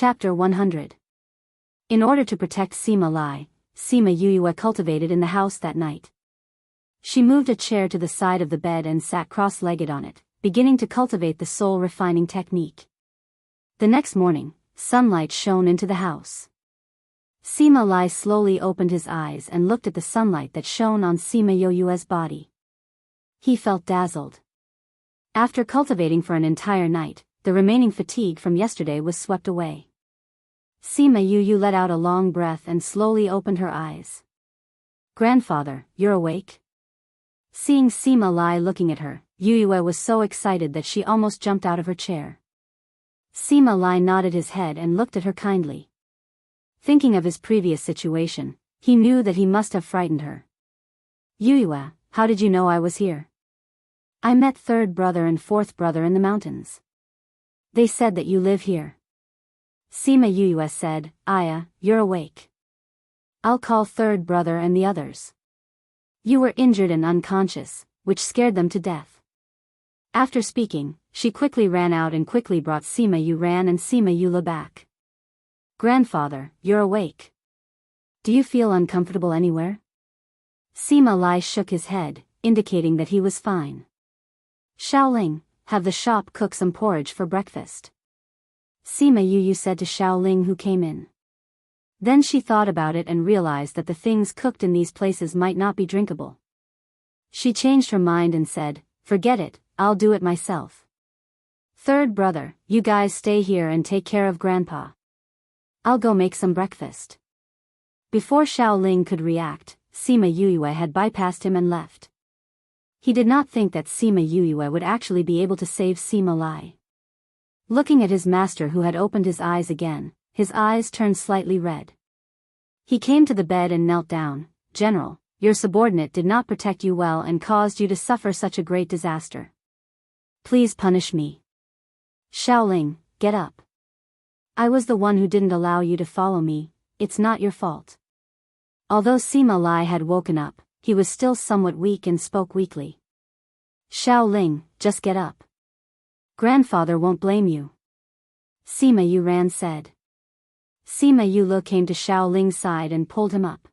Chapter 100. In order to protect Sima Lai, Sima Yuyue cultivated in the house that night. She moved a chair to the side of the bed and sat cross-legged on it, beginning to cultivate the soul-refining technique. The next morning, sunlight shone into the house. Sima Lai slowly opened his eyes and looked at the sunlight that shone on Sima Yuyue's body. He felt dazzled. After cultivating for an entire night, the remaining fatigue from yesterday was swept away. Sima Yuyu let out a long breath and slowly opened her eyes. "Grandfather, you're awake?" Seeing Sima Lai looking at her, Yuyue was so excited that she almost jumped out of her chair. Sima Lai nodded his head and looked at her kindly. Thinking of his previous situation, he knew that he must have frightened her. "Yuyue, how did you know I was here?" "I met third brother and fourth brother in the mountains. They said that you live here." Sima Yuyue said, "Aya, you're awake. I'll call third brother and the others. You were injured and unconscious, which scared them to death." After speaking, she quickly ran out and quickly brought Sima Yuran and Sima Yula back. "Grandfather, you're awake. Do you feel uncomfortable anywhere?" Sima Lai shook his head, indicating that he was fine. "Xiaoling, have the shop cook some porridge for breakfast," Sima Yuyu said to Xiaoling, who came in. Then she thought about it and realized that the things cooked in these places might not be drinkable. She changed her mind and said, "Forget it, I'll do it myself. Third brother, you guys stay here and take care of Grandpa. I'll go make some breakfast." Before Xiaoling could react, Sima Yuyue had bypassed him and left. He did not think that Sima Yuyue would actually be able to save Sima Lai. Looking at his master, who had opened his eyes again, his eyes turned slightly red. He came to the bed and knelt down. "General, your subordinate did not protect you well and caused you to suffer such a great disaster. Please punish me." "Xiaoling, get up. I was the one who didn't allow you to follow me, it's not your fault." Although Sima Lai had woken up, he was still somewhat weak and spoke weakly. "Xiaoling, just get up. Grandfather won't blame you," Sima Yuran said. Sima Yula came to Xiaoling's side and pulled him up.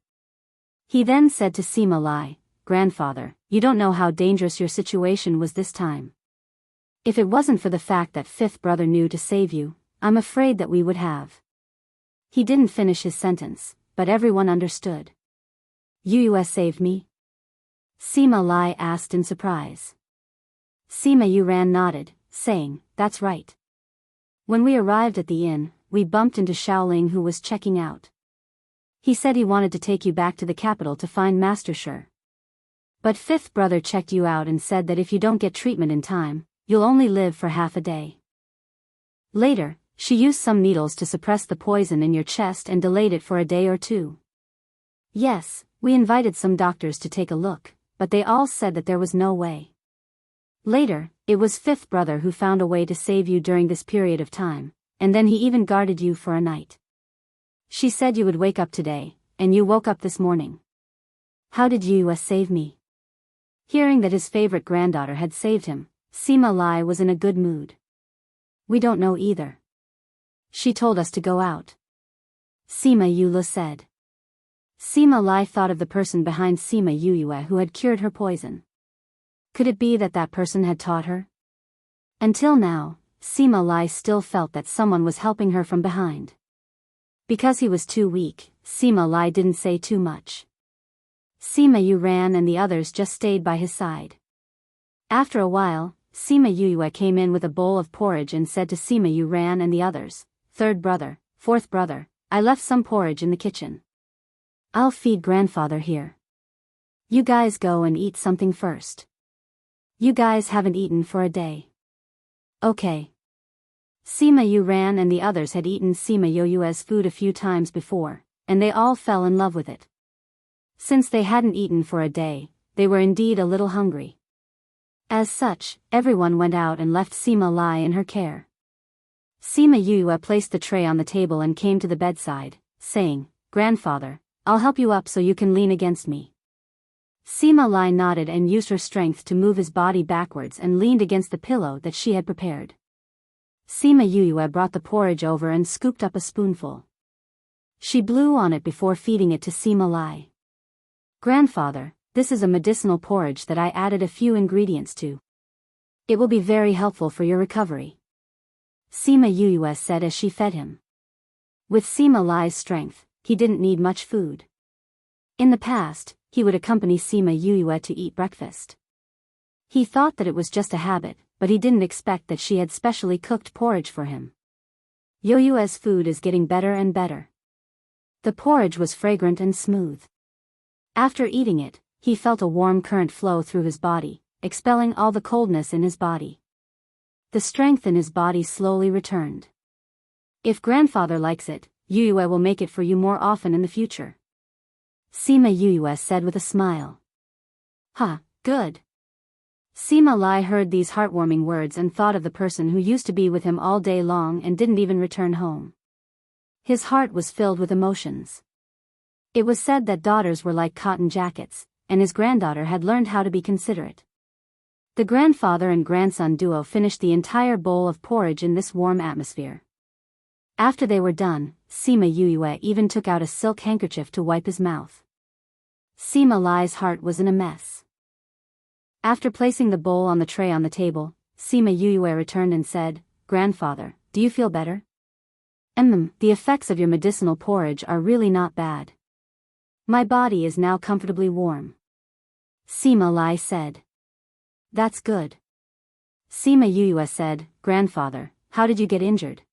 He then said to Sima Lai, "Grandfather, you don't know how dangerous your situation was this time. If it wasn't for the fact that fifth brother knew to save you, I'm afraid that we would have." He didn't finish his sentence, but everyone understood. "Yuyue saved me?" Sima Lai asked in surprise. Sima Yuran nodded, saying, "That's right. When we arrived at the inn, we bumped into Xiaoling, who was checking out. He said he wanted to take you back to the capital to find Master Shi. But fifth brother checked you out and said that if you don't get treatment in time, you'll only live for half a day. Later, she used some needles to suppress the poison in your chest and delayed it for a day or two. Yes, we invited some doctors to take a look, but they all said that there was no way. Later, it was fifth brother who found a way to save you during this period of time, and then he even guarded you for a night. She said you would wake up today, and you woke up this morning. How did you save me?" Hearing that his favorite granddaughter had saved him, Sima Lai was in a good mood. "We don't know either. She told us to go out," Sima Yula said. Sima Lai thought of the person behind Sima Yuyue who had cured her poison. Could it be that that person had taught her? Until now, Sima Lai still felt that someone was helping her from behind. Because he was too weak, Sima Lai didn't say too much. Sima Yuran and the others just stayed by his side. After a while, Sima Yuyue came in with a bowl of porridge and said to Sima Yuran and the others, "Third brother, fourth brother, I left some porridge in the kitchen. I'll feed grandfather here. You guys go and eat something first. You guys haven't eaten for a day." "Okay." Sima Yuran and the others had eaten Sima Yoyue's food a few times before, and they all fell in love with it. Since they hadn't eaten for a day, they were indeed a little hungry. As such, everyone went out and left Sima Lai in her care. Sima Yuyue placed the tray on the table and came to the bedside, saying, "Grandfather, I'll help you up so you can lean against me." Sima Lai nodded and used her strength to move his body backwards and leaned against the pillow that she had prepared. Sima Yuyue brought the porridge over and scooped up a spoonful. She blew on it before feeding it to Sima Lai. "Grandfather, this is a medicinal porridge that I added a few ingredients to. It will be very helpful for your recovery," Sima Yuyue said as she fed him. With Sima Lai's strength, he didn't need much food. In the past, he would accompany Sima Yuyue to eat breakfast. He thought that it was just a habit, but he didn't expect that she had specially cooked porridge for him. Yuyue's food is getting better and better. The porridge was fragrant and smooth. After eating it, he felt a warm current flow through his body, expelling all the coldness in his body. The strength in his body slowly returned. "If grandfather likes it, Yuyue will make it for you more often in the future," Sima Yuyue said with a smile. "Huh, good." Sima Lai heard these heartwarming words and thought of the person who used to be with him all day long and didn't even return home. His heart was filled with emotions. It was said that daughters were like cotton jackets, and his granddaughter had learned how to be considerate. The grandfather and grandson duo finished the entire bowl of porridge in this warm atmosphere. After they were done, Sima Yuyue even took out a silk handkerchief to wipe his mouth. Sima Lai's heart was in a mess. After placing the bowl on the tray on the table, Sima Yuyue returned and said, "Grandfather, do you feel better?" The effects of your medicinal porridge are really not bad. My body is now comfortably warm," Sima Lai said. "That's good." Sima Yuyue said, "Grandfather, how did you get injured?"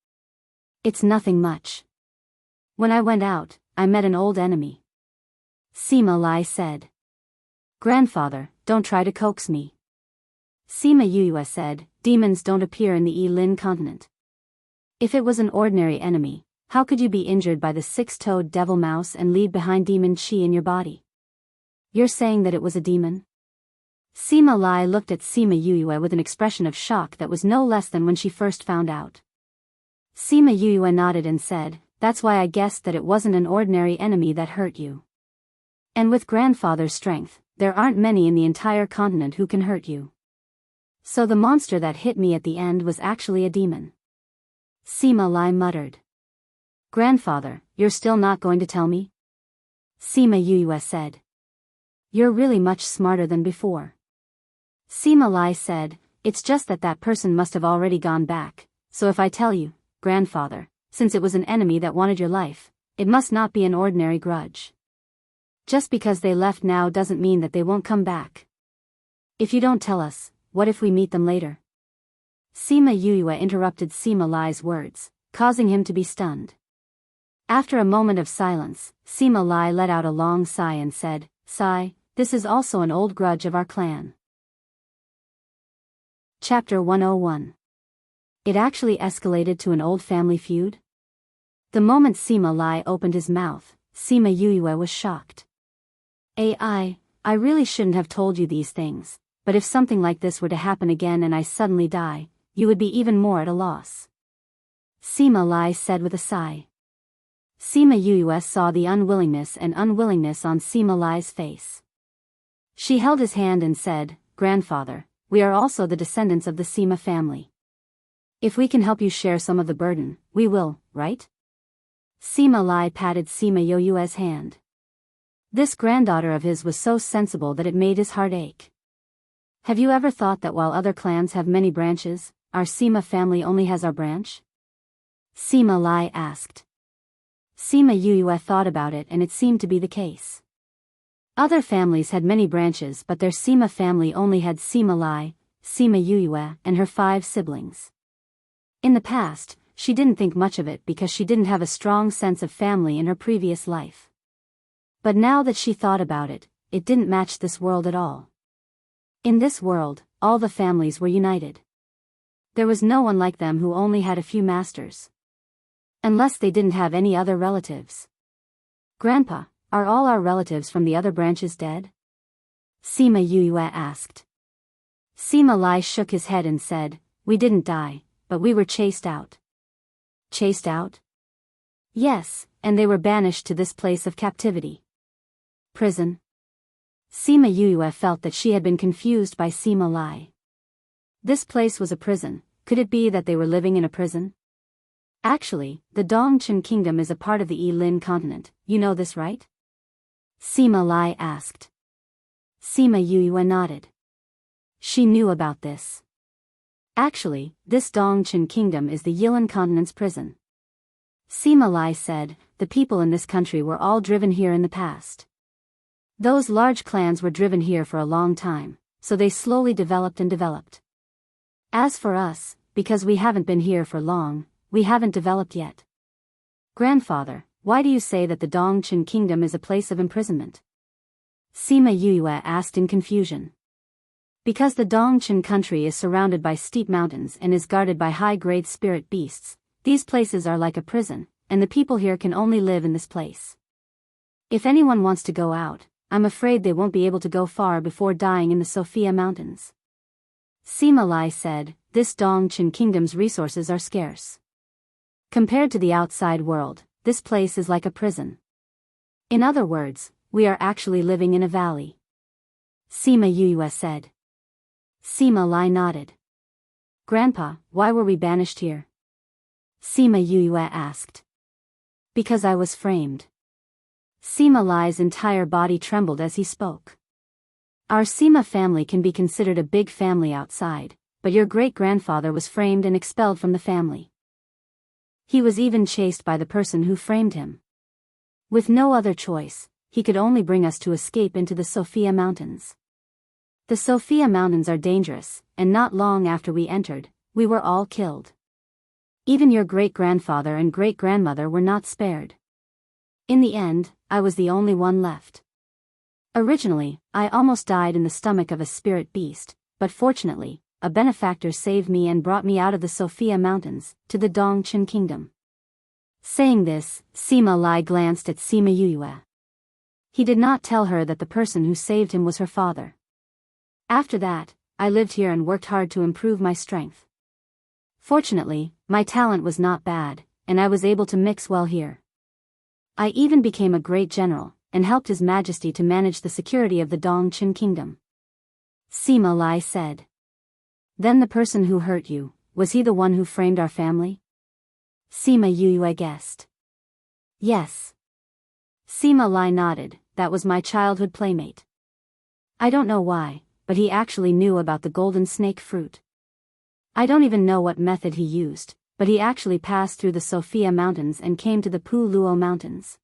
"It's nothing much. When I went out, I met an old enemy," Sima Lai said. "Grandfather, don't try to coax me," Sima Yuyue said. "Demons don't appear in the Yi-Lin continent. If it was an ordinary enemy, how could you be injured by the six-toed devil mouse and leave behind demon chi in your body? You're saying that it was a demon?" Sima Lai looked at Sima Yuyue with an expression of shock that was no less than when she first found out. Sima Yuyue nodded and said, "That's why I guessed that it wasn't an ordinary enemy that hurt you. And with grandfather's strength, there aren't many in the entire continent who can hurt you. So the monster that hit me at the end was actually a demon," Sima Lai muttered. "Grandfather, you're still not going to tell me?" Sima Yuyue said. "You're really much smarter than before." Sima Lai said, "It's just that that person must have already gone back, so if I tell you, grandfather, since it was an enemy that wanted your life, it must not be an ordinary grudge. Just because they left now doesn't mean that they won't come back. If you don't tell us, what if we meet them later?" Sima Yuyue interrupted Sima Lai's words, causing him to be stunned. After a moment of silence, Sima Lai let out a long sigh and said, "Sigh, this is also an old grudge of our clan." Chapter 101. It actually escalated to an old family feud? The moment Sima Lai opened his mouth, Sima Yuyue was shocked. I really shouldn't have told you these things, but if something like this were to happen again and I suddenly die, you would be even more at a loss," Sima Lai said with a sigh. Sima Yuyue saw the unwillingness on Sima Lai's face. She held his hand and said, "Grandfather, we are also the descendants of the Sima family. If we can help you share some of the burden, we will, right?" Sima Lai patted Sima Yuyue's hand. This granddaughter of his was so sensible that it made his heart ache. "Have you ever thought that while other clans have many branches, our Sima family only has our branch?" Sima Lai asked. Sima Yuyue thought about it and it seemed to be the case. Other families had many branches but their Sima family only had Sima Lai, Sima Yuyue, and her 5 siblings. In the past, she didn't think much of it because she didn't have a strong sense of family in her previous life. But now that she thought about it, it didn't match this world at all. In this world, all the families were united. There was no one like them who only had a few masters. Unless they didn't have any other relatives. "Grandpa, are all our relatives from the other branches dead?" Sima Yuyue asked. Sima Lai shook his head and said, "We didn't die, but we were chased out." "Chased out?" "Yes, and they were banished to this place of captivity." "Prison?" Sima Yuyue felt that she had been confused by Sima Lai. This place was a prison, Could it be that they were living in a prison? Actually, the Dongchen kingdom is a part of the Yilin continent, you know this right? Sima Lai asked. Sima Yue nodded. She knew about this. Actually, this Dongchen kingdom is the Yilin continent's prison. Sima Lai said, the people in this country were all driven here in the past. Those large clans were driven here for a long time, so they slowly developed and developed. As for us, because we haven't been here for long, we haven't developed yet. Grandfather, why do you say that the Dongchen kingdom is a place of imprisonment? Sima Yue asked in confusion. Because the Dongchen country is surrounded by steep mountains and is guarded by high-grade spirit beasts, these places are like a prison, and the people here can only live in this place. If anyone wants to go out, I'm afraid they won't be able to go far before dying in the Sophia Mountains. Sima Lai said, this Dongchen kingdom's resources are scarce. Compared to the outside world, this place is like a prison. In other words, we are actually living in a valley. Sima Yue said. Sima Lai nodded. Grandpa, why were we banished here? Sima Yue asked. Because I was framed. Sima Lai's entire body trembled as he spoke. Our Sima family can be considered a big family outside, but your great-grandfather was framed and expelled from the family. He was even chased by the person who framed him. With no other choice, he could only bring us to escape into the Sophia Mountains. The Sophia Mountains are dangerous, and not long after we entered, we were all killed. Even your great-grandfather and great-grandmother were not spared. In the end, I was the only one left. Originally, I almost died in the stomach of a spirit beast, but fortunately, a benefactor saved me and brought me out of the Sophia Mountains, to the Dongchen kingdom. Saying this, Sima Lai glanced at Sima Yue. He did not tell her that the person who saved him was her father. After that, I lived here and worked hard to improve my strength. Fortunately, my talent was not bad, and I was able to mix well here. I even became a great general, and helped His Majesty to manage the security of the Dongchen kingdom. Sima Lai said. Then the person who hurt you, was he the one who framed our family? Sima Yue guessed. Yes. Sima Lai nodded, that was my childhood playmate. I don't know why, but he actually knew about the golden snake fruit. I don't even know what method he used, but he actually passed through the Sophia Mountains and came to the Pu Luo Mountains.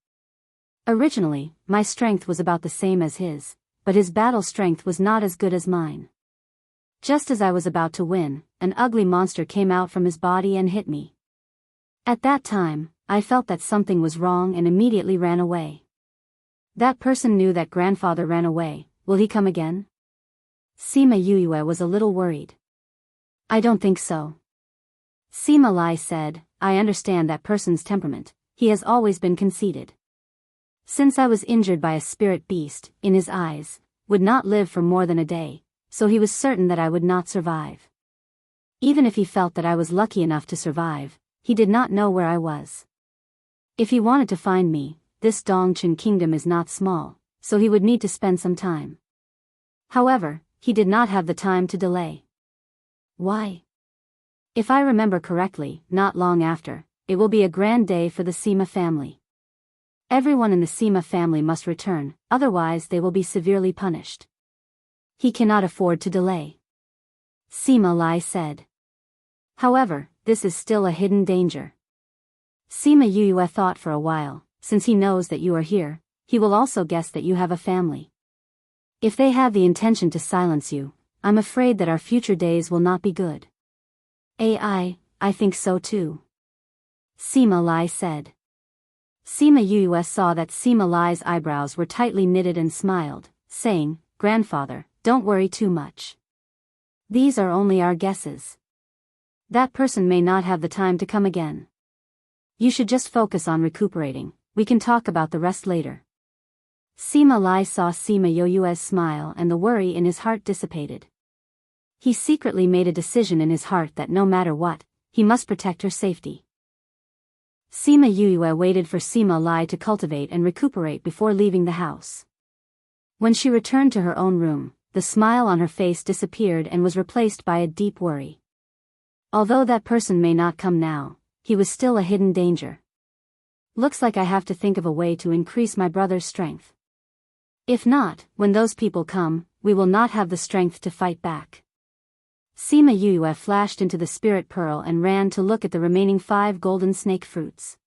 Originally, my strength was about the same as his, but his battle strength was not as good as mine. Just as I was about to win, an ugly monster came out from his body and hit me. At that time, I felt that something was wrong and immediately ran away. That person knew that grandfather ran away. Will he come again? Sima Yue was a little worried. I don't think so. Sima Lai said, I understand that person's temperament, he has always been conceited. Since I was injured by a spirit beast, in his eyes, would not live for more than a day, so he was certain that I would not survive. Even if he felt that I was lucky enough to survive, he did not know where I was. If he wanted to find me, this Dongchen kingdom is not small, so he would need to spend some time. However, he did not have the time to delay. Why? If I remember correctly, not long after, it will be a grand day for the Sima family. Everyone in the Sima family must return, otherwise they will be severely punished. He cannot afford to delay. Sima Lai said. However, this is still a hidden danger. Sima Yue thought for a while, since he knows that you are here, he will also guess that you have a family. If they have the intention to silence you, I'm afraid that our future days will not be good. I think so too. Sima Lai said. Sima Yue saw that Sima Lai's eyebrows were tightly knitted and smiled, saying, Grandfather, don't worry too much. These are only our guesses. That person may not have the time to come again. You should just focus on recuperating, we can talk about the rest later. Sima Lai saw Sima Yue's smile and the worry in his heart dissipated. He secretly made a decision in his heart that no matter what, he must protect her safety. Sima Yue waited for Sima Lai to cultivate and recuperate before leaving the house. When she returned to her own room, the smile on her face disappeared and was replaced by a deep worry. Although that person may not come now, he was still a hidden danger. Looks like I have to think of a way to increase my brother's strength. If not, when those people come, we will not have the strength to fight back. Sima Yue flashed into the spirit pearl and ran to look at the remaining 5 golden snake fruits.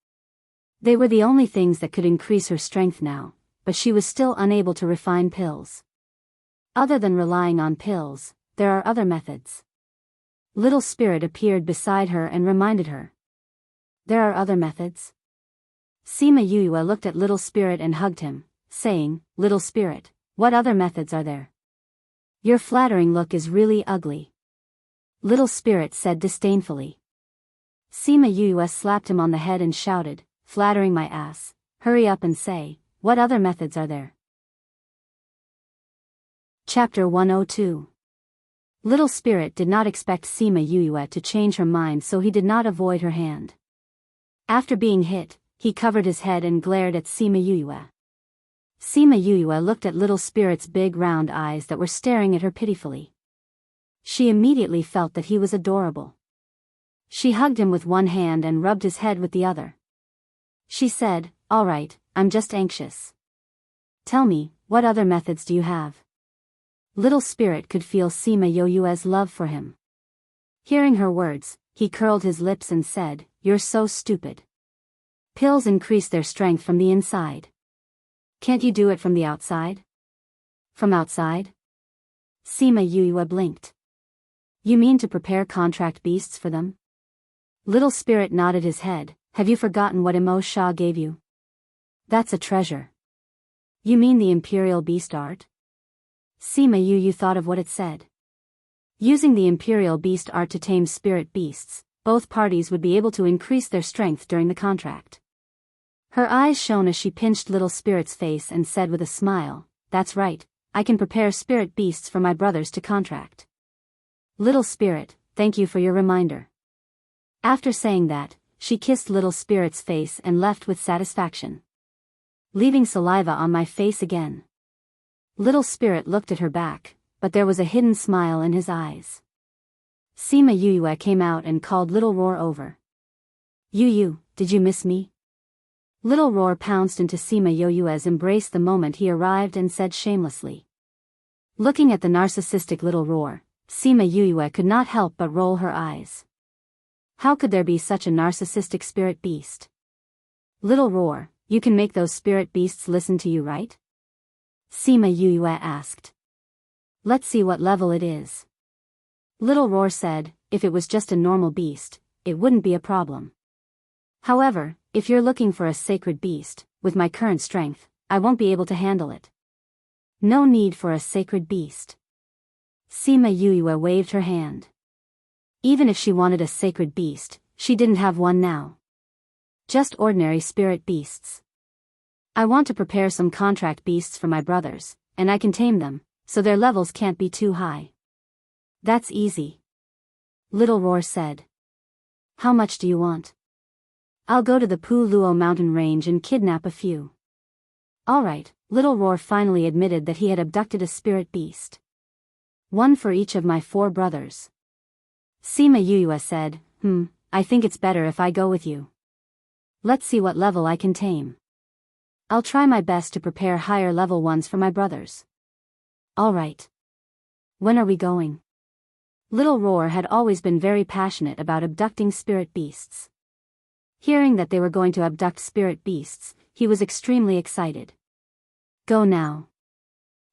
They were the only things that could increase her strength now, but she was still unable to refine pills. Other than relying on pills, there are other methods. Little Spirit appeared beside her and reminded her. There are other methods? Sima Yue looked at Little Spirit and hugged him, saying, Little Spirit, what other methods are there? Your flattering look is really ugly. Little Spirit said disdainfully. Sima Yue slapped him on the head and shouted, flattering my ass, hurry up and say, what other methods are there? Chapter 102. Little Spirit did not expect Sima Yue to change her mind, so he did not avoid her hand. After being hit, he covered his head and glared at Sima Yue. Sima Yue looked at Little Spirit's big round eyes that were staring at her pitifully. She immediately felt that he was adorable. She hugged him with one hand and rubbed his head with the other. She said, all right, I'm just anxious. Tell me, what other methods do you have? Little Spirit could feel Sima Yue's love for him. Hearing her words, he curled his lips and said, you're so stupid. Pills increase their strength from the inside. Can't you do it from the outside? From outside? Sima Yue blinked. You mean to prepare contract beasts for them? Little Spirit nodded his head. Have you forgotten what Imo Sha gave you? That's a treasure. You mean the Imperial Beast Art? Sima Yue thought of what it said. Using the Imperial Beast Art to tame spirit beasts, both parties would be able to increase their strength during the contract. Her eyes shone as she pinched Little Spirit's face and said with a smile, that's right, I can prepare spirit beasts for my brothers to contract. Little Spirit, thank you for your reminder. After saying that, she kissed Little Spirit's face and left with satisfaction. Leaving saliva on my face again. Little Spirit looked at her back, but there was a hidden smile in his eyes. Sima Yue came out and called Little Roar over. Yu, did you miss me? Little Roar pounced into Sima Yue's embrace the moment he arrived and said shamelessly. Looking at the narcissistic Little Roar, Sima Yue could not help but roll her eyes. How could there be such a narcissistic spirit beast? Little Roar, you can make those spirit beasts listen to you, right? Sima Yue asked. Let's see what level it is. Little Roar said, if it was just a normal beast, it wouldn't be a problem. However, if you're looking for a sacred beast, with my current strength, I won't be able to handle it. No need for a sacred beast. Sima Yue waved her hand. Even if she wanted a sacred beast, she didn't have one now. Just ordinary spirit beasts. I want to prepare some contract beasts for my brothers, and I can tame them, so their levels can't be too high. That's easy. Little Roar said. How much do you want? I'll go to the Pu Luo mountain range and kidnap a few. Alright, Little Roar finally admitted that he had abducted a spirit beast. One for each of my 4 brothers. Sima Yue said, I think it's better if I go with you. Let's see what level I can tame. I'll try my best to prepare higher level ones for my brothers. Alright. When are we going? Little Roar had always been very passionate about abducting spirit beasts. Hearing that they were going to abduct spirit beasts, he was extremely excited. Go now.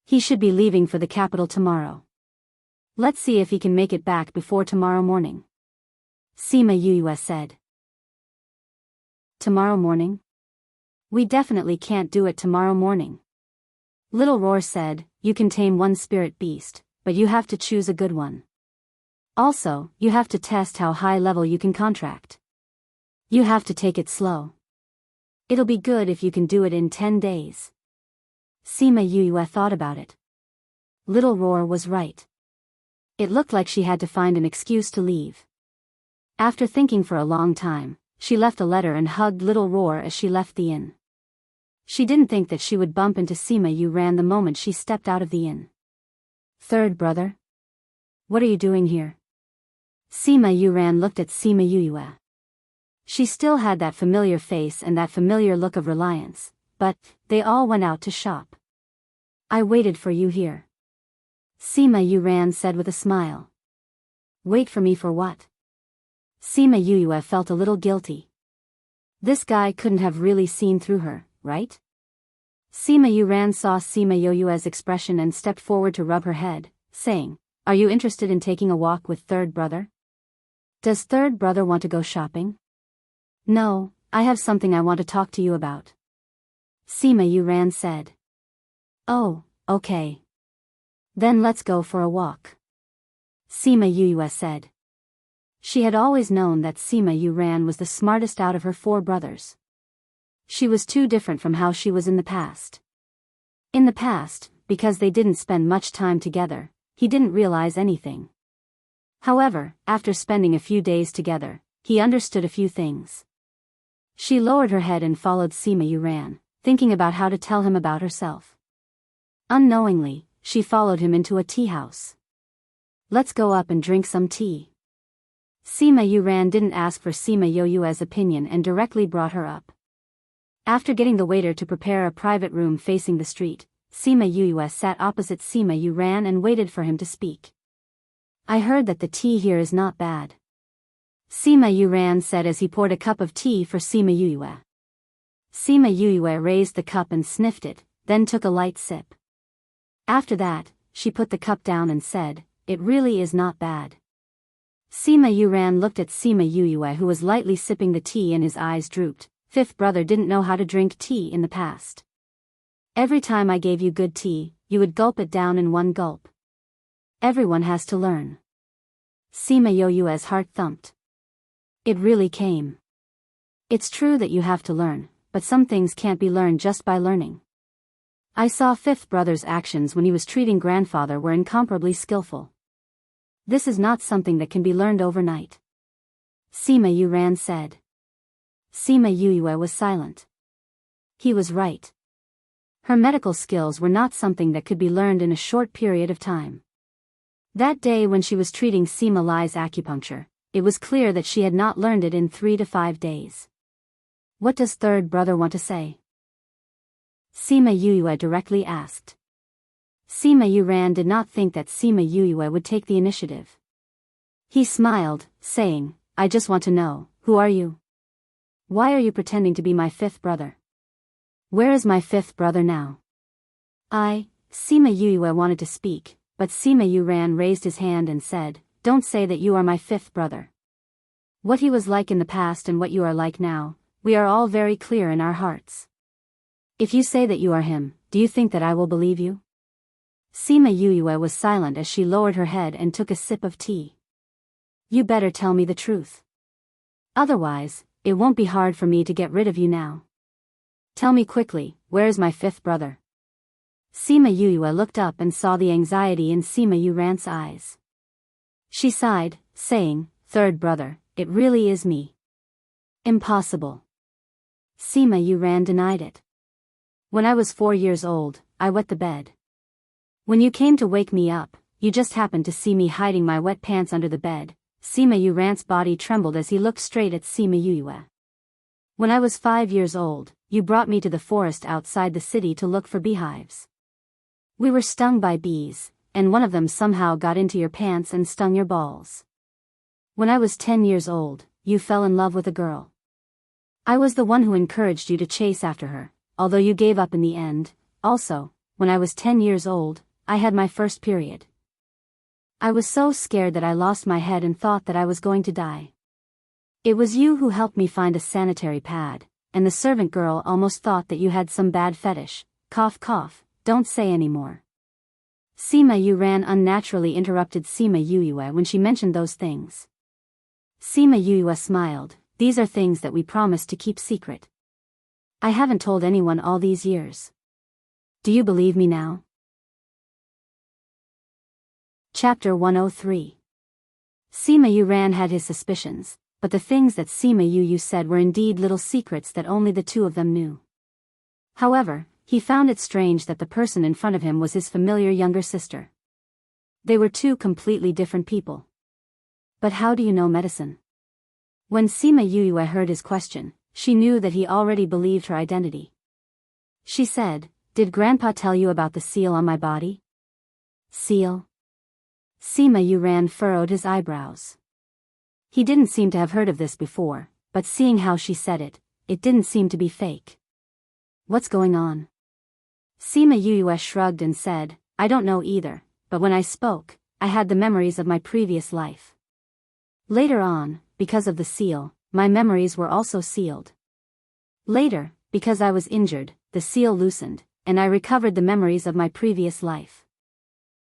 He should be leaving for the capital tomorrow. Let's see if he can make it back before tomorrow morning. Sima Yue said. Tomorrow morning? We definitely can't do it tomorrow morning. Little Roar said, you can tame one spirit beast, but you have to choose a good one. Also, you have to test how high level you can contract. You have to take it slow. It'll be good if you can do it in 10 days. Sima Yue thought about it. Little Roar was right. It looked like she had to find an excuse to leave. After thinking for a long time, she left a letter and hugged Little Roar as she left the inn. She didn't think that she would bump into Sima Yue the moment she stepped out of the inn. Third brother? What are you doing here? Sima Yuran looked at Sima Yuyue. She still had that familiar face and that familiar look of reliance, but they all went out to shop. I waited for you here. Sima Yuran said with a smile. Wait for me for what? Sima Yuyue felt a little guilty. This guy couldn't have really seen through her, right? Sima Yuran saw Sima Yuyue's expression and stepped forward to rub her head, saying, Are you interested in taking a walk with third brother? Does third brother want to go shopping? No, I have something I want to talk to you about. Sima Yuran said. Oh, okay. Then let's go for a walk. Sima Yuyue said. She had always known that Sima Yuran was the smartest out of her 4 brothers. She was too different from how she was in the past. In the past, because they didn't spend much time together, he didn't realize anything. However, after spending a few days together, he understood a few things. She lowered her head and followed Sima Yuran, thinking about how to tell him about herself. Unknowingly, she followed him into a tea house. Let's go up and drink some tea. Sima Yuran didn't ask for Sima Yuyue's opinion and directly brought her up. After getting the waiter to prepare a private room facing the street, Sima Yuyue sat opposite Sima Yuran and waited for him to speak. I heard that the tea here is not bad. Sima Yuran said as he poured a cup of tea for Sima Yuyue. Sima Yuyue raised the cup and sniffed it, then took a light sip. After that, she put the cup down and said, It really is not bad. Sima Yuran looked at Sima Yuyue who was lightly sipping the tea and his eyes drooped. 5th brother didn't know how to drink tea in the past. Every time I gave you good tea, you would gulp it down in one gulp. Everyone has to learn. Sima Yuyue's heart thumped. It really came. It's true that you have to learn, but some things can't be learned just by learning. I saw 5th brother's actions when he was treating grandfather were incomparably skillful. This is not something that can be learned overnight. Sima Yuran said. Sima Yuyue was silent. He was right. Her medical skills were not something that could be learned in a short period of time. That day when she was treating Sima Lai's acupuncture, it was clear that she had not learned it in 3 to 5 days. What does third brother want to say? Sima Yuyue directly asked. Sima Yuran did not think that Sima Yuyue would take the initiative. He smiled, saying, I just want to know, who are you? Why are you pretending to be my 5th brother? Where is my 5th brother now? Sima Yuyue wanted to speak, but Sima Yuran raised his hand and said, Don't say that you are my 5th brother. What he was like in the past and what you are like now, we are all very clear in our hearts. If you say that you are him, do you think that I will believe you? Sima Yuyue was silent as she lowered her head and took a sip of tea. You better tell me the truth. Otherwise, it won't be hard for me to get rid of you now. Tell me quickly, where is my 5th brother? Sima Yuyue looked up and saw the anxiety in Sima Yuran's eyes. She sighed, saying, Third brother, it really is me. Impossible. Sima Yuran denied it. When I was 4 years old, I wet the bed. When you came to wake me up, you just happened to see me hiding my wet pants under the bed. Sima Yuran's body trembled as he looked straight at Sima Yuyue. When I was 5 years old, you brought me to the forest outside the city to look for beehives. We were stung by bees, and one of them somehow got into your pants and stung your balls. When I was 10 years old, you fell in love with a girl. I was the one who encouraged you to chase after her, although you gave up in the end. Also, when I was 10 years old, I had my first period. I was so scared that I lost my head and thought that I was going to die. It was you who helped me find a sanitary pad, and the servant girl almost thought that you had some bad fetish. Cough cough, don't say any more. Sima Yuran unnaturally interrupted Sima Yuyue when she mentioned those things. Sima Yuyue smiled, These are things that we promised to keep secret. I haven't told anyone all these years. Do you believe me now? Chapter 103. Sima Yuran had his suspicions, but the things that Sima Yuyu said were indeed little secrets that only the two of them knew. However, he found it strange that the person in front of him was his familiar younger sister. They were two completely different people. But how do you know medicine? When Sima Yue heard his question, she knew that he already believed her identity. She said, "Did Grandpa tell you about the seal on my body?" Seal? Sima Yue furrowed his eyebrows. He didn't seem to have heard of this before, but seeing how she said it, it didn't seem to be fake. What's going on? Sima Yue shrugged and said, "I don't know either, but when I spoke, I had the memories of my previous life. Later on, because of the seal, my memories were also sealed. Later, because I was injured, the seal loosened, and I recovered the memories of my previous life.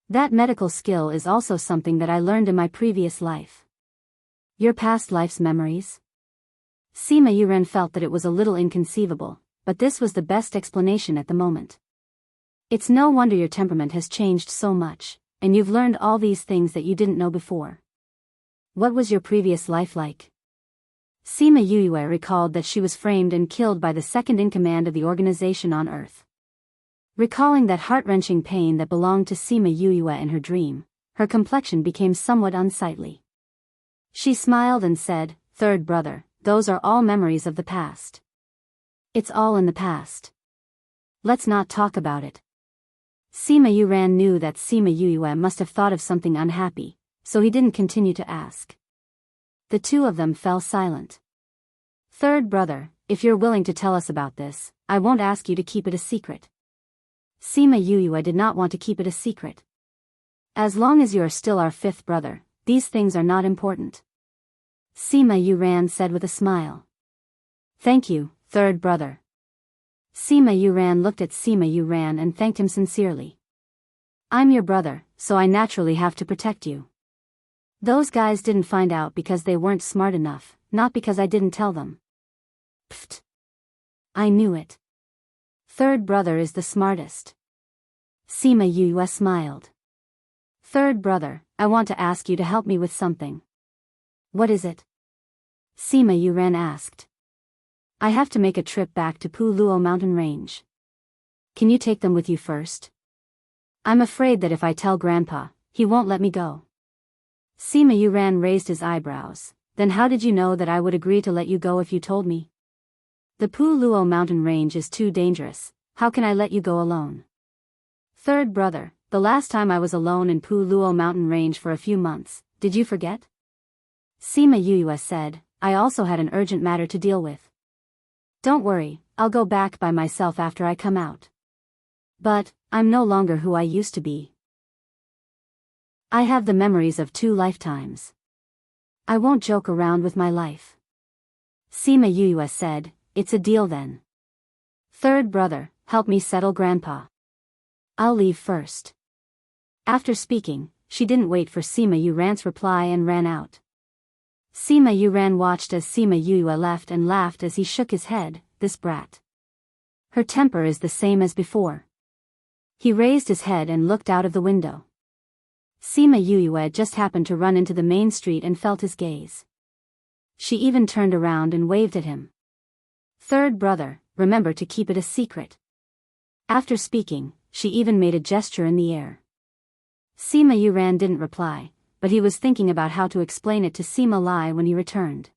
That medical skill is also something that I learned in my previous life." Your past life's memories? Sima Yue felt that it was a little inconceivable, but this was the best explanation at the moment. It's no wonder your temperament has changed so much, and you've learned all these things that you didn't know before. What was your previous life like? Sima Yue recalled that she was framed and killed by the second-in-command of the organization on Earth. Recalling that heart-wrenching pain that belonged to Sima Yue in her dream, her complexion became somewhat unsightly. She smiled and said, "Third brother, those are all memories of the past. It's all in the past. Let's not talk about it." Sima Yue knew that Sima Yue must have thought of something unhappy, so he didn't continue to ask. The two of them fell silent. "Third brother, if you're willing to tell us about this, I won't ask you to keep it a secret." Sima Yue did not want to keep it a secret. "As long as you are still our fifth brother, these things are not important," Sima Yue said with a smile. "Thank you, third brother." Sima Yue looked at Sima Yue and thanked him sincerely. "I'm your brother, so I naturally have to protect you. Those guys didn't find out because they weren't smart enough, not because I didn't tell them." "Pfft. I knew it. Third brother is the smartest." Sima Yue smiled. "Third brother, I want to ask you to help me with something." "What is it?" Sima Yue asked. "I have to make a trip back to Luo mountain range. Can you take them with you first? I'm afraid that if I tell Grandpa, he won't let me go." Sima Yue raised his eyebrows. "Then how did you know that I would agree to let you go if you told me? The Luo mountain range is too dangerous, how can I let you go alone?" "Third brother, the last time I was alone in Luo mountain range for a few months, did you forget?" Sima Yue said, "I also had an urgent matter to deal with. Don't worry, I'll go back by myself after I come out. But, I'm no longer who I used to be. I have the memories of 2 lifetimes. I won't joke around with my life." Sima Yue said, "It's a deal then. Third brother, help me settle Grandpa. I'll leave first." After speaking, she didn't wait for Sima Yue's reply and ran out. Sima Yue watched as Sima Yue left and laughed as he shook his head, "This brat. Her temper is the same as before." He raised his head and looked out of the window. Sima Yue just happened to run into the main street and felt his gaze. She even turned around and waved at him. "Third brother, remember to keep it a secret." After speaking, she even made a gesture in the air. Sima Yue didn't reply, but he was thinking about how to explain it to Sima Lai when he returned.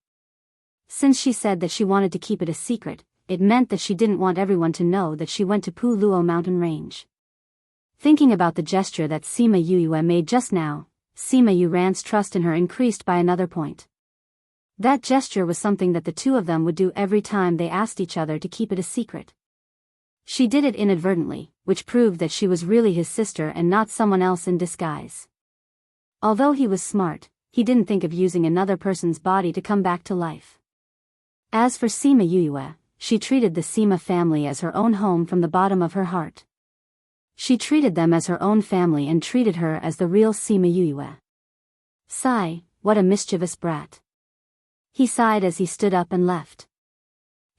Since she said that she wanted to keep it a secret, it meant that she didn't want everyone to know that she went to Luo mountain range. Thinking about the gesture that Sima Yue made just now, Sima Yue's trust in her increased by another point. That gesture was something that the two of them would do every time they asked each other to keep it a secret. She did it inadvertently, which proved that she was really his sister and not someone else in disguise. Although he was smart, he didn't think of using another person's body to come back to life. As for Sima Yue, she treated the Sima family as her own home from the bottom of her heart. She treated them as her own family and treated her as the real Sima Yue. Sigh, what a mischievous brat. He sighed as he stood up and left.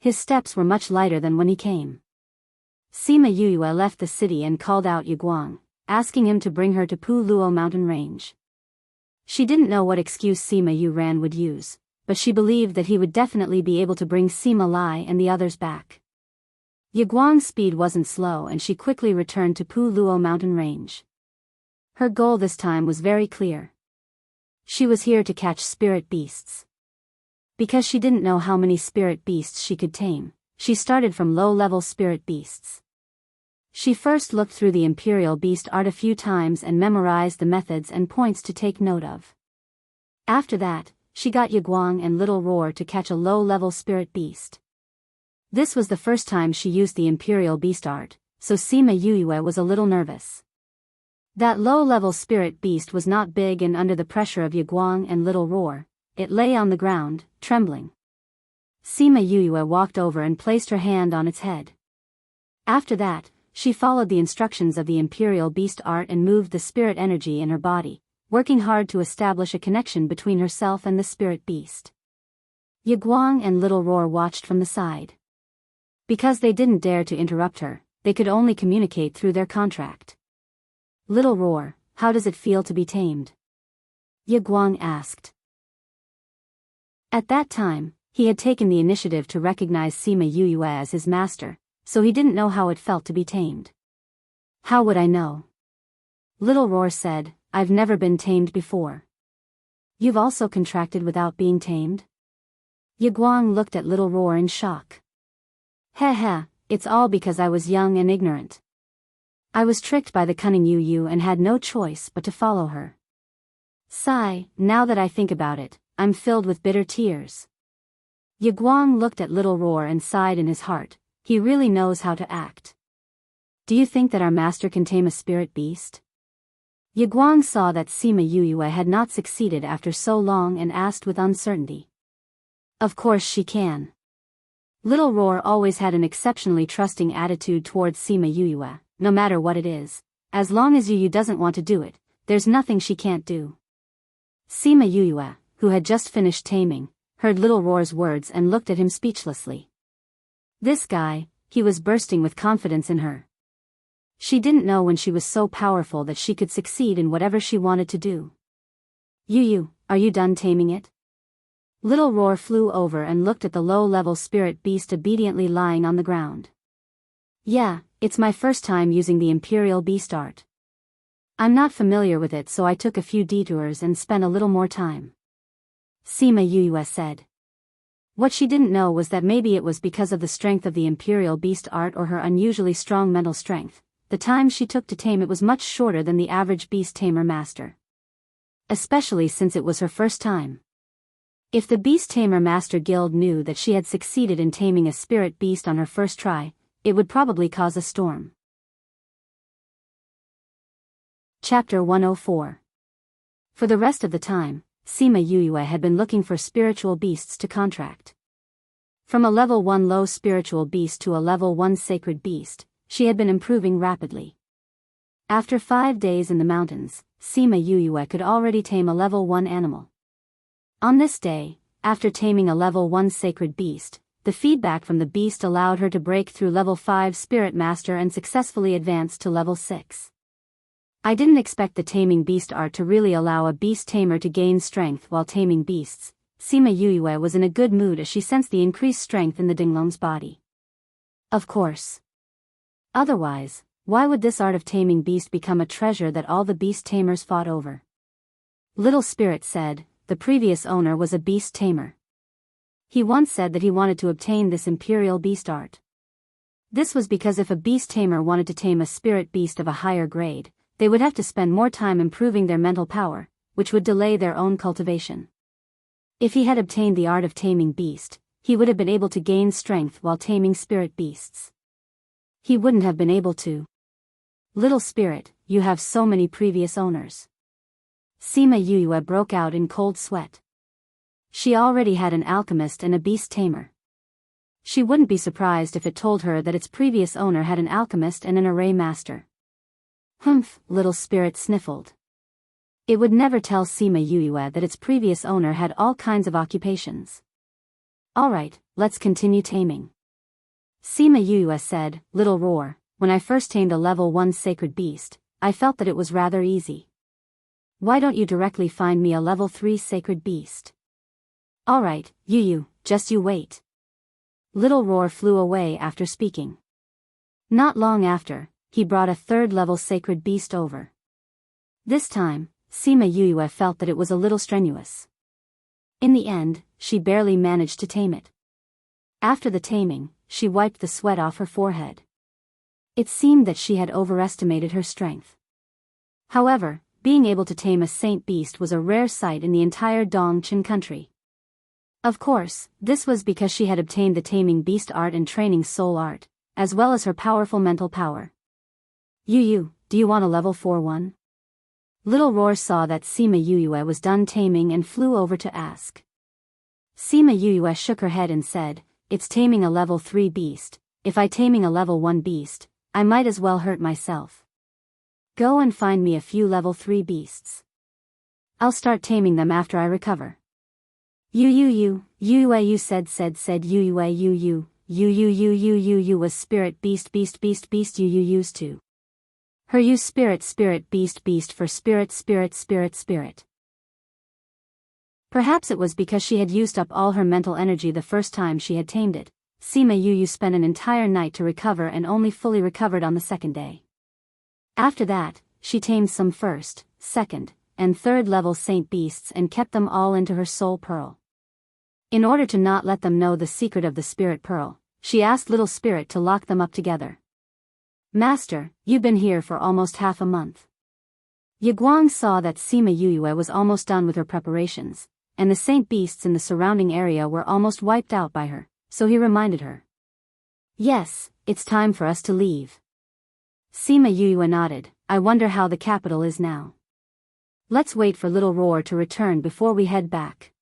His steps were much lighter than when he came. Sima Yue left the city and called out Yiguang, asking him to bring her to Luo mountain range. She didn't know what excuse Sima Yue would use, but she believed that he would definitely be able to bring Sima Lai and the others back. Yiguang's speed wasn't slow and she quickly returned to Luo mountain range. Her goal this time was very clear. She was here to catch spirit beasts. Because she didn't know how many spirit beasts she could tame, she started from low-level spirit beasts. She first looked through the Imperial Beast art a few times and memorized the methods and points to take note of. After that, she got Yiguang and Little Roar to catch a low-level spirit beast. This was the first time she used the Imperial Beast art, so Sima Yuyue was a little nervous. That low-level spirit beast was not big, and under the pressure of Yiguang and Little Roar, it lay on the ground, trembling. Sima Yuyue walked over and placed her hand on its head. After that, she followed the instructions of the Imperial Beast art and moved the spirit energy in her body, working hard to establish a connection between herself and the spirit beast. Yiguang and Little Roar watched from the side. Because they didn't dare to interrupt her, they could only communicate through their contract. Little Roar, how does it feel to be tamed? Yiguang asked. At that time, he had taken the initiative to recognize Sima Yuyue as his master, so he didn't know how it felt to be tamed. How would I know? Little Roar said, I've never been tamed before. You've also contracted without being tamed? Yiguang looked at Little Roar in shock. Heh, it's all because I was young and ignorant. I was tricked by the cunning Yu and had no choice but to follow her. Sigh, now that I think about it, I'm filled with bitter tears. Yiguang looked at Little Roar and sighed in his heart, he really knows how to act. Do you think that our master can tame a spirit beast? Yiguang saw that Sima Yuyue had not succeeded after so long and asked with uncertainty. Of course she can. Little Roar always had an exceptionally trusting attitude towards Sima Yuyue, no matter what it is. As long as Yu doesn't want to do it, there's nothing she can't do. Sima Yuyue, who had just finished taming, heard Little Roar's words and looked at him speechlessly. This guy, he was bursting with confidence in her. She didn't know when she was so powerful that she could succeed in whatever she wanted to do. Yu, are you done taming it? Little Roar flew over and looked at the low-level spirit beast obediently lying on the ground. Yeah, it's my first time using the Imperial Beast art. I'm not familiar with it, so I took a few detours and spent a little more time. Sima Yuyue said. What she didn't know was that maybe it was because of the strength of the Imperial Beast art or her unusually strong mental strength. The time she took to tame it was much shorter than the average beast tamer master. Especially since it was her first time. If the Beast Tamer Master Guild knew that she had succeeded in taming a spirit beast on her first try, it would probably cause a storm. Chapter 104. For the rest of the time, Sima Yuyue had been looking for spiritual beasts to contract. From a level 1 low spiritual beast to a level 1 sacred beast, she had been improving rapidly. After 5 days in the mountains, Sima Yuyue could already tame a level 1 animal. On this day, after taming a level 1 sacred beast, the feedback from the beast allowed her to break through level 5 spirit master and successfully advance to level 6. I didn't expect the taming beast art to really allow a beast tamer to gain strength while taming beasts. Sima Yuyue was in a good mood as she sensed the increased strength in the Dinglong's body. Of course. Otherwise, why would this art of taming beast become a treasure that all the beast tamers fought over? Little Spirit said, the previous owner was a beast tamer. He once said that he wanted to obtain this Imperial Beast art. This was because if a beast tamer wanted to tame a spirit beast of a higher grade, they would have to spend more time improving their mental power, which would delay their own cultivation. If he had obtained the art of taming beast, he would have been able to gain strength while taming spirit beasts. He wouldn't have been able to. Little Spirit, you have so many previous owners. Sima Yuyue broke out in cold sweat. She already had an alchemist and a beast tamer. She wouldn't be surprised if it told her that its previous owner had an alchemist and an array master. Humph, Little Spirit sniffled. It would never tell Sima Yuyue that its previous owner had all kinds of occupations. Alright, let's continue taming. Sima Yuyue said, Little Roar, when I first tamed a level 1 sacred beast, I felt that it was rather easy. Why don't you directly find me a level 3 sacred beast? Alright, Yu, just you wait. Little Roar flew away after speaking. Not long after, he brought a 3rd level sacred beast over. This time, Sima Yuyue felt that it was a little strenuous. In the end, she barely managed to tame it. After the taming, she wiped the sweat off her forehead. It seemed that she had overestimated her strength. However, being able to tame a saint beast was a rare sight in the entire Dongqing country. Of course, this was because she had obtained the taming beast art and training soul art, as well as her powerful mental power. Yu, do you want a level 4 one? Little Roar saw that Sima Yuyue was done taming and flew over to ask. Sima Yuyue shook her head and said, "It's taming a level 3 beast. If I taming a level 1 beast, I might as well hurt myself. Go and find me a few level 3 beasts. I'll start taming them after I recover." Yuyue said Yuyue was spirit beast Yuyu's too. Her you spirit beast for spirit. Perhaps it was because she had used up all her mental energy the first time she had tamed it. Sima Yuyu spent an entire night to recover and only fully recovered on the second day. After that, she tamed some first, second, and third level saint beasts and kept them all into her soul pearl. In order to not let them know the secret of the spirit pearl, she asked Little Spirit to lock them up together. "Master, you've been here for almost half a month." Yiguang saw that Sima Yuyue was almost done with her preparations, and the saint beasts in the surrounding area were almost wiped out by her, so he reminded her. "Yes, it's time for us to leave." Sima Yuyue nodded. "I wonder how the capital is now. Let's wait for Little Roar to return before we head back."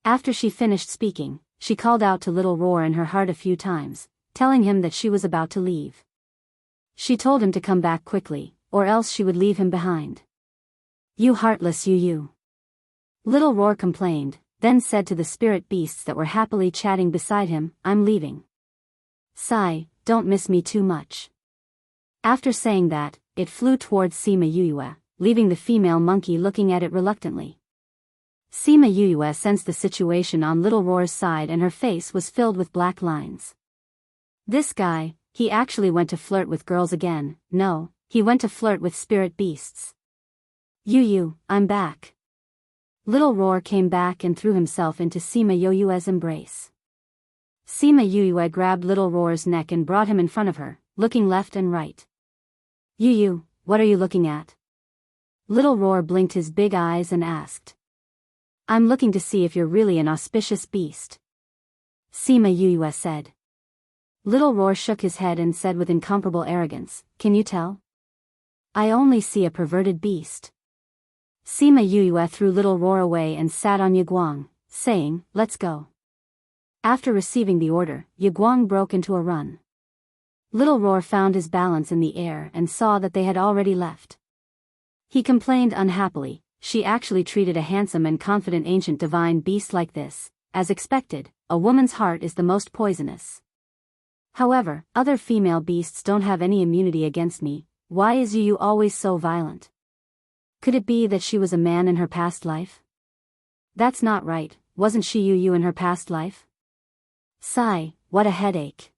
After she finished speaking, she called out to Little Roar in her heart a few times, telling him that she was about to leave. She told him to come back quickly, or else she would leave him behind. "You heartless you." Little Roar complained, then said to the spirit beasts that were happily chatting beside him, "I'm leaving. Sigh, don't miss me too much." After saying that, it flew towards Sima Yuyue, leaving the female monkey looking at it reluctantly. Sima Yuyue sensed the situation on Little Roar's side and her face was filled with black lines. This guy, he actually went to flirt with girls again. No, he went to flirt with spirit beasts. "Yuyu, I'm back." Little Roar came back and threw himself into Sima Yuyue's embrace. Sima Yuyue grabbed Little Roar's neck and brought him in front of her, looking left and right. "Yuyu, what are you looking at?" Little Roar blinked his big eyes and asked. "I'm looking to see if you're really an auspicious beast," Sima Yuyue said. Little Roar shook his head and said with incomparable arrogance, "Can you tell? I only see a perverted beast." Sima Yuyue threw Little Roar away and sat on Yiguang, saying, "Let's go." After receiving the order, Yiguang broke into a run. Little Roar found his balance in the air and saw that they had already left. He complained unhappily, "She actually treated a handsome and confident ancient divine beast like this. As expected, a woman's heart is the most poisonous. However, other female beasts don't have any immunity against me. Why is Yuyu always so violent? Could it be that she was a man in her past life? That's not right, wasn't she Yuyu in her past life? Sigh, what a headache."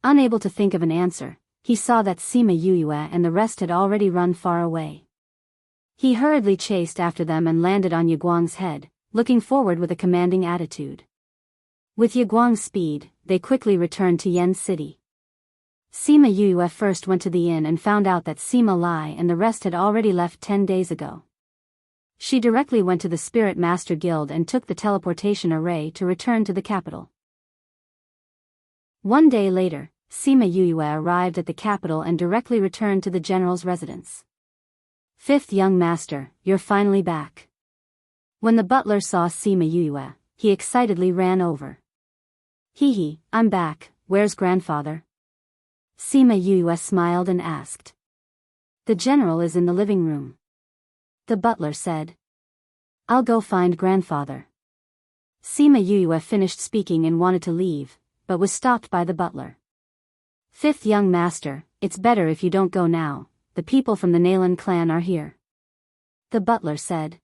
Unable to think of an answer, he saw that Sima Yuyue and the rest had already run far away. He hurriedly chased after them and landed on Yiguang's head, looking forward with a commanding attitude. With Yiguang's speed, they quickly returned to Yen City. Sima Yuyue first went to the inn and found out that Sima Lai and the rest had already left 10 days ago. She directly went to the Spirit Master Guild and took the teleportation array to return to the capital. One day later, Sima Yuyue arrived at the capital and directly returned to the general's residence. "Fifth young master, you're finally back." When the butler saw Sima Yuyue, he excitedly ran over. "Hee, I'm back, where's grandfather?" Sima Yuyue smiled and asked. "The general is in the living room," the butler said. "I'll go find grandfather." Sima Yuyue finished speaking and wanted to leave, but was stopped by the butler. "Fifth young master, it's better if you don't go now, the people from the Nalan clan are here," the butler said.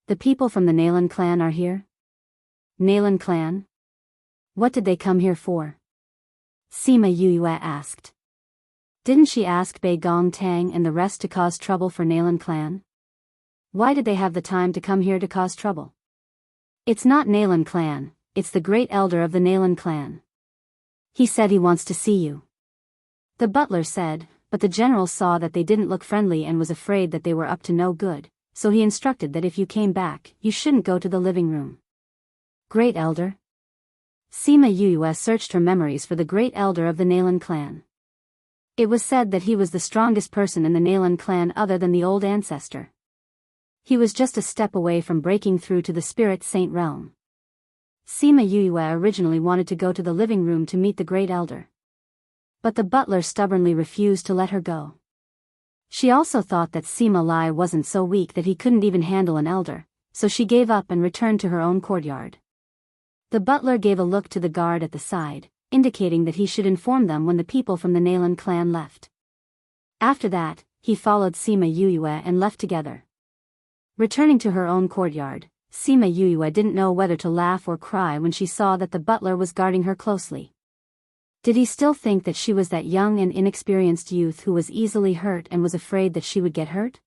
"The people from the Nalan clan are here? Nalan clan? What did they come here for?" Sima Yuyue asked. "Didn't she ask Bei Gong Tang and the rest to cause trouble for Nalan clan?" Why did they have the time to come here to cause trouble? It's not Nalan clan, it's the great elder of the Nalan clan. He said he wants to see you. The butler said, but the general saw that they didn't look friendly and was afraid that they were up to no good, so he instructed that if you came back, you shouldn't go to the living room. Great elder? Sima Yuyue searched her memories for the great elder of the Nalan clan. It was said that he was the strongest person in the Nalan clan other than the old ancestor. He was just a step away from breaking through to the spirit saint realm. Sima Yuyue originally wanted to go to the living room to meet the great elder. But the butler stubbornly refused to let her go. She also thought that Sima Lai wasn't so weak that he couldn't even handle an elder, so she gave up and returned to her own courtyard. The butler gave a look to the guard at the side, indicating that he should inform them when the people from the Nalan clan left. After that, he followed Sima Yuyue and left together. Returning to her own courtyard, Sima Yuyue didn't know whether to laugh or cry when she saw that the butler was guarding her closely. Did he still think that she was that young and inexperienced youth who was easily hurt and was afraid that she would get hurt?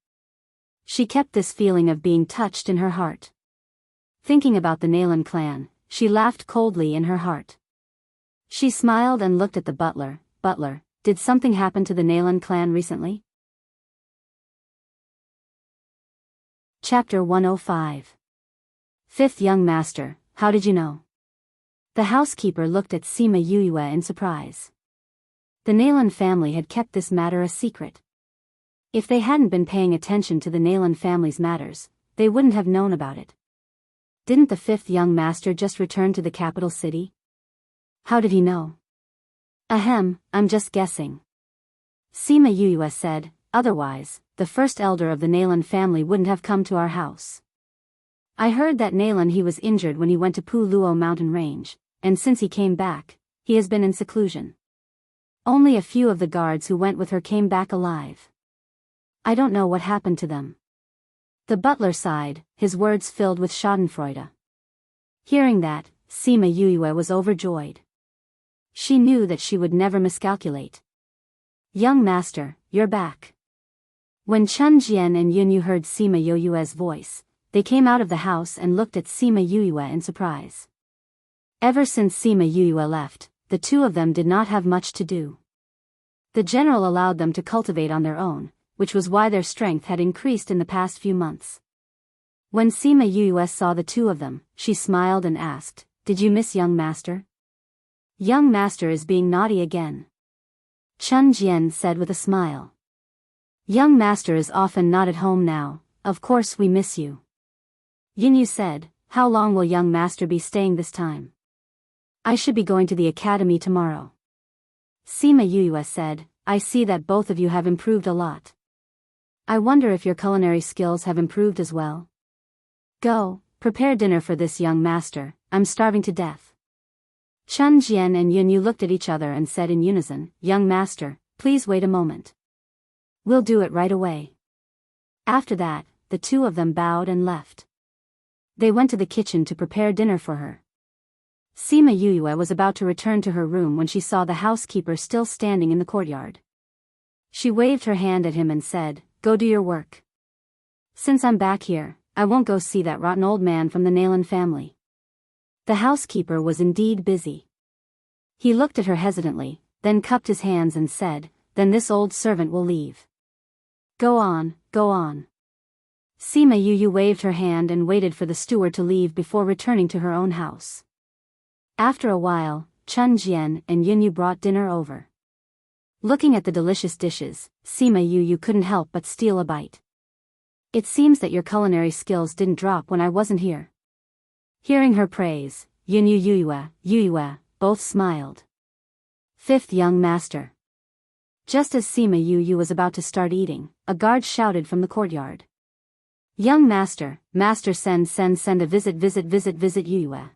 She kept this feeling of being touched in her heart. Thinking about the Nalan clan, she laughed coldly in her heart. She smiled and looked at the butler. Butler, did something happen to the Nalan clan recently? Chapter 105. Fifth Young Master, how did you know? The housekeeper looked at Sima Yuyue in surprise. The Nalan family had kept this matter a secret. If they hadn't been paying attention to the Nalan family's matters, they wouldn't have known about it. Didn't the fifth young master just return to the capital city? How did he know? Ahem, I'm just guessing. Sima Yuyue said, otherwise, the first elder of the Nalan family wouldn't have come to our house. I heard that Nalan he was injured when he went to Puluo mountain range, and since he came back, he has been in seclusion. Only a few of the guards who went with her came back alive. I don't know what happened to them. The butler sighed, his words filled with schadenfreude. Hearing that, Sima Yuyue was overjoyed. She knew that she would never miscalculate. Young master, you're back. When Chun Jian and Yunyu heard Sima Yuyue's voice, they came out of the house and looked at Sima Yuyue in surprise. Ever since Sima Yuyue left, the two of them did not have much to do. The general allowed them to cultivate on their own, which was why their strength had increased in the past few months. When Sima Yuyue saw the two of them, she smiled and asked, did you miss young master? Young master is being naughty again. Chun Jian said with a smile. Young master is often not at home now, of course we miss you. Yunyu said, how long will young master be staying this time? I should be going to the academy tomorrow. Sima Yuyue said, I see that both of you have improved a lot. I wonder if your culinary skills have improved as well. Go, prepare dinner for this young master, I'm starving to death. Chun Jian and Yunyu looked at each other and said in unison, young master, please wait a moment. We'll do it right away. After that, the two of them bowed and left. They went to the kitchen to prepare dinner for her. Sima Yuyue was about to return to her room when she saw the housekeeper still standing in the courtyard. She waved her hand at him and said, go do your work. Since I'm back here, I won't go see that rotten old man from the Nalan family. The housekeeper was indeed busy. He looked at her hesitantly, then cupped his hands and said, then this old servant will leave. Go on, go on. Sima Yuyue waved her hand and waited for the steward to leave before returning to her own house. After a while, Chun Jian and Yunyu brought dinner over. Looking at the delicious dishes, Sima Yuyue couldn't help but steal a bite. It seems that your culinary skills didn't drop when I wasn't here. Hearing her praise, Yuyue, both smiled. Fifth young master. Just as Sima Yuyue was about to start eating, a guard shouted from the courtyard. Young master, master send a visit Yuyue.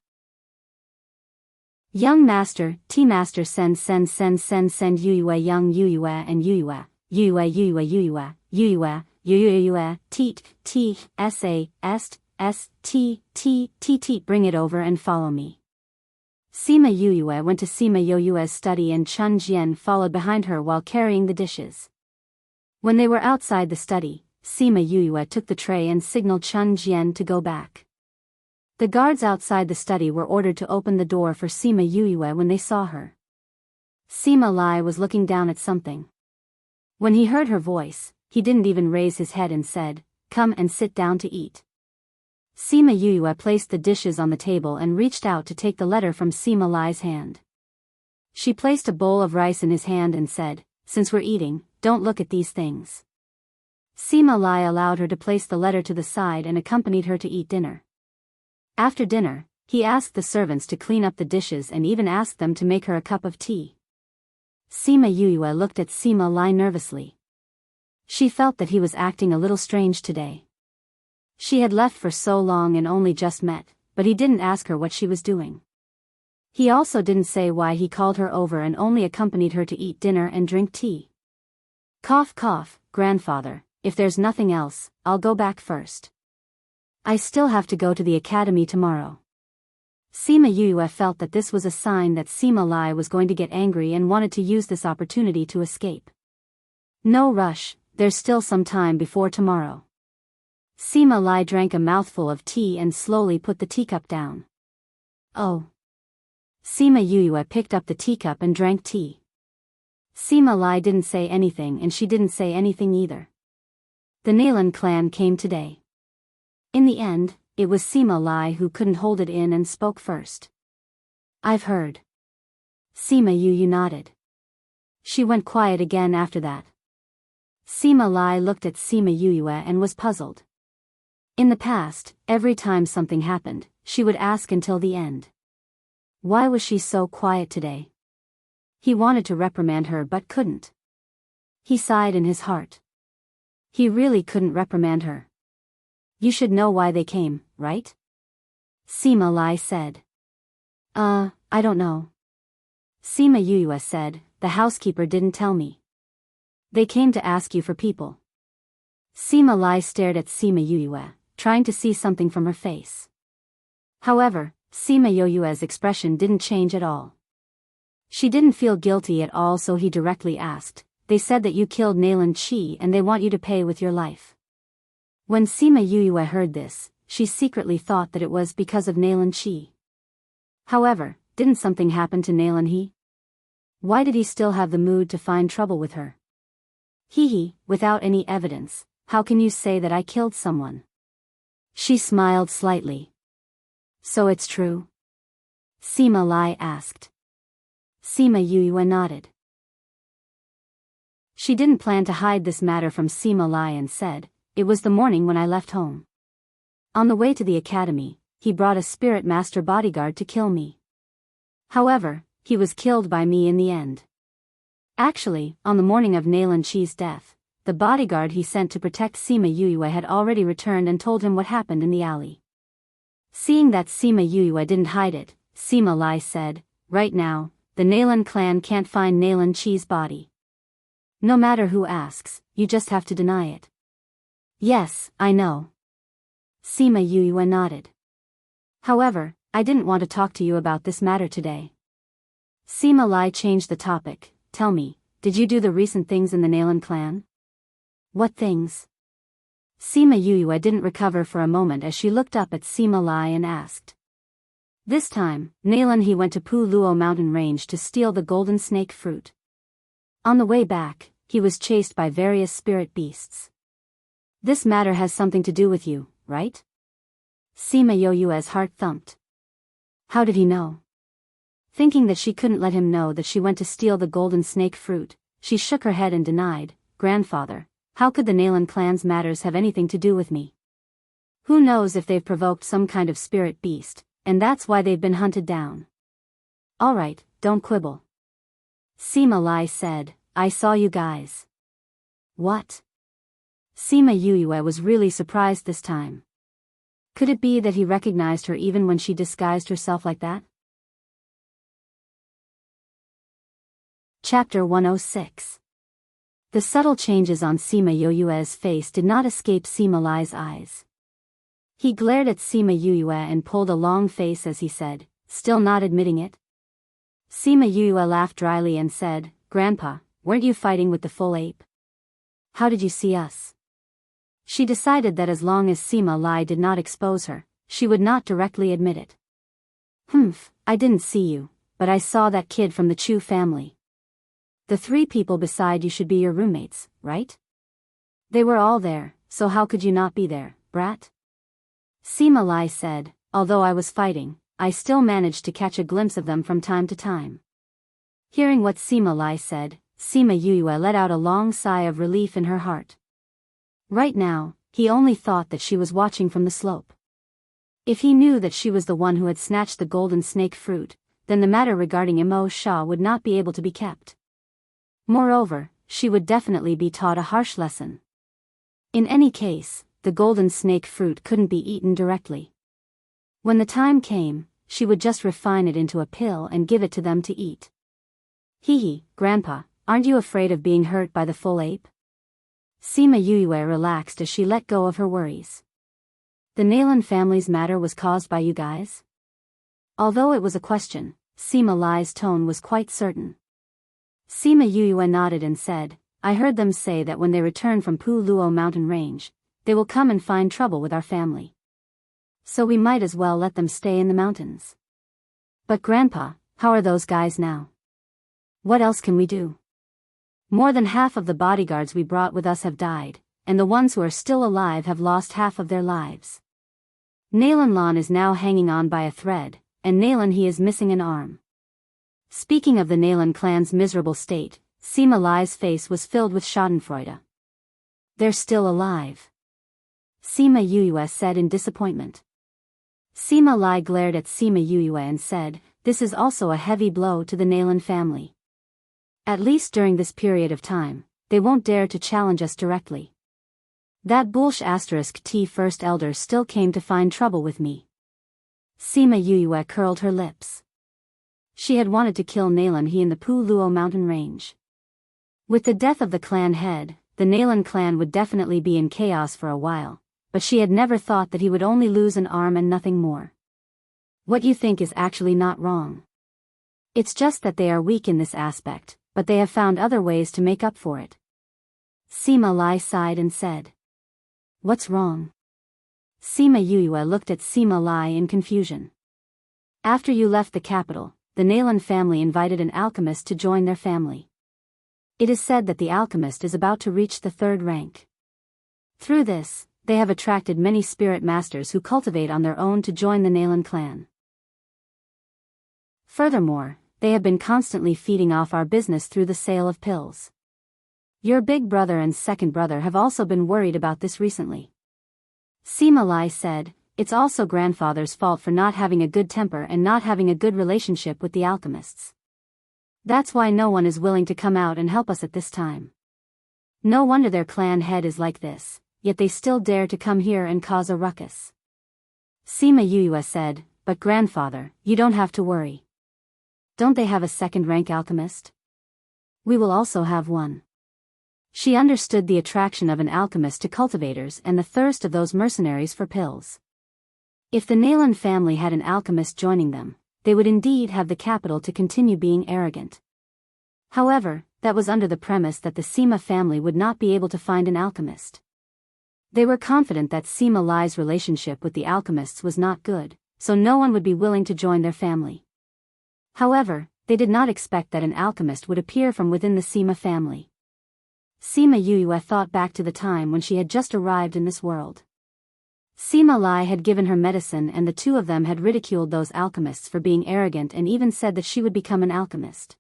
Young master, T-master send Yuyue young Yuyue and Yuyue, teat, bring it over and follow me. Sima Yuyue went to Sima Yuyue's study and Chun Jian followed behind her while carrying the dishes. When they were outside the study, Sima Yuyue took the tray and signaled Chun Jian to go back. The guards outside the study were ordered to open the door for Sima Yuyue when they saw her. Sima Lai was looking down at something. When he heard her voice, he didn't even raise his head and said, "Come and sit down to eat." Sima Yuyue placed the dishes on the table and reached out to take the letter from Sima Lai's hand. She placed a bowl of rice in his hand and said, "Since we're eating, don't look at these things." Sima Lai allowed her to place the letter to the side and accompanied her to eat dinner. After dinner, he asked the servants to clean up the dishes and even asked them to make her a cup of tea. Sima Yuyue looked at Sima Lai nervously. She felt that he was acting a little strange today. She had left for so long and only just met, but he didn't ask her what she was doing. He also didn't say why he called her over and only accompanied her to eat dinner and drink tea. Cough cough, grandfather, if there's nothing else, I'll go back first. I still have to go to the academy tomorrow. Sima Yuyue felt that this was a sign that Sima Lai was going to get angry and wanted to use this opportunity to escape. No rush, there's still some time before tomorrow. Sima Lai drank a mouthful of tea and slowly put the teacup down. Oh. Sima Yuyue picked up the teacup and drank tea. Sima Lai didn't say anything and she didn't say anything either. The Nalan clan came today. In the end, it was Sima Lai who couldn't hold it in and spoke first. I've heard. Sima Yuyue nodded. She went quiet again after that. Sima Lai looked at Sima Yuyue and was puzzled. In the past, every time something happened, she would ask until the end. Why was she so quiet today? He wanted to reprimand her but couldn't. He sighed in his heart. He really couldn't reprimand her. You should know why they came, right? Sima Lai said. I don't know. Sima Yuyue said, the housekeeper didn't tell me. They came to ask you for people. Sima Lai stared at Sima Yuyue, trying to see something from her face. However, Sima Yuyue's expression didn't change at all. She didn't feel guilty at all, so he directly asked, they said that you killed Nalan Chi and they want you to pay with your life. When Sima Yuyue heard this, she secretly thought that it was because of Nalan Chi. However, didn't something happen to Nalan He? Why did he still have the mood to find trouble with her? Without any evidence, how can you say that I killed someone? She smiled slightly. So it's true? Sima Lai asked. Sima Yuyue nodded. She didn't plan to hide this matter from Sima Lai and said, it was the morning when I left home. On the way to the academy, he brought a spirit master bodyguard to kill me. However, he was killed by me in the end. Actually, on the morning of Nalan Chi's death, the bodyguard he sent to protect Sima Yuyue had already returned and told him what happened in the alley. Seeing that Sima Yuyue didn't hide it, Sima Lai said, right now, the Nalan clan can't find Nalan Chi's body. No matter who asks, you just have to deny it. Yes, I know. Sima Yuyue nodded. However, I didn't want to talk to you about this matter today. Sima Lai changed the topic. Tell me, did you do the recent things in the Nalan clan? What things? Sima Yuyue didn't recover for a moment as she looked up at Sima Lai and asked. This time, Nalan He went to Pu Luo mountain range to steal the golden snake fruit. On the way back, he was chased by various spirit beasts. This matter has something to do with you, right? Sima Yuyue's heart thumped. How did he know? Thinking that she couldn't let him know that she went to steal the golden snake fruit, she shook her head and denied, Grandfather, how could the Nalan clan's matters have anything to do with me? Who knows if they've provoked some kind of spirit beast, and that's why they've been hunted down. Alright, don't quibble. Sima Lai said, I saw you guys. What? Sima Yuyue was really surprised this time. Could it be that he recognized her even when she disguised herself like that? Chapter 106. The subtle changes on Sima Yuyue's face did not escape Sima Lai's eyes. He glared at Sima Yuyue and pulled a long face as he said, still not admitting it. Sima Yuyue laughed dryly and said, Grandpa, weren't you fighting with the full ape? How did you see us? She decided that as long as Sima Lai did not expose her, she would not directly admit it. I didn't see you, but I saw that kid from the Chu family. The 3 people beside you should be your roommates, right? They were all there, so how could you not be there, brat? Sima Lai said, although I was fighting, I still managed to catch a glimpse of them from time to time. Hearing what Sima Lai said, Sima Yue let out a long sigh of relief in her heart. Right now, he only thought that she was watching from the slope. If he knew that she was the one who had snatched the golden snake fruit, then the matter regarding Imo Sha would not be able to be kept. Moreover, she would definitely be taught a harsh lesson. In any case, the golden snake fruit couldn't be eaten directly. When the time came, she would just refine it into a pill and give it to them to eat. Hee, Grandpa, aren't you afraid of being hurt by the full ape? Sima Yue relaxed as she let go of her worries. The Nalan family's matter was caused by you guys? Although it was a question, Sima Lai's tone was quite certain. Sima Yue nodded and said, I heard them say that when they return from Pu Luo mountain range, they will come and find trouble with our family. So we might as well let them stay in the mountains. But Grandpa, how are those guys now? What else can we do? More than half of the bodyguards we brought with us have died, and the ones who are still alive have lost half of their lives. Nalan Lan is now hanging on by a thread, and Nalan he is missing an arm. Speaking of the Nalan clan's miserable state, Sima Lai's face was filled with schadenfreude. They're still alive. Sima Yue said in disappointment. Sima Lai glared at Sima Yue and said, this is also a heavy blow to the Nalan family. At least during this period of time, they won't dare to challenge us directly. That *T first elder still came to find trouble with me. Sima Yue curled her lips. She had wanted to kill Nalan he in the Pu Luo mountain range. With the death of the clan head, the Nalan clan would definitely be in chaos for a while, but she had never thought that he would only lose an arm and nothing more. What you think is actually not wrong. It's just that they are weak in this aspect, but they have found other ways to make up for it. Sima Lai sighed and said. What's wrong? Sima Yue looked at Sima Lai in confusion. After you left the capital, the Nalan family invited an alchemist to join their family. It is said that the alchemist is about to reach the 3rd rank. Through this, they have attracted many spirit masters who cultivate on their own to join the Nalan clan. Furthermore, they have been constantly feeding off our business through the sale of pills. Your big brother and second brother have also been worried about this recently. Sima Lai said, it's also grandfather's fault for not having a good temper and not having a good relationship with the alchemists. That's why no one is willing to come out and help us at this time. No wonder their clan head is like this, yet they still dare to come here and cause a ruckus. Sima Yue said, but grandfather, you don't have to worry. Don't they have a 2nd-rank alchemist? We will also have one. She understood the attraction of an alchemist to cultivators and the thirst of those mercenaries for pills. If the Nalan family had an alchemist joining them, they would indeed have the capital to continue being arrogant. However, that was under the premise that the Sima family would not be able to find an alchemist. They were confident that Sima Lai's relationship with the alchemists was not good, so no one would be willing to join their family. However, they did not expect that an alchemist would appear from within the Sima family. Sima Yue thought back to the time when she had just arrived in this world. Sima Lai had given her medicine and the 2 of them had ridiculed those alchemists for being arrogant and even said that she would become an alchemist.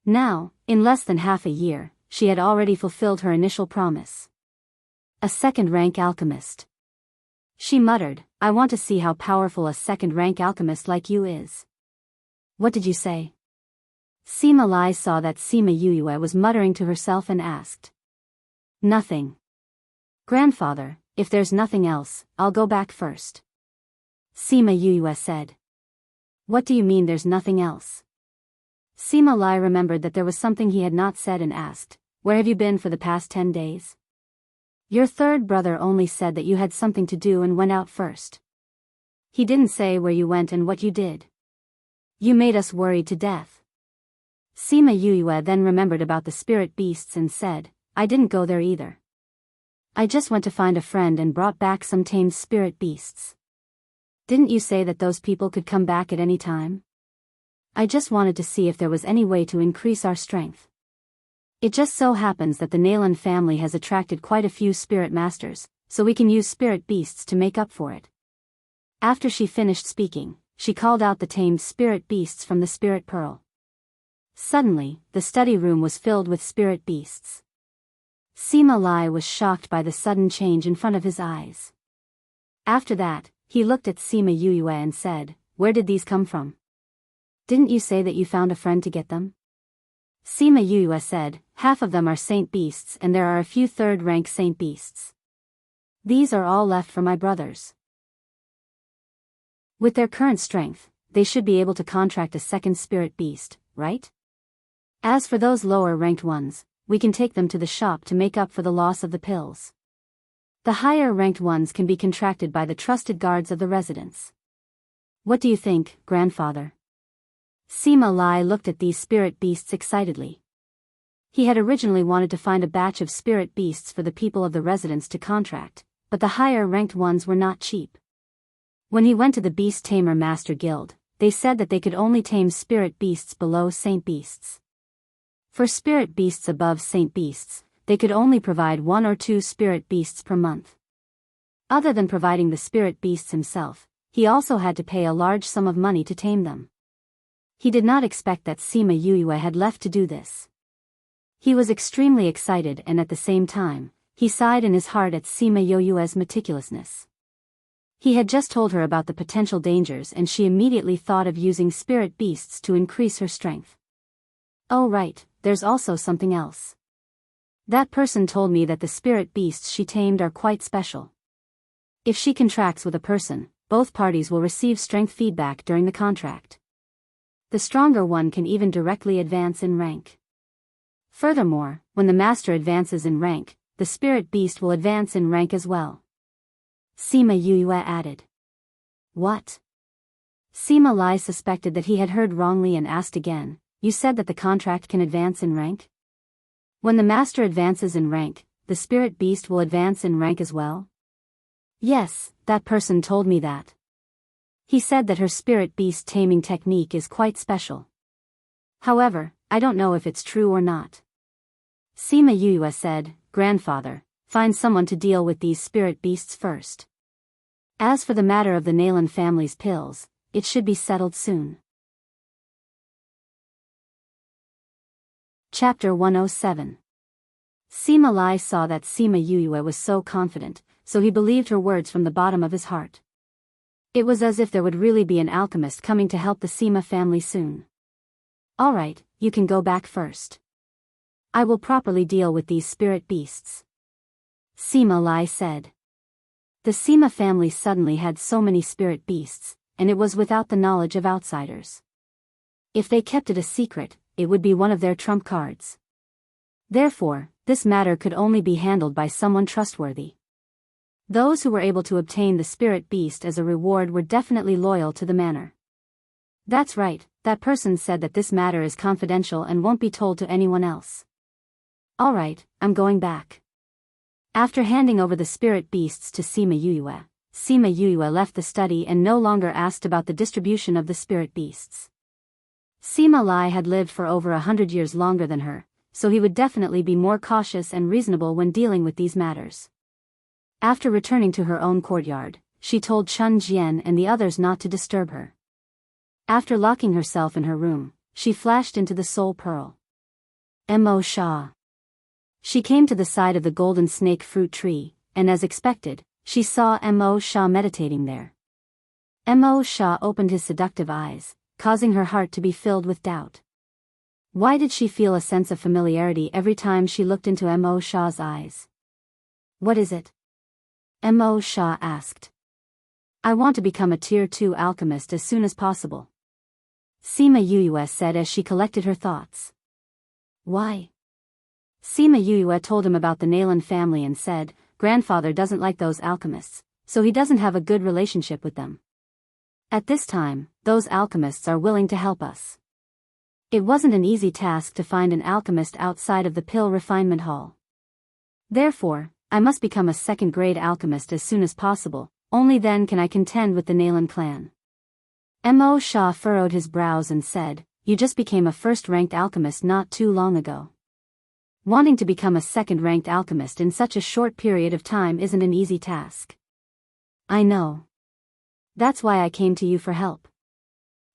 Now, in less than half a year, she had already fulfilled her initial promise. A 2nd-rank alchemist. She muttered, I want to see how powerful a 2nd-rank alchemist like you is. What did you say? Sima Lai saw that Sima Yue was muttering to herself and asked. Nothing. Grandfather, if there's nothing else, I'll go back first. Sima Yue said. What do you mean there's nothing else? Sima Lai remembered that there was something he had not said and asked, where have you been for the past 10 days? Your 3rd brother only said that you had something to do and went out first. He didn't say where you went and what you did. You made us worried to death. Sima Yue then remembered about the spirit beasts and said, I didn't go there either. I just went to find a friend and brought back some tamed spirit beasts. Didn't you say that those people could come back at any time? I just wanted to see if there was any way to increase our strength. It just so happens that the Nalan family has attracted quite a few spirit masters, so we can use spirit beasts to make up for it. After she finished speaking, she called out the tamed spirit beasts from the spirit pearl. Suddenly, the study room was filled with spirit beasts. Sima Lai was shocked by the sudden change in front of his eyes. After that, he looked at Sima Yue and said, "Where did these come from? Didn't you say that you found a friend to get them?" Sima Yue said, "Half of them are saint beasts and there are a few third-rank saint beasts. These are all left for my brothers. With their current strength, they should be able to contract a second spirit beast, right? As for those lower-ranked ones, we can take them to the shop to make up for the loss of the pills. The higher-ranked ones can be contracted by the trusted guards of the residence. What do you think, grandfather?" Sima Lai looked at these spirit beasts excitedly. He had originally wanted to find a batch of spirit beasts for the people of the residence to contract, but the higher-ranked ones were not cheap. When he went to the Beast Tamer Master Guild, they said that they could only tame spirit beasts below saint beasts. For spirit beasts above saint beasts, they could only provide 1 or 2 spirit beasts per month. Other than providing the spirit beasts himself, he also had to pay a large sum of money to tame them. He did not expect that Sima Yue had left to do this. He was extremely excited and at the same time, he sighed in his heart at Sima Yue's meticulousness. He had just told her about the potential dangers and she immediately thought of using spirit beasts to increase her strength. "Oh right, there's also something else. That person told me that the spirit beasts she tamed are quite special. If she contracts with a person, both parties will receive strength feedback during the contract. The stronger one can even directly advance in rank. Furthermore, when the master advances in rank, the spirit beast will advance in rank as well." Sima Yue added. "What?" Sima Lai suspected that he had heard wrongly and asked again, "You said that the contract can advance in rank? When the master advances in rank, the spirit beast will advance in rank as well?" "Yes, that person told me that. He said that her spirit beast taming technique is quite special. However, I don't know if it's true or not." Sima Yue said, "Grandfather, find someone to deal with these spirit beasts first. As for the matter of the Nalan family's pills, it should be settled soon." Chapter 107. Sima Lai saw that Sima Yue was so confident, so he believed her words from the bottom of his heart. It was as if there would really be an alchemist coming to help the Sima family soon. "All right, you can go back first. I will properly deal with these spirit beasts," Sima Lai said. The Sima family suddenly had so many spirit beasts, and it was without the knowledge of outsiders. If they kept it a secret, it would be one of their trump cards. Therefore, this matter could only be handled by someone trustworthy. Those who were able to obtain the spirit beast as a reward were definitely loyal to the manor. "That's right, that person said that this matter is confidential and won't be told to anyone else. All right, I'm going back." After handing over the spirit beasts to Sima Yue left the study and no longer asked about the distribution of the spirit beasts. Sima Lai had lived for over 100 years longer than her, so he would definitely be more cautious and reasonable when dealing with these matters. After returning to her own courtyard, she told Chun Jian and the others not to disturb her. After locking herself in her room, she flashed into the Soul Pearl. Mo Sha. She came to the side of the golden snake fruit tree, and as expected, she saw Mo Sha meditating there. Mo Sha opened his seductive eyes, causing her heart to be filled with doubt. Why did she feel a sense of familiarity every time she looked into Mo Sha's eyes? "What is it?" Mo Sha asked. "I want to become a Tier 2 alchemist as soon as possible," Sima Yue said as she collected her thoughts. "Why?" Sima Yue told him about the Nalan family and said, "Grandfather doesn't like those alchemists, so he doesn't have a good relationship with them. At this time, those alchemists are willing to help us. It wasn't an easy task to find an alchemist outside of the Pill Refinement Hall. Therefore, I must become a second-grade alchemist as soon as possible, only then can I contend with the Nalan clan. Mo Shah furrowed his brows and said, you just became a first-ranked alchemist not too long ago. Wanting to become a second-ranked alchemist in such a short period of time isn't an easy task. I know. That's why I came to you for help.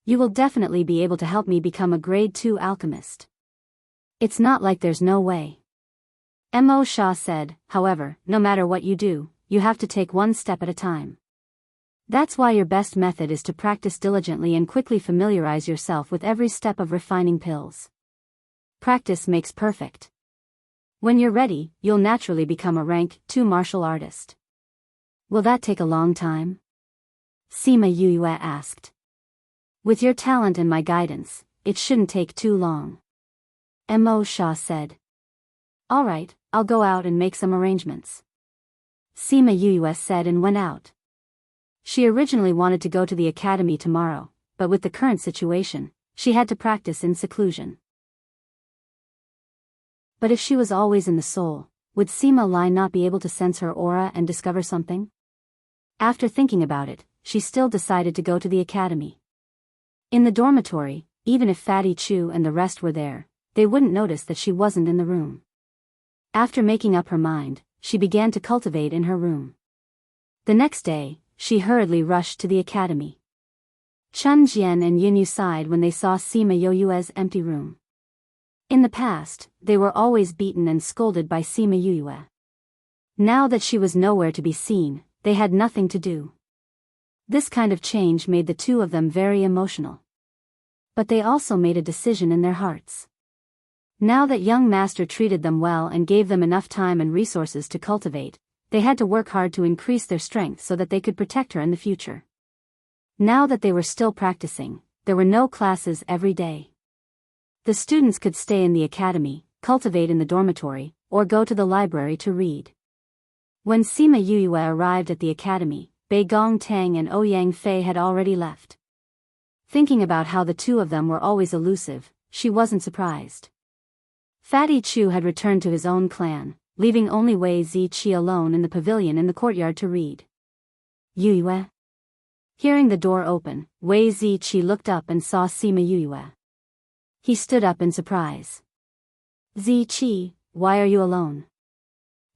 You will definitely be able to help me become a grade 2 alchemist. It's not like there's no way. Mo Shah said, however, no matter what you do, you have to take one step at a time. That's why your best method is to practice diligently and quickly familiarize yourself with every step of refining pills. Practice makes perfect. When you're ready, you'll naturally become a rank 2 martial artist. Will that take a long time? Sima Yue asked. With your talent and my guidance, it shouldn't take too long. Mo Shah said. All right, I'll go out and make some arrangements. Sima Yue said and went out. She originally wanted to go to the academy tomorrow, but with the current situation, she had to practice in seclusion. But if she was always in the soul, would Sima Lai not be able to sense her aura and discover something? After thinking about it, she still decided to go to the academy. In the dormitory, even if Fatty Chu and the rest were there, they wouldn't notice that she wasn't in the room. After making up her mind, she began to cultivate in her room. The next day, she hurriedly rushed to the academy. Chun Jian and Yin Yu sighed when they saw Sima Yue's empty room. In the past, they were always beaten and scolded by Sima Yue. Now that she was nowhere to be seen, they had nothing to do. This kind of change made the two of them very emotional. But they also made a decision in their hearts. Now that young master treated them well and gave them enough time and resources to cultivate, they had to work hard to increase their strength so that they could protect her in the future. Now that they were still practicing, there were no classes every day. The students could stay in the academy, cultivate in the dormitory, or go to the library to read. When Sima Yue arrived at the academy, Bei Gong Tang and Ouyang Fei had already left. Thinking about how the two of them were always elusive, she wasn't surprised. Fatty Chu had returned to his own clan, leaving only Wei Ziqi alone in the pavilion in the courtyard to read. Yue. Hearing the door open, Wei Ziqi looked up and saw Sima Yue. He stood up in surprise. Ziqi, why are you alone?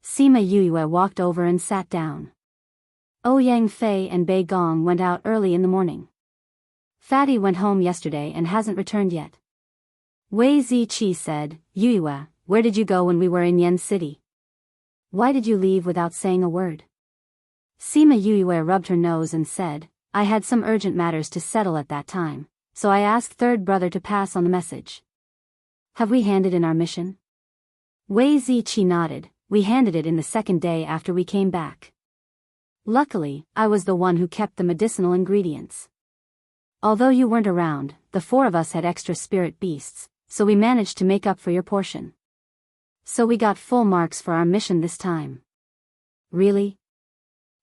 Sima Yue walked over and sat down. Ouyang Fei and Bei Gong went out early in the morning. Fatty went home yesterday and hasn't returned yet. Wei Ziqi said, Yue, where did you go when we were in Yen City? Why did you leave without saying a word? Sima Yue rubbed her nose and said, I had some urgent matters to settle at that time, so I asked third brother to pass on the message. Have we handed in our mission? Wei Ziqi nodded, we handed it in the second day after we came back. Luckily, I was the one who kept the medicinal ingredients. Although you weren't around, the 4 of us had extra spirit beasts, so we managed to make up for your portion. So we got full marks for our mission this time. Really?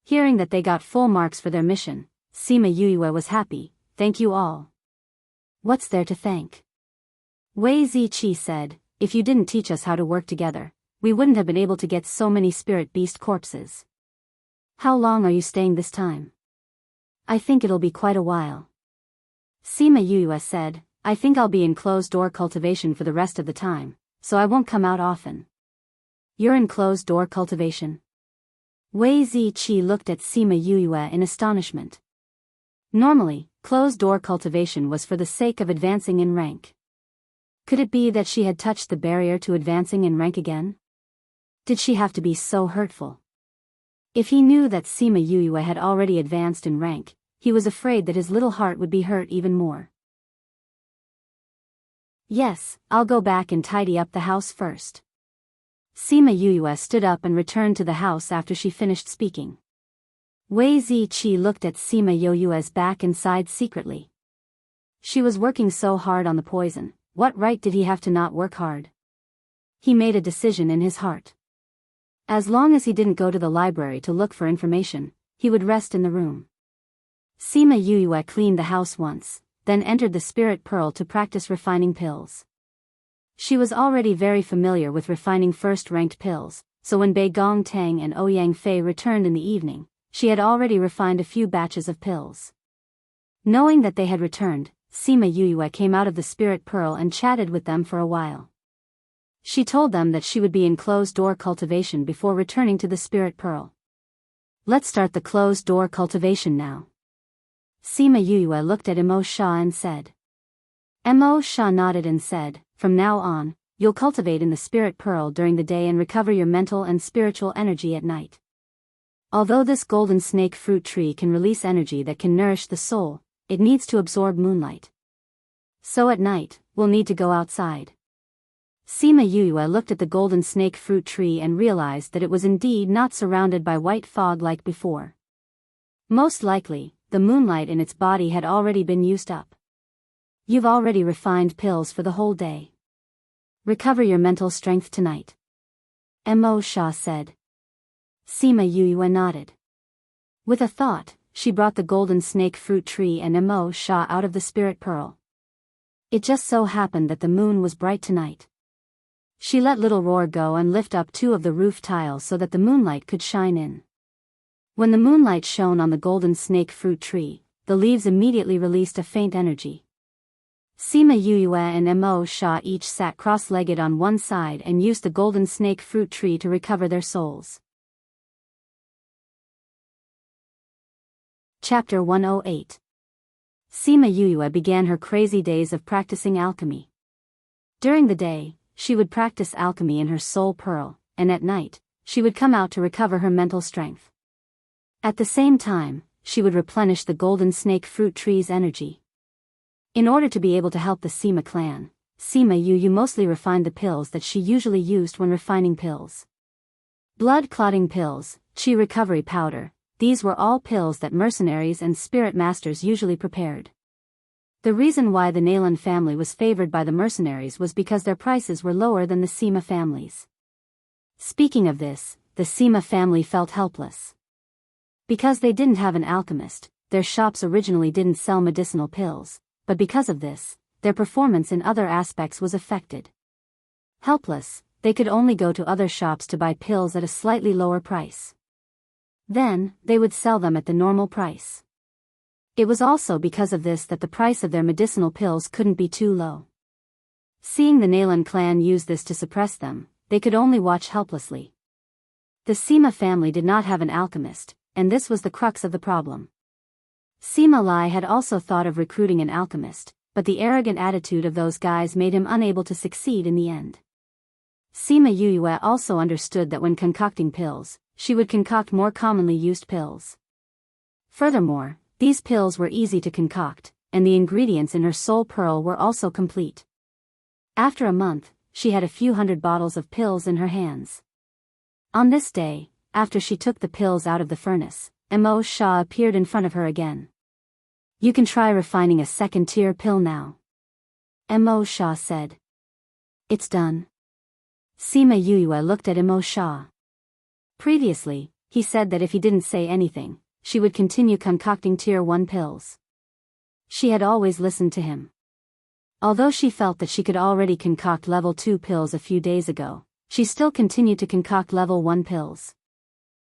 Hearing that they got full marks for their mission, Sima Yue was happy, thank you all. What's there to thank? Wei Ziqi said, if you didn't teach us how to work together, we wouldn't have been able to get so many spirit beast corpses. How long are you staying this time? I think it'll be quite a while. Sima Yue said, I think I'll be in closed-door cultivation for the rest of the time, so I won't come out often. You're in closed-door cultivation? Wei Ziqi looked at Sima Yue in astonishment. Normally, closed-door cultivation was for the sake of advancing in rank. Could it be that she had touched the barrier to advancing in rank again? Did she have to be so hurtful? If he knew that Sima Yue had already advanced in rank, he was afraid that his little heart would be hurt even more. Yes, I'll go back and tidy up the house first. Sima Yue stood up and returned to the house after she finished speaking. Wei Ziqi looked at Sima Yue's back and sighed secretly. She was working so hard on the poison, what right did he have to not work hard? He made a decision in his heart. As long as he didn't go to the library to look for information, he would rest in the room. Sima Yue cleaned the house once, then entered the spirit pearl to practice refining pills. She was already very familiar with refining first-ranked pills, so when Bei Gong Tang and Ouyang Fei returned in the evening, she had already refined a few batches of pills. Knowing that they had returned, Sima Yuyue came out of the spirit pearl and chatted with them for a while. She told them that she would be in closed-door cultivation before returning to the spirit pearl. Let's start the closed-door cultivation now. Sima Yuyue looked at Imo Sha and said. Mo Sha nodded and said, from now on, you'll cultivate in the spirit pearl during the day and recover your mental and spiritual energy at night. Although this golden snake fruit tree can release energy that can nourish the soul, it needs to absorb moonlight. So at night, we'll need to go outside. Sima Yuyue looked at the golden snake fruit tree and realized that it was indeed not surrounded by white fog like before. Most likely, the moonlight in its body had already been used up. You've already refined pills for the whole day. Recover your mental strength tonight. Mo Sha said. Sima Yuyue nodded. With a thought, she brought the golden snake fruit tree and Mo Sha out of the spirit pearl. It just so happened that the moon was bright tonight. She let Little Roar go and lift up 2 of the roof tiles so that the moonlight could shine in. When the moonlight shone on the golden snake fruit tree, the leaves immediately released a faint energy. Sima Yuyue and Mo Sha each sat cross-legged on one side and used the golden snake fruit tree to recover their souls. Chapter 108. Sima Yuyue began her crazy days of practicing alchemy. During the day, she would practice alchemy in her soul pearl, and at night, she would come out to recover her mental strength. At the same time, she would replenish the golden snake fruit tree's energy. In order to be able to help the Sima clan, Sima Yuyue mostly refined the pills that she usually used when refining pills. Blood clotting pills, chi recovery powder, these were all pills that mercenaries and spirit masters usually prepared. The reason why the Nalan family was favored by the mercenaries was because their prices were lower than the Sima families. Speaking of this, the Sima family felt helpless. Because they didn't have an alchemist, their shops originally didn't sell medicinal pills, but because of this, their performance in other aspects was affected. Helpless, they could only go to other shops to buy pills at a slightly lower price. Then, they would sell them at the normal price. It was also because of this that the price of their medicinal pills couldn't be too low. Seeing the Nalan clan use this to suppress them, they could only watch helplessly. The Sima family did not have an alchemist, and this was the crux of the problem. Sima Lai had also thought of recruiting an alchemist, but the arrogant attitude of those guys made him unable to succeed in the end. Sima Yuyue also understood that when concocting pills, she would concoct more commonly used pills. Furthermore, these pills were easy to concoct, and the ingredients in her soul pearl were also complete. After a month, she had a few hundred bottles of pills in her hands. On this day, after she took the pills out of the furnace, Mo Sha appeared in front of her again. You can try refining a second-tier pill now. Mo Sha said. It's done. Sima Yuyue looked at Mo Sha. Previously, he said that if he didn't say anything, she would continue concocting tier 1 pills. She had always listened to him. Although she felt that she could already concoct level 2 pills a few days ago, she still continued to concoct level 1 pills.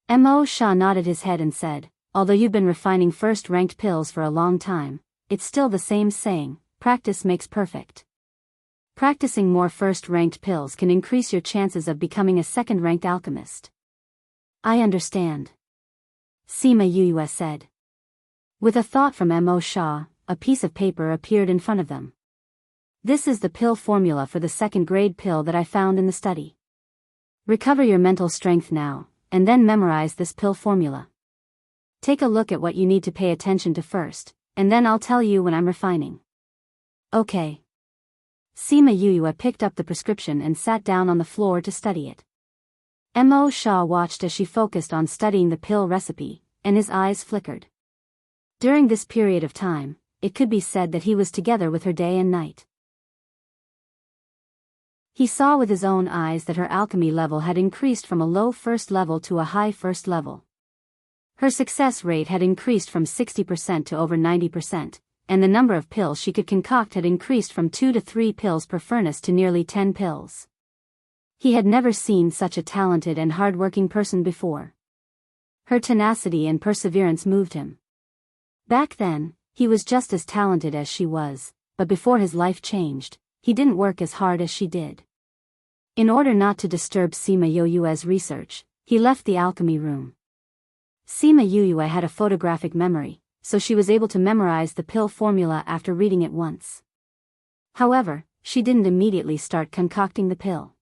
Mo Sha nodded his head and said, although you've been refining first-ranked pills for a long time, it's still the same saying, practice makes perfect. Practicing more first-ranked pills can increase your chances of becoming a second-ranked alchemist. I understand. Sima Yuyue said. With a thought from Mo Sha, a piece of paper appeared in front of them. This is the pill formula for the second-grade pill that I found in the study. Recover your mental strength now, and then memorize this pill formula. Take a look at what you need to pay attention to first, and then I'll tell you when I'm refining. Okay. Sima Yuyue picked up the prescription and sat down on the floor to study it. Mo Sha watched as she focused on studying the pill recipe, and his eyes flickered. During this period of time, it could be said that he was together with her day and night. He saw with his own eyes that her alchemy level had increased from a low first level to a high first level. Her success rate had increased from 60% to over 90%, and the number of pills she could concoct had increased from 2 to 3 pills per furnace to nearly 10 pills. He had never seen such a talented and hard-working person before. Her tenacity and perseverance moved him. Back then, he was just as talented as she was, but before his life changed, he didn't work as hard as she did. In order not to disturb Sima Yoyue's research, he left the alchemy room. Sima Yoyue had a photographic memory, so she was able to memorize the pill formula after reading it once. However, she didn't immediately start concocting the pill.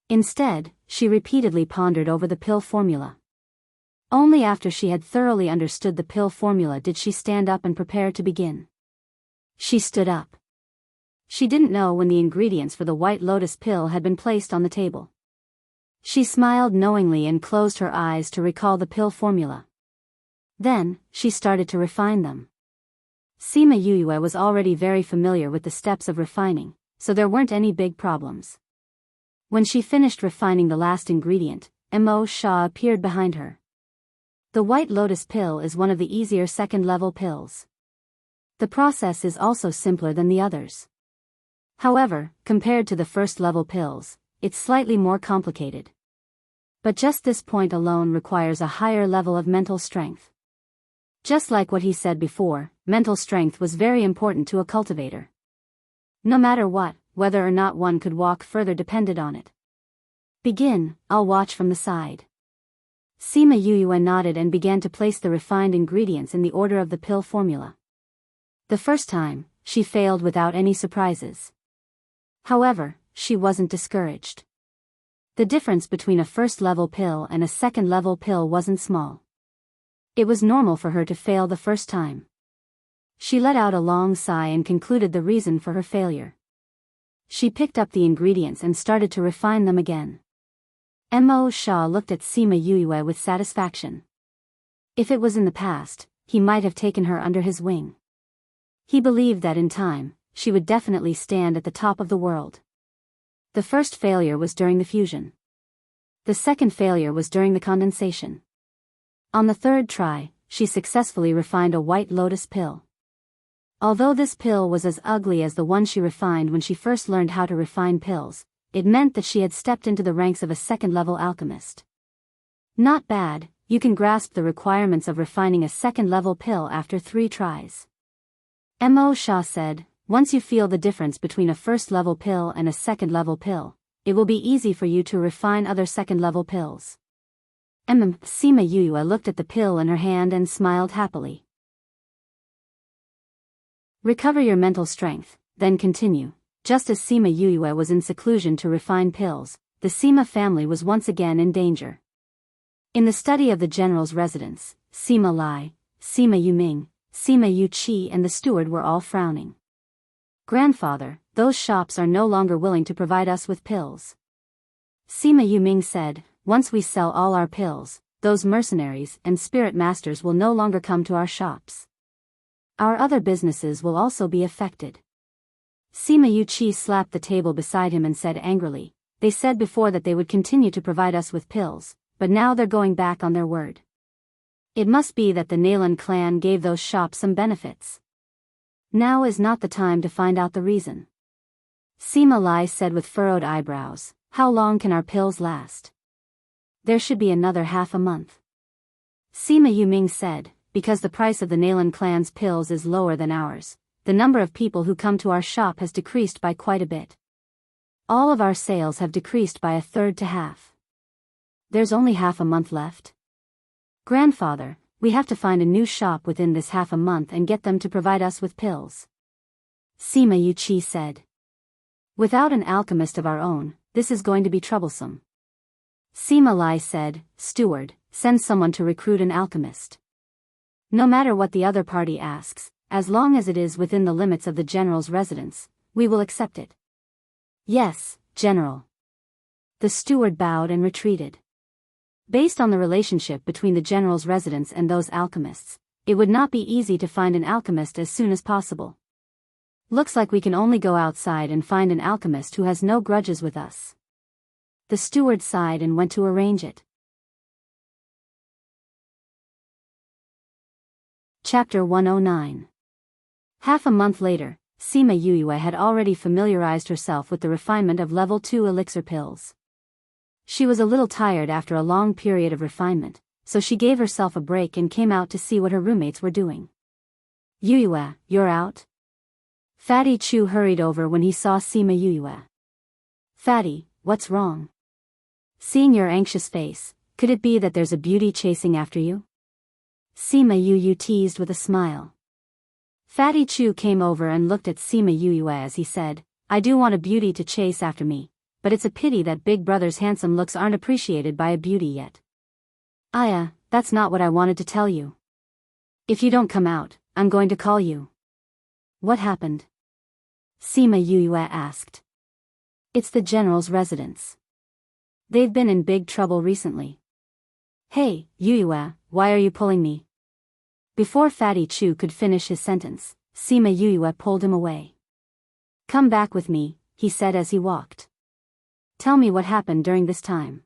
Instead, she repeatedly pondered over the pill formula. Only after she had thoroughly understood the pill formula did she stand up and prepare to begin. She stood up. She didn't know when the ingredients for the white lotus pill had been placed on the table. She smiled knowingly and closed her eyes to recall the pill formula. Then, she started to refine them. Sima Yoyue was already very familiar with the steps of refining, so there weren't any big problems. When she finished refining the last ingredient, Mo Sha appeared behind her. The white lotus pill is one of the easier second-level pills. The process is also simpler than the others. However, compared to the first-level pills, it's slightly more complicated. But just this point alone requires a higher level of mental strength. Just like what he said before, mental strength was very important to a cultivator. No matter what, whether or not one could walk further depended on it. Begin, I'll watch from the side. Sima Yoyue nodded and began to place the refined ingredients in the order of the pill formula. The first time, she failed without any surprises. However, she wasn't discouraged. The difference between a first-level pill and a second-level pill wasn't small. It was normal for her to fail the first time. She let out a long sigh and concluded the reason for her failure. She picked up the ingredients and started to refine them again. Mo Sha looked at Sima Yoyue with satisfaction. If it was in the past, he might have taken her under his wing. He believed that in time, she would definitely stand at the top of the world. The first failure was during the fusion. The second failure was during the condensation. On the third try, she successfully refined a white lotus pill. Although this pill was as ugly as the one she refined when she first learned how to refine pills, it meant that she had stepped into the ranks of a second-level alchemist. Not bad, you can grasp the requirements of refining a second-level pill after 3 tries. Mo Sha said, once you feel the difference between a first-level pill and a second-level pill, it will be easy for you to refine other second-level pills. Sima Yoyue looked at the pill in her hand and smiled happily. Recover your mental strength, then continue. Just as Sima Yoyue was in seclusion to refine pills, the Sima family was once again in danger. In the study of the general's residence, Sima Lai, Sima Yuming, Sima Yuqi and the steward were all frowning. Grandfather, those shops are no longer willing to provide us with pills. Sima Yuming said, once we sell all our pills, those mercenaries and spirit masters will no longer come to our shops. Our other businesses will also be affected. Sima Yuqi slapped the table beside him and said angrily, they said before that they would continue to provide us with pills, but now they're going back on their word. It must be that the Nalan clan gave those shops some benefits. Now is not the time to find out the reason. Sima Lai said with furrowed eyebrows, how long can our pills last? There should be another half a month. Sima Yuming said, because the price of the Nalan clan's pills is lower than ours, the number of people who come to our shop has decreased by quite a bit. All of our sales have decreased by 1/3 to half. There's only half a month left. Grandfather, we have to find a new shop within this half a month and get them to provide us with pills. Sima Yuqi said. Without an alchemist of our own, this is going to be troublesome. Sima Lai said, steward, send someone to recruit an alchemist. No matter what the other party asks, as long as it is within the limits of the general's residence, we will accept it. Yes, General. The steward bowed and retreated. Based on the relationship between the general's residence and those alchemists, it would not be easy to find an alchemist as soon as possible. Looks like we can only go outside and find an alchemist who has no grudges with us. The steward sighed and went to arrange it. Chapter 109. Half a month later, Sima Yoyue had already familiarized herself with the refinement of level 2 elixir pills. She was a little tired after a long period of refinement, so she gave herself a break and came out to see what her roommates were doing. Yuyue, you're out? Fatty Chu hurried over when he saw Sima Yuyue. Fatty, what's wrong? Seeing your anxious face, could it be that there's a beauty chasing after you? Sima Yuyue teased with a smile. Fatty Chu came over and looked at Sima Yuyue as he said, I do want a beauty to chase after me, but it's a pity that Big Brother's handsome looks aren't appreciated by a beauty yet. Aya, that's not what I wanted to tell you. If you don't come out, I'm going to call you. What happened? Sima Yuyue asked. It's the general's residence. They've been in big trouble recently. Hey, Yuyue, why are you pulling me? Before Fatty Chu could finish his sentence, Sima Yuyue pulled him away. Come back with me, he said as he walked. Tell me what happened during this time.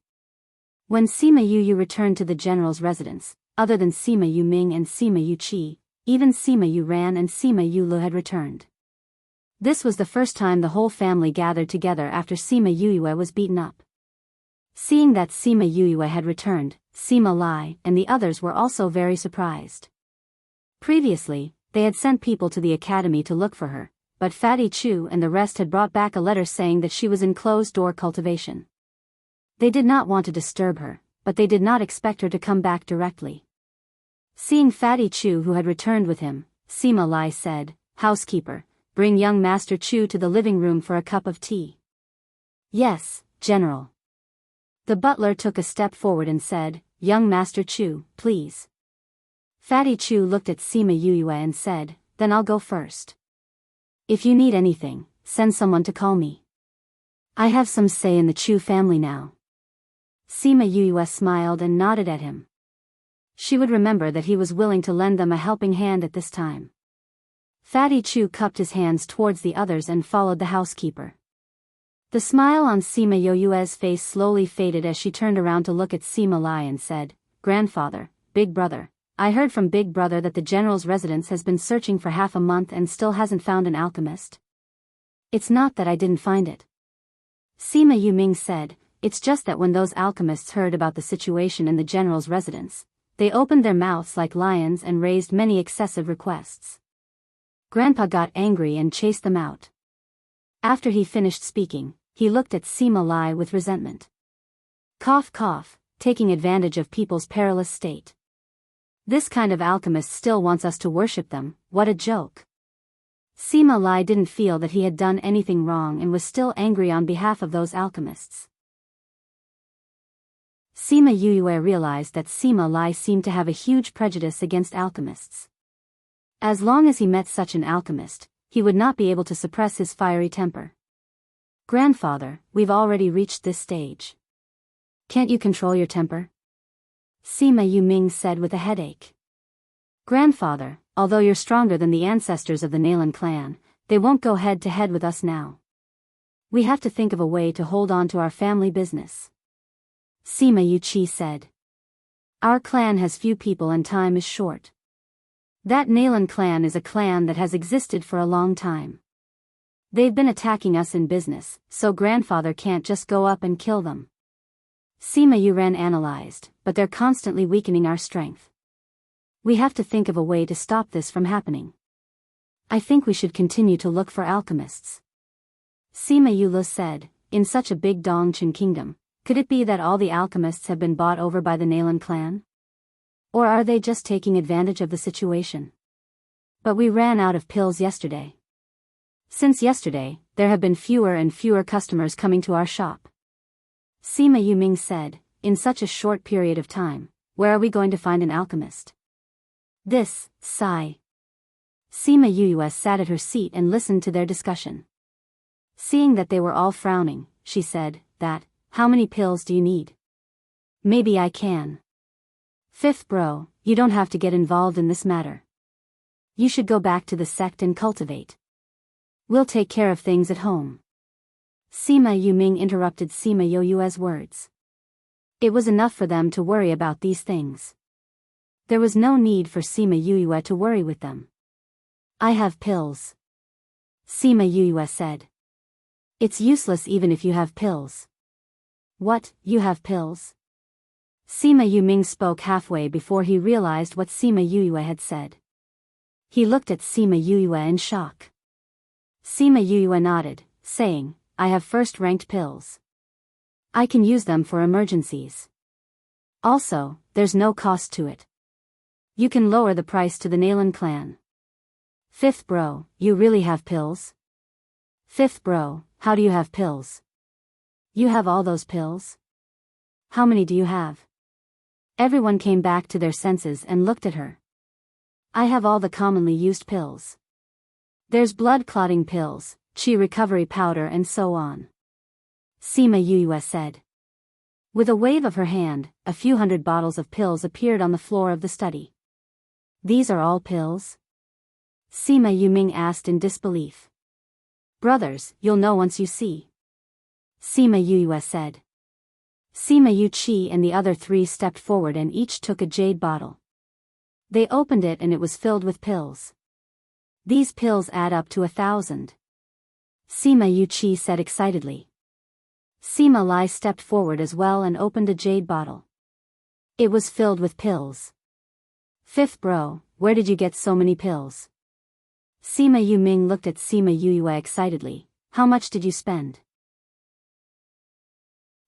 When Sima Yuyue returned to the general's residence, other than Sima Yuming and Sima Yuqi, even Sima Yuran and Sima Yulu had returned. This was the first time the whole family gathered together after Sima Yuyue was beaten up. Seeing that Sima Yuyue had returned, Sima Lai and the others were also very surprised. Previously, they had sent people to the academy to look for her, but Fatty Chu and the rest had brought back a letter saying that she was in closed-door cultivation. They did not want to disturb her, but they did not expect her to come back directly. Seeing Fatty Chu who had returned with him, Sima Lai said, Housekeeper, bring young Master Chu to the living room for a cup of tea. Yes, General. The butler took a step forward and said, Young Master Chu, please. Fatty Chu looked at Sima Yuyue and said, Then I'll go first. If you need anything, send someone to call me. I have some say in the Chu family now. Sima Yuyue smiled and nodded at him. She would remember that he was willing to lend them a helping hand at this time. Fatty Chu cupped his hands towards the others and followed the housekeeper. The smile on Sima Yuyue's face slowly faded as she turned around to look at Sima Lai and said, Grandfather, Big Brother, I heard from Big Brother that the general's residence has been searching for half a month and still hasn't found an alchemist. It's not that I didn't find it. Sima Yuming said, It's just that when those alchemists heard about the situation in the general's residence, they opened their mouths like lions and raised many excessive requests. Grandpa got angry and chased them out. After he finished speaking, he looked at Sima Lai with resentment. Cough cough, taking advantage of people's perilous state. This kind of alchemist still wants us to worship them, what a joke. Sima Lai didn't feel that he had done anything wrong and was still angry on behalf of those alchemists. Sima Yuyue realized that Sima Lai seemed to have a huge prejudice against alchemists. As long as he met such an alchemist, he would not be able to suppress his fiery temper. Grandfather, we've already reached this stage. Can't you control your temper? Sima Yuming said with a headache. Grandfather, although you're stronger than the ancestors of the Nalan clan, they won't go head to head with us now. We have to think of a way to hold on to our family business. Sima Yuqi said. Our clan has few people and time is short. That Nalan clan is a clan that has existed for a long time. They've been attacking us in business, so grandfather can't just go up and kill them. Sima Yuran analyzed, but they're constantly weakening our strength. We have to think of a way to stop this from happening. I think we should continue to look for alchemists. Sima Yulu said, in such a big Dongchen kingdom, could it be that all the alchemists have been bought over by the Nalan clan? Or are they just taking advantage of the situation? But we ran out of pills yesterday. Since yesterday, there have been fewer and fewer customers coming to our shop. Sima Yuming said, in such a short period of time, where are we going to find an alchemist? This, sigh. Sima Yuyue sat at her seat and listened to their discussion. Seeing that they were all frowning, she said, how many pills do you need? Maybe I can. Fifth bro, you don't have to get involved in this matter. You should go back to the sect and cultivate. We'll take care of things at home. Sima Yuming interrupted Sima Yuyue's words. It was enough for them to worry about these things. There was no need for Sima Yuyue to worry with them. I have pills. Sima Yuyue said. It's useless even if you have pills. What, you have pills? Sima Yuming spoke halfway before he realized what Sima Yuyue had said. He looked at Sima Yuyue in shock. Sima Yuyue nodded, saying, I have first-ranked pills. I can use them for emergencies. Also, there's no cost to it. You can lower the price to the Nalan clan. Fifth bro, you really have pills? Fifth bro, how do you have pills? You have all those pills? How many do you have? Everyone came back to their senses and looked at her. I have all the commonly used pills. There's blood-clotting pills, chi recovery powder and so on. Sima Yuyue said. With a wave of her hand, a few hundred bottles of pills appeared on the floor of the study. These are all pills? Sima Yuming asked in disbelief. Brothers, you'll know once you see. Sima Yuyue said. Sima Yuqi and the other three stepped forward and each took a jade bottle. They opened it and it was filled with pills. These pills add up to 1,000. Sima Yuqi said excitedly. Sima Lai stepped forward as well and opened a jade bottle. It was filled with pills. Fifth bro, where did you get so many pills? Sima Yuming looked at Sima Yuyue excitedly. How much did you spend?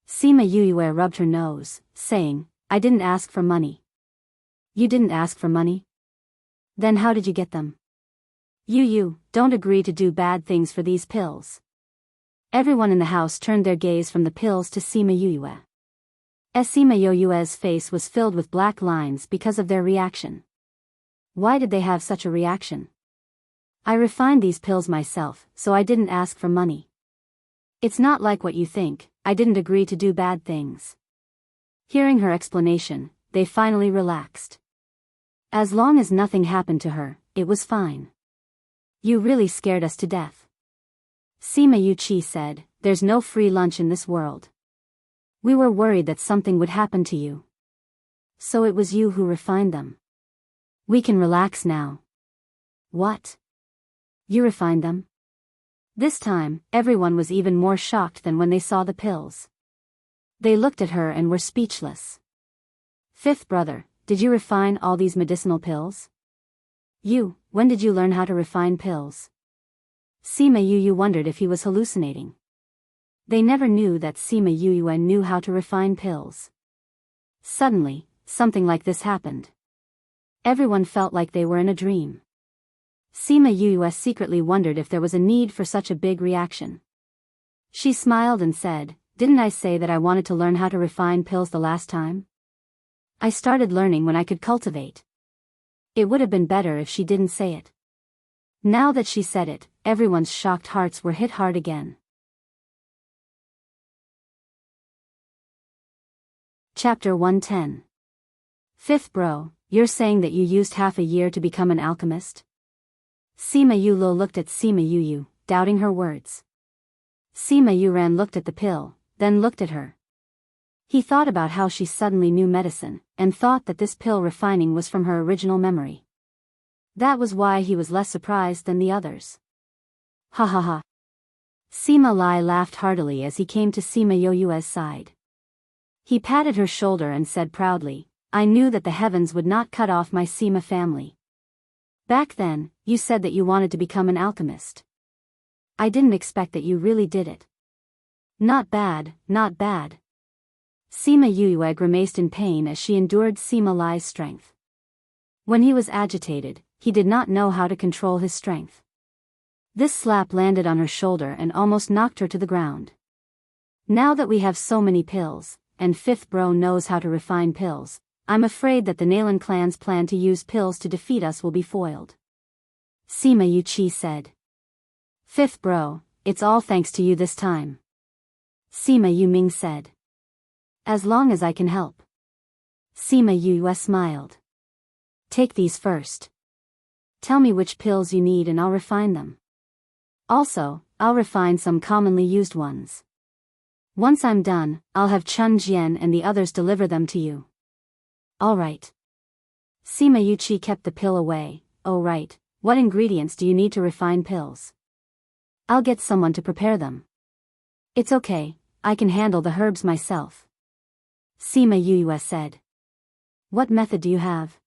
Sima Yuyue rubbed her nose, saying, I didn't ask for money. You didn't ask for money? Then how did you get them? You don't agree to do bad things for these pills. Everyone in the house turned their gaze from the pills to Sima Yuyue. Sima Yuyue's face was filled with black lines because of their reaction. Why did they have such a reaction? I refined these pills myself, so I didn't ask for money. It's not like what you think, I didn't agree to do bad things. Hearing her explanation, they finally relaxed. As long as nothing happened to her, it was fine. You really scared us to death. Sima Yuqi said, there's no free lunch in this world. We were worried that something would happen to you. So it was you who refined them. We can relax now. What? You refined them? This time, everyone was even more shocked than when they saw the pills. They looked at her and were speechless. Fifth brother, did you refine all these medicinal pills? When did you learn how to refine pills? Sima Yuyue wondered if he was hallucinating. They never knew that Sima Yuyue knew how to refine pills. Suddenly, something like this happened. Everyone felt like they were in a dream. Sima Yuyue secretly wondered if there was a need for such a big reaction. She smiled and said, didn't I say that I wanted to learn how to refine pills the last time? I started learning when I could cultivate. It would have been better if she didn't say it. Now that she said it, everyone's shocked hearts were hit hard again. Chapter 110. Fifth bro, you're saying that you used half a year to become an alchemist? Sima Yuyue looked at Sima Yuyue, doubting her words. Sima Yuran looked at the pill, then looked at her. He thought about how she suddenly knew medicine, and thought that this pill refining was from her original memory. That was why he was less surprised than the others. Ha ha ha. Sima Lai laughed heartily as he came to Sima Yuyue's side. He patted her shoulder and said proudly, I knew that the heavens would not cut off my Sima family. Back then, you said that you wanted to become an alchemist. I didn't expect that you really did it. Not bad, not bad. Sima Yuyue grimaced in pain as she endured Sima Lai's strength. When he was agitated, he did not know how to control his strength. This slap landed on her shoulder and almost knocked her to the ground. Now that we have so many pills, and Fifth bro knows how to refine pills, I'm afraid that the Nalan clan's plan to use pills to defeat us will be foiled. Sima Yuqi said. Fifth bro, it's all thanks to you this time. Sima Yuming said. As long as I can help. Sima Yuyue smiled. Take these first. Tell me which pills you need and I'll refine them. Also, I'll refine some commonly used ones. Once I'm done, I'll have Chun Jian and the others deliver them to you. All right. Sima Yuqi kept the pill away. Oh right, what ingredients do you need to refine pills? I'll get someone to prepare them. It's okay, I can handle the herbs myself. Sima Yuyue said. What method do you have?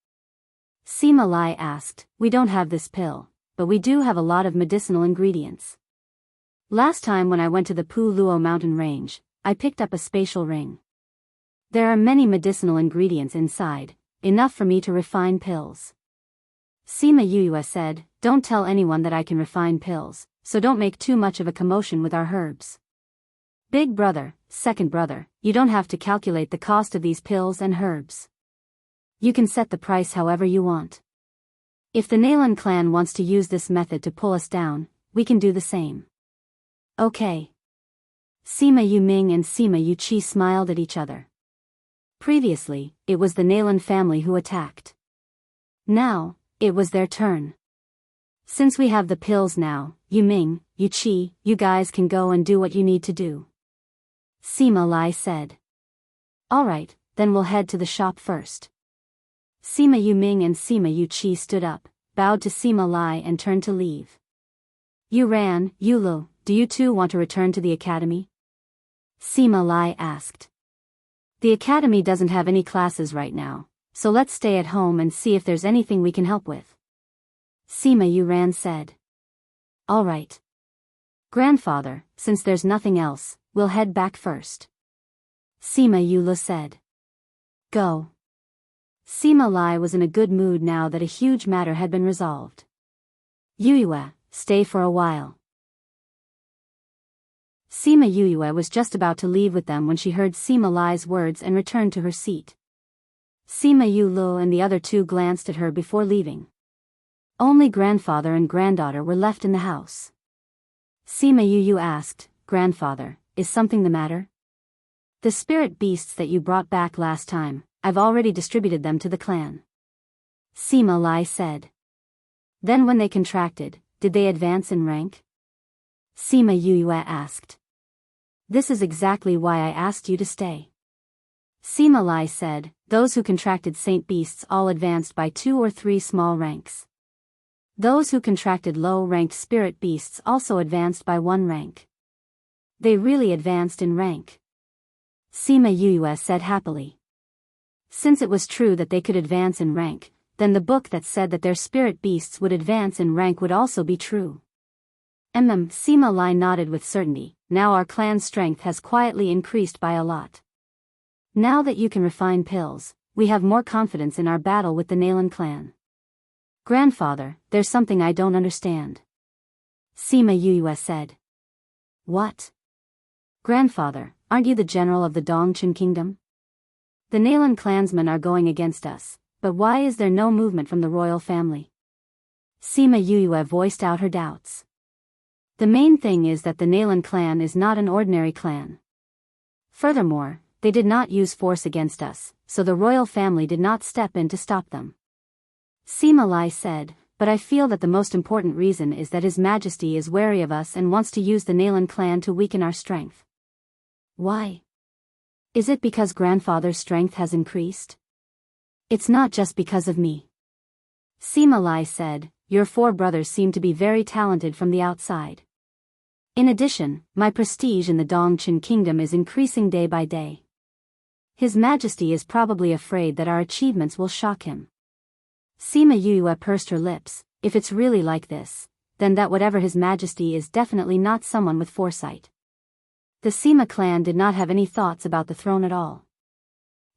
Sima Lai asked. We don't have this pill, but we do have a lot of medicinal ingredients. Last time when I went to the Pu Luo mountain range, I picked up a spatial ring. There are many medicinal ingredients inside, enough for me to refine pills. Sima Yuyue said, don't tell anyone that I can refine pills, so don't make too much of a commotion with our herbs. Big brother, second brother, you don't have to calculate the cost of these pills and herbs. You can set the price however you want. If the Nalan clan wants to use this method to pull us down, we can do the same. Okay. Sima Yuming and Sima Yuqi smiled at each other. Previously, it was the Nalan family who attacked. Now, it was their turn. Since we have the pills now, Yuming, Yuqi, you guys can go and do what you need to do. Sima Lai said. Alright, then we'll head to the shop first. Sima Yuming and Sima Yuqi stood up, bowed to Sima Lai and turned to leave. Yuran, Yulu, do you two want to return to the academy? Sima Lai asked. The academy doesn't have any classes right now, so let's stay at home and see if there's anything we can help with. Sima Yuran said. Alright. Grandfather, since there's nothing else, we'll head back first. Sima Yulu said. Go. Sima Lai was in a good mood now that a huge matter had been resolved. Yuyue, stay for a while. Sima Yuyue was just about to leave with them when she heard Sima Lai's words and returned to her seat. Sima Yulu and the other two glanced at her before leaving. Only grandfather and granddaughter were left in the house. Sima Yuyu asked, Grandfather, is something the matter? The spirit beasts that you brought back last time, I've already distributed them to the clan. Sima Lai said. Then when they contracted, did they advance in rank? Sima Yuyue asked. This is exactly why I asked you to stay. Sima Lai said, those who contracted saint beasts all advanced by 2 or 3 small ranks. Those who contracted low-ranked spirit beasts also advanced by 1 rank. They really advanced in rank. Sima Yuyue said happily. Since it was true that they could advance in rank, then the book that said that their spirit beasts would advance in rank would also be true. Sima Lai nodded with certainty. Now our clan's strength has quietly increased by a lot. Now that you can refine pills, we have more confidence in our battle with the Nalan clan. Grandfather, there's something I don't understand. Sima Yuyue said. What? Grandfather, aren't you the general of the Dongchen kingdom? The Nalan clansmen are going against us, but why is there no movement from the royal family? Sima Yuyue voiced out her doubts. The main thing is that the Nalan clan is not an ordinary clan. Furthermore, they did not use force against us, so the royal family did not step in to stop them. Sima Lai said, but I feel that the most important reason is that His Majesty is wary of us and wants to use the Nalan clan to weaken our strength. Why? Is it because grandfather's strength has increased? It's not just because of me. Sima Lai said, your 4 brothers seem to be very talented from the outside. In addition, my prestige in the Dongchen kingdom is increasing day by day. His Majesty is probably afraid that our achievements will shock him. Sima Yuyue pursed her lips. If it's really like this, then that whatever His Majesty is definitely not someone with foresight. The Sima clan did not have any thoughts about the throne at all.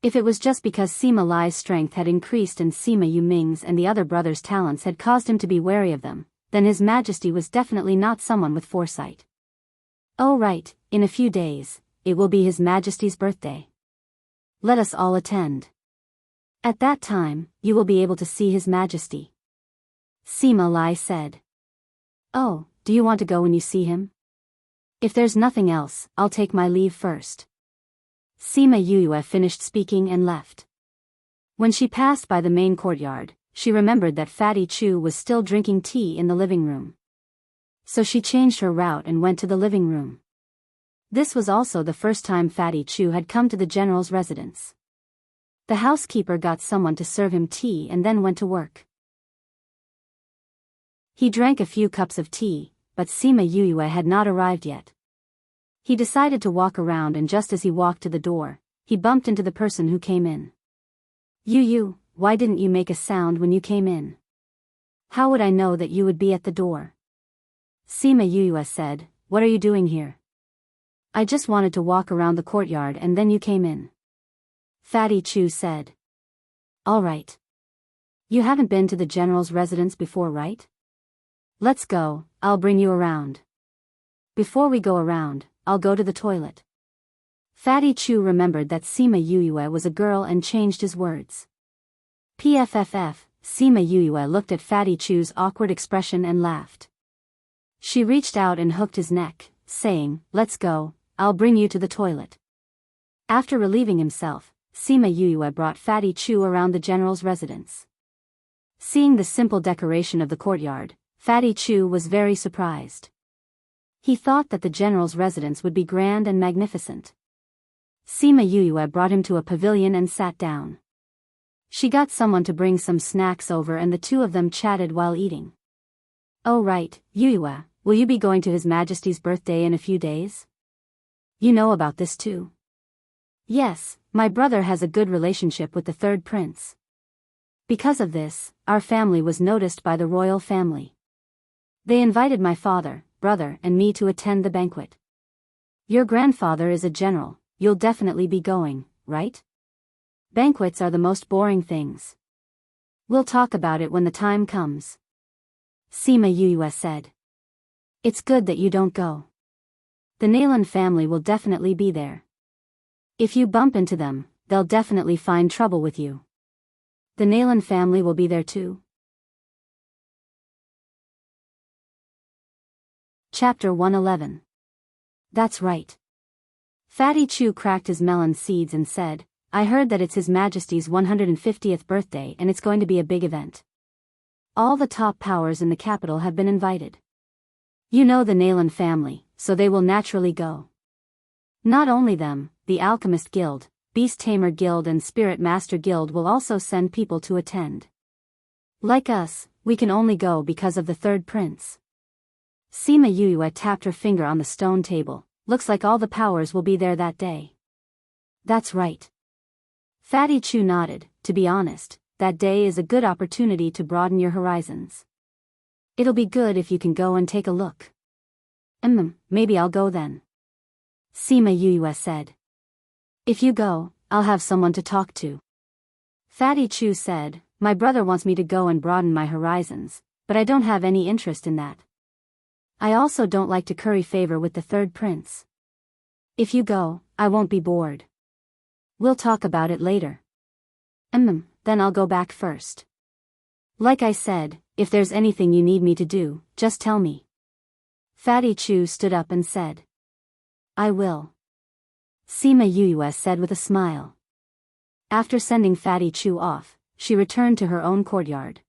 If it was just because Sima Lai's strength had increased and Sima Yuming's and the other brothers' talents had caused him to be wary of them, then His Majesty was definitely not someone with foresight. Oh right, in a few days, it will be His Majesty's birthday. Let us all attend. At that time, you will be able to see His Majesty. Sima Lai said. Oh, do you want to go when you see him? If there's nothing else, I'll take my leave first. Sima Yuyue finished speaking and left. When she passed by the main courtyard, she remembered that Fatty Chu was still drinking tea in the living room. So she changed her route and went to the living room. This was also the first time Fatty Chu had come to the general's residence. The housekeeper got someone to serve him tea and then went to work. He drank a few cups of tea, but Sima Yuyue had not arrived yet. He decided to walk around, and just as he walked to the door, he bumped into the person who came in. You, why didn't you make a sound when you came in? How would I know that you would be at the door? Sima Yuyue said, what are you doing here? I just wanted to walk around the courtyard and then you came in. Fatty Chu said. Alright. You haven't been to the general's residence before, right? Let's go, I'll bring you around. Before we go around, I'll go to the toilet. Fatty Chu remembered that Sima Yuyue was a girl and changed his words. PFFF, Sima Yuyue looked at Fatty Chu's awkward expression and laughed. She reached out and hooked his neck, saying, let's go, I'll bring you to the toilet. After relieving himself, Sima Yuyue brought Fatty Chu around the general's residence. Seeing the simple decoration of the courtyard, Fatty Chu was very surprised. He thought that the general's residence would be grand and magnificent. Sima Yuyue brought him to a pavilion and sat down. She got someone to bring some snacks over and the two of them chatted while eating. Oh right, Yuyue, will you be going to His Majesty's birthday in a few days? You know about this too? Yes, my brother has a good relationship with the third prince. Because of this, our family was noticed by the royal family. They invited my father, brother, and me to attend the banquet. Your grandfather is a general, you'll definitely be going, right? Banquets are the most boring things. We'll talk about it when the time comes. Sima Yuyue said. It's good that you don't go. The Nalan family will definitely be there. If you bump into them, they'll definitely find trouble with you. The Nalan family will be there too. Chapter 111. That's right. Fatty Chu cracked his melon seeds and said, I heard that it's His Majesty's 150th birthday and it's going to be a big event. All the top powers in the capital have been invited. You know the Nalan family, so they will naturally go. Not only them, the Alchemist Guild, Beast Tamer Guild and Spirit Master Guild will also send people to attend. Like us, we can only go because of the third prince. Sima Yuyue tapped her finger on the stone table. Looks like all the powers will be there that day. That's right. Fatty Chu nodded. To be honest, that day is a good opportunity to broaden your horizons. It'll be good if you can go and take a look. Maybe I'll go then. Sima Yuyue said. If you go, I'll have someone to talk to. Fatty Chu said, my brother wants me to go and broaden my horizons, but I don't have any interest in that. I also don't like to curry favor with the third prince. If you go, I won't be bored. We'll talk about it later. Then I'll go back first. Like I said, if there's anything you need me to do, just tell me. Fatty Chu stood up and said. I will. Sima Yuyue said with a smile. After sending Fatty Chu off, she returned to her own courtyard.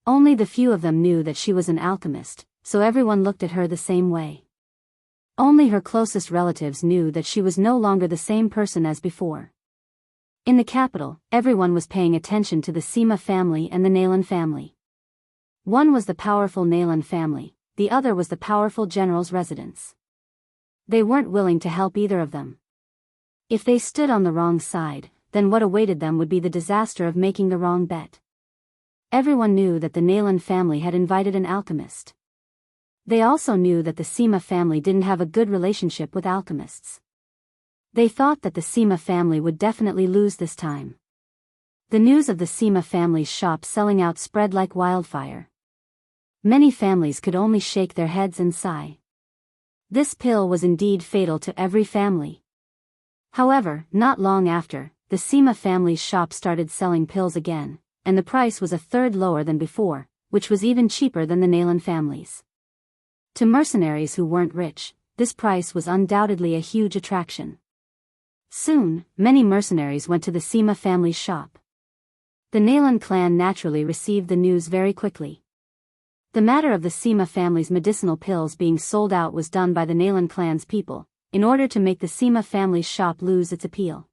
Only the few of them knew that she was an alchemist, so everyone looked at her the same way. Only her closest relatives knew that she was no longer the same person as before. In the capital, everyone was paying attention to the Sima family and the Nalan family. One was the powerful Nalan family, the other was the powerful general's residence. They weren't willing to help either of them. If they stood on the wrong side, then what awaited them would be the disaster of making the wrong bet. Everyone knew that the Nalan family had invited an alchemist. They also knew that the Sima family didn't have a good relationship with alchemists. They thought that the Sima family would definitely lose this time. The news of the Sima family's shop selling out spread like wildfire. Many families could only shake their heads and sigh. This pill was indeed fatal to every family. However, not long after, the Sima family's shop started selling pills again, and the price was a third lower than before, which was even cheaper than the Nalan family's. To mercenaries who weren't rich, this price was undoubtedly a huge attraction. Soon, many mercenaries went to the Sima family's shop. The Nalan clan naturally received the news very quickly. The matter of the Sima family's medicinal pills being sold out was done by the Nalan clan's people, in order to make the Sima family's shop lose its appeal.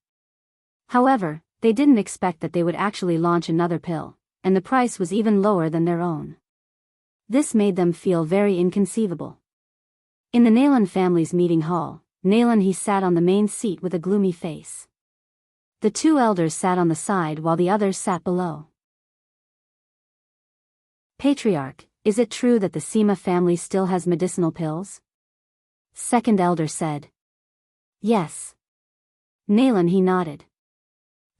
However, they didn't expect that they would actually launch another pill, and the price was even lower than their own. This made them feel very inconceivable. In the Nalan family's meeting hall, Nalan he sat on the main seat with a gloomy face. The two elders sat on the side while the others sat below. Patriarch, is it true that the Seema family still has medicinal pills? Second elder said. Yes. Nalan he nodded.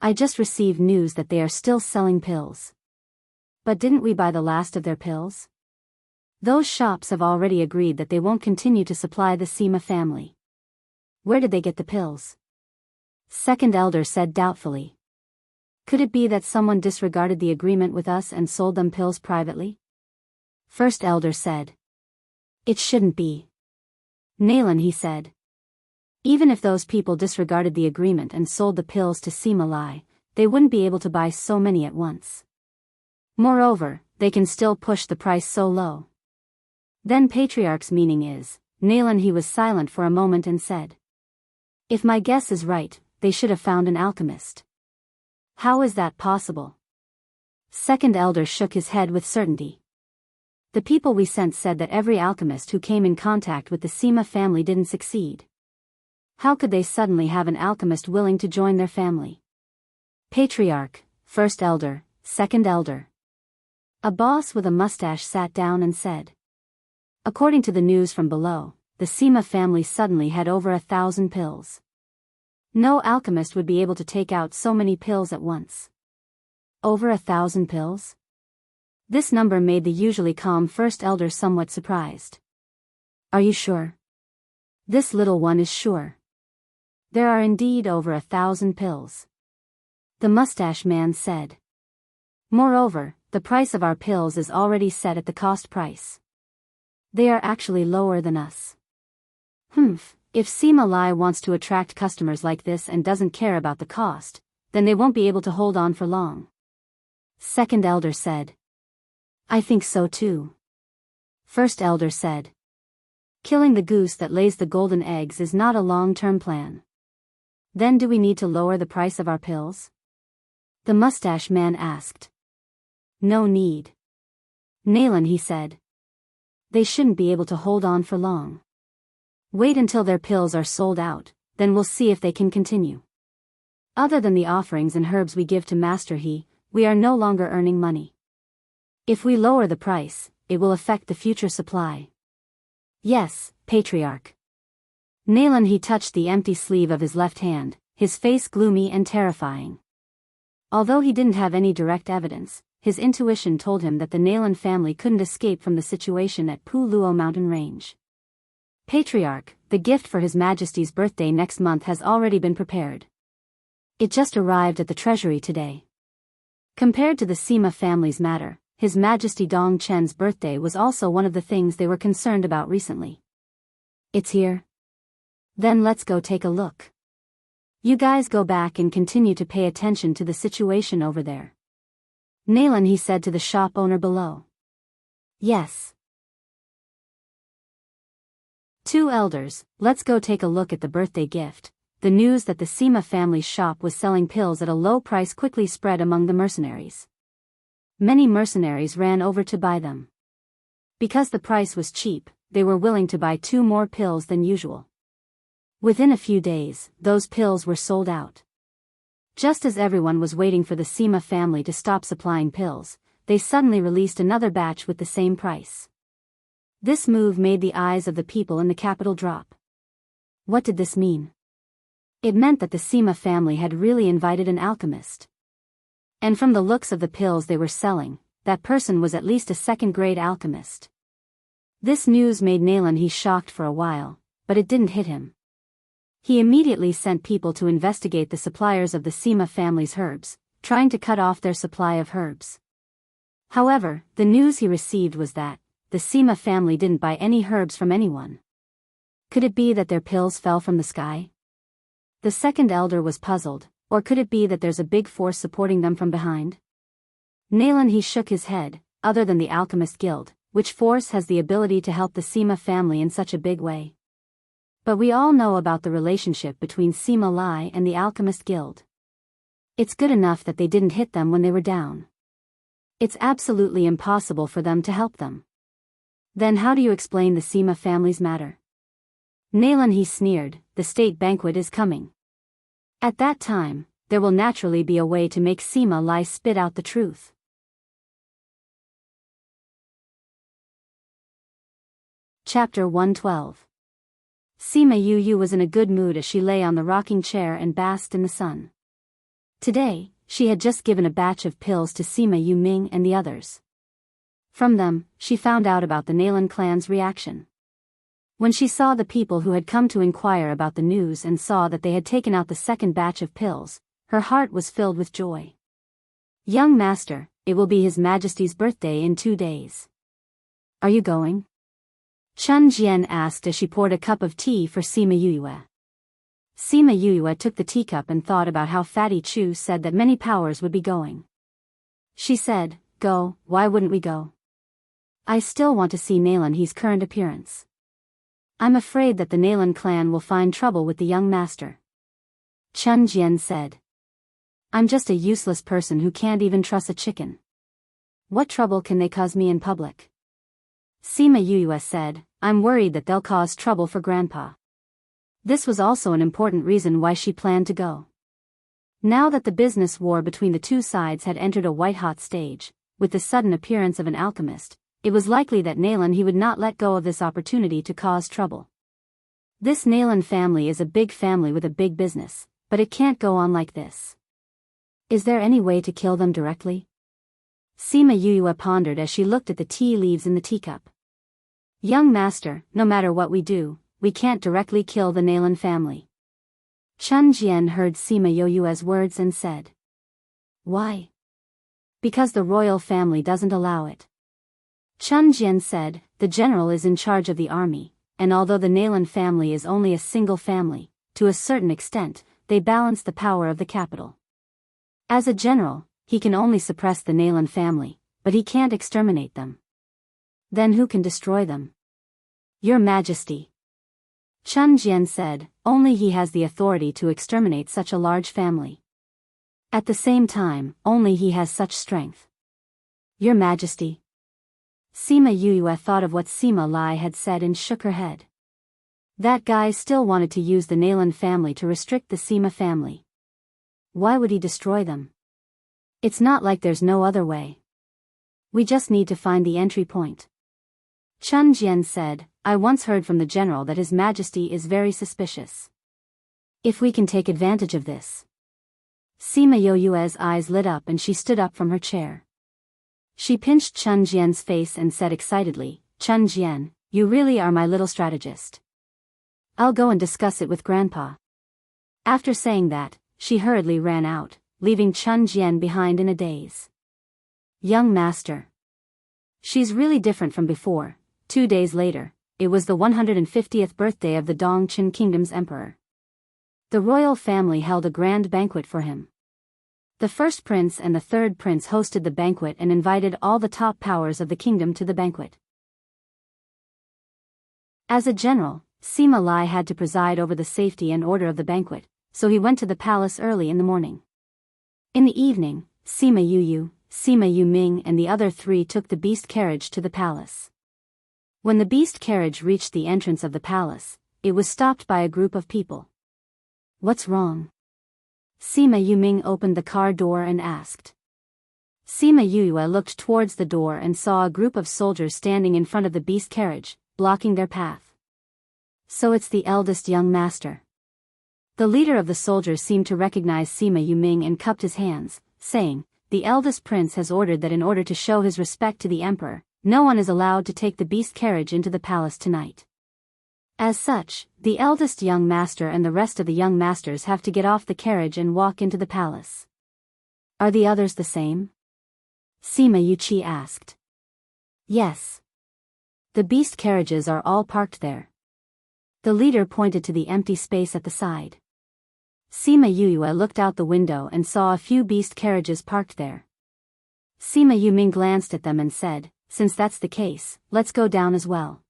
I just received news that they are still selling pills. But didn't we buy the last of their pills? Those shops have already agreed that they won't continue to supply the Seema family. Where did they get the pills? Second elder said doubtfully. Could it be that someone disregarded the agreement with us and sold them pills privately? First elder said. It shouldn't be. Nalan he said. Even if those people disregarded the agreement and sold the pills to Seema Lai, they wouldn't be able to buy so many at once. Moreover, they can still push the price so low. Then Patriarch's meaning is, Nalan he was silent for a moment and said. If my guess is right, they should have found an alchemist. How is that possible? Second elder shook his head with certainty. The people we sent said that every alchemist who came in contact with the Seema family didn't succeed. How could they suddenly have an alchemist willing to join their family? Patriarch, first elder, second elder. A boss with a mustache sat down and said. According to the news from below, the Seema family suddenly had over 1,000 pills. No alchemist would be able to take out so many pills at once. Over 1,000 pills? This number made the usually calm first elder somewhat surprised. Are you sure? This little one is sure. There are indeed over 1,000 pills. The mustache man said. Moreover, the price of our pills is already set at the cost price. They are actually lower than us. If Seema Lai wants to attract customers like this and doesn't care about the cost, then they won't be able to hold on for long. Second elder said. I think so too. First elder said. Killing the goose that lays the golden eggs is not a long-term plan. Then do we need to lower the price of our pills? The mustache man asked. No need. Nalan he said. They shouldn't be able to hold on for long. Wait until their pills are sold out, then we'll see if they can continue. Other than the offerings and herbs we give to Master He, we are no longer earning money. If we lower the price, it will affect the future supply. Yes, Patriarch. Nalan he touched the empty sleeve of his left hand, his face gloomy and terrifying. Although he didn't have any direct evidence, his intuition told him that the Nalan family couldn't escape from the situation at Pu Luo mountain range. Patriarch, the gift for His Majesty's birthday next month has already been prepared. It just arrived at the treasury today. Compared to the Seema family's matter, His Majesty Dong Chen's birthday was also one of the things they were concerned about recently. It's here? Then let's go take a look. You guys go back and continue to pay attention to the situation over there. Nalan he said to the shop owner below. Yes. Two elders, let's go take a look at the birthday gift. The news that the Seema family's shop was selling pills at a low price quickly spread among the mercenaries. Many mercenaries ran over to buy them. Because the price was cheap, they were willing to buy 2 more pills than usual. Within a few days, those pills were sold out. Just as everyone was waiting for the Seema family to stop supplying pills, they suddenly released another batch with the same price. This move made the eyes of the people in the capital drop. What did this mean? It meant that the Seema family had really invited an alchemist. And from the looks of the pills they were selling, that person was at least a second-grade alchemist. This news made Nalan he shocked for a while, but it didn't hit him. He immediately sent people to investigate the suppliers of the Seema family's herbs, trying to cut off their supply of herbs. However, the news he received was that the Seema family didn't buy any herbs from anyone. Could it be that their pills fell from the sky? The second elder was puzzled, or could it be that there's a big force supporting them from behind? Nalan he shook his head. Other than the Alchemist Guild, which force has the ability to help the Seema family in such a big way? But we all know about the relationship between Seema Lai and the Alchemist Guild. It's good enough that they didn't hit them when they were down. It's absolutely impossible for them to help them. Then how do you explain the Seema family's matter? Nalan he sneered, the state banquet is coming. At that time, there will naturally be a way to make Sima Lai spit out the truth. Chapter 112. Sima Yu was in a good mood as she lay on the rocking chair and basked in the sun. Today, she had just given a batch of pills to Sima Yu Ming and the others. From them, she found out about the Nalan clan's reaction. When she saw the people who had come to inquire about the news and saw that they had taken out the second batch of pills, her heart was filled with joy. Young master, it will be His Majesty's birthday in 2 days. Are you going? Chun Jian asked as she poured a cup of tea for Sima Yue. Sima Yue took the teacup and thought about how Fatty Chu said that many powers would be going. She said, "Go, why wouldn't we go? I still want to see Nalan He's current appearance. I'm afraid that the Nalan clan will find trouble with the young master." Chun Jian said, "I'm just a useless person who can't even trust a chicken. What trouble can they cause me in public?" Sima Yue said, "I'm worried that they'll cause trouble for Grandpa." This was also an important reason why she planned to go. Now that the business war between the two sides had entered a white-hot stage, with the sudden appearance of an alchemist, it was likely that Nalan he would not let go of this opportunity to cause trouble. This Nalan family is a big family with a big business, but it can't go on like this. Is there any way to kill them directly? Sima Yue pondered as she looked at the tea leaves in the teacup. Young master, no matter what we do, we can't directly kill the Nalan family. Chun Jian heard Sima Yue's words and said, "Why?" "Because the royal family doesn't allow it." Chun Jian said, "The general is in charge of the army, and although the Nalan family is only a single family, to a certain extent, they balance the power of the capital. As a general, he can only suppress the Nalan family, but he can't exterminate them. Then who can destroy them?" "Your Majesty." Chun Jian said, "Only he has the authority to exterminate such a large family. At the same time, only he has such strength." "Your Majesty." Sima Yue thought of what Sima Lai had said and shook her head. That guy still wanted to use the Nalan family to restrict the Sima family. Why would he destroy them? It's not like there's no other way. We just need to find the entry point. Chun Jian said, "I once heard from the general that His Majesty is very suspicious. If we can take advantage of this." Sima Yue's eyes lit up and she stood up from her chair. She pinched Chun Jian's face and said excitedly, "Chun Jian, you really are my little strategist. I'll go and discuss it with Grandpa." After saying that, she hurriedly ran out, leaving Chun Jian behind in a daze. Young master. She's really different from before. 2 days later, it was the 150th birthday of the Dongqin Kingdom's emperor. The royal family held a grand banquet for him. The first prince and the third prince hosted the banquet and invited all the top powers of the kingdom to the banquet. As a general, Sima Lai had to preside over the safety and order of the banquet, so he went to the palace early in the morning. In the evening, Sima Yu, Sima Yu Ming and the other 3 took the beast carriage to the palace. When the beast carriage reached the entrance of the palace, it was stopped by a group of people. "What's wrong?" Sima Yu Ming opened the car door and asked. Sima Yue looked towards the door and saw a group of soldiers standing in front of the beast carriage, blocking their path. "So it's the eldest young master." The leader of the soldiers seemed to recognize Sima Yu Ming and cupped his hands, saying, "The eldest prince has ordered that in order to show his respect to the emperor, no one is allowed to take the beast carriage into the palace tonight. As such, the eldest young master and the rest of the young masters have to get off the carriage and walk into the palace." "Are the others the same?" Sima Yuqi asked. "Yes. The beast carriages are all parked there." The leader pointed to the empty space at the side. Sima Yue looked out the window and saw a few beast carriages parked there. Sima Yuming glanced at them and said, "Since that's the case, let's go down as well."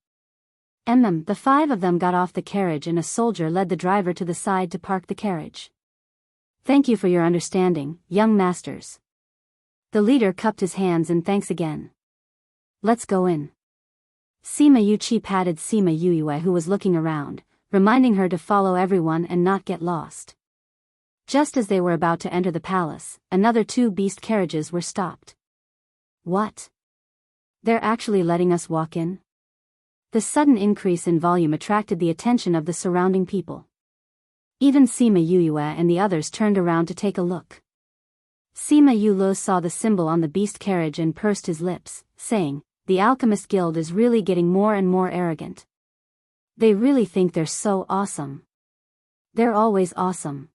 The 5 of them got off the carriage and a soldier led the driver to the side to park the carriage. "Thank you for your understanding, young masters." The leader cupped his hands in thanks again. "Let's go in." Sima Yuqi patted Sima Yue who was looking around, reminding her to follow everyone and not get lost. Just as they were about to enter the palace, another 2 beast carriages were stopped. What? They're actually letting us walk in? The sudden increase in volume attracted the attention of the surrounding people. Even Sima Yue and the others turned around to take a look. Sima Yue saw the symbol on the beast carriage and pursed his lips, saying, "The Alchemist Guild is really getting more and more arrogant. They really think they're so awesome. They're always awesome."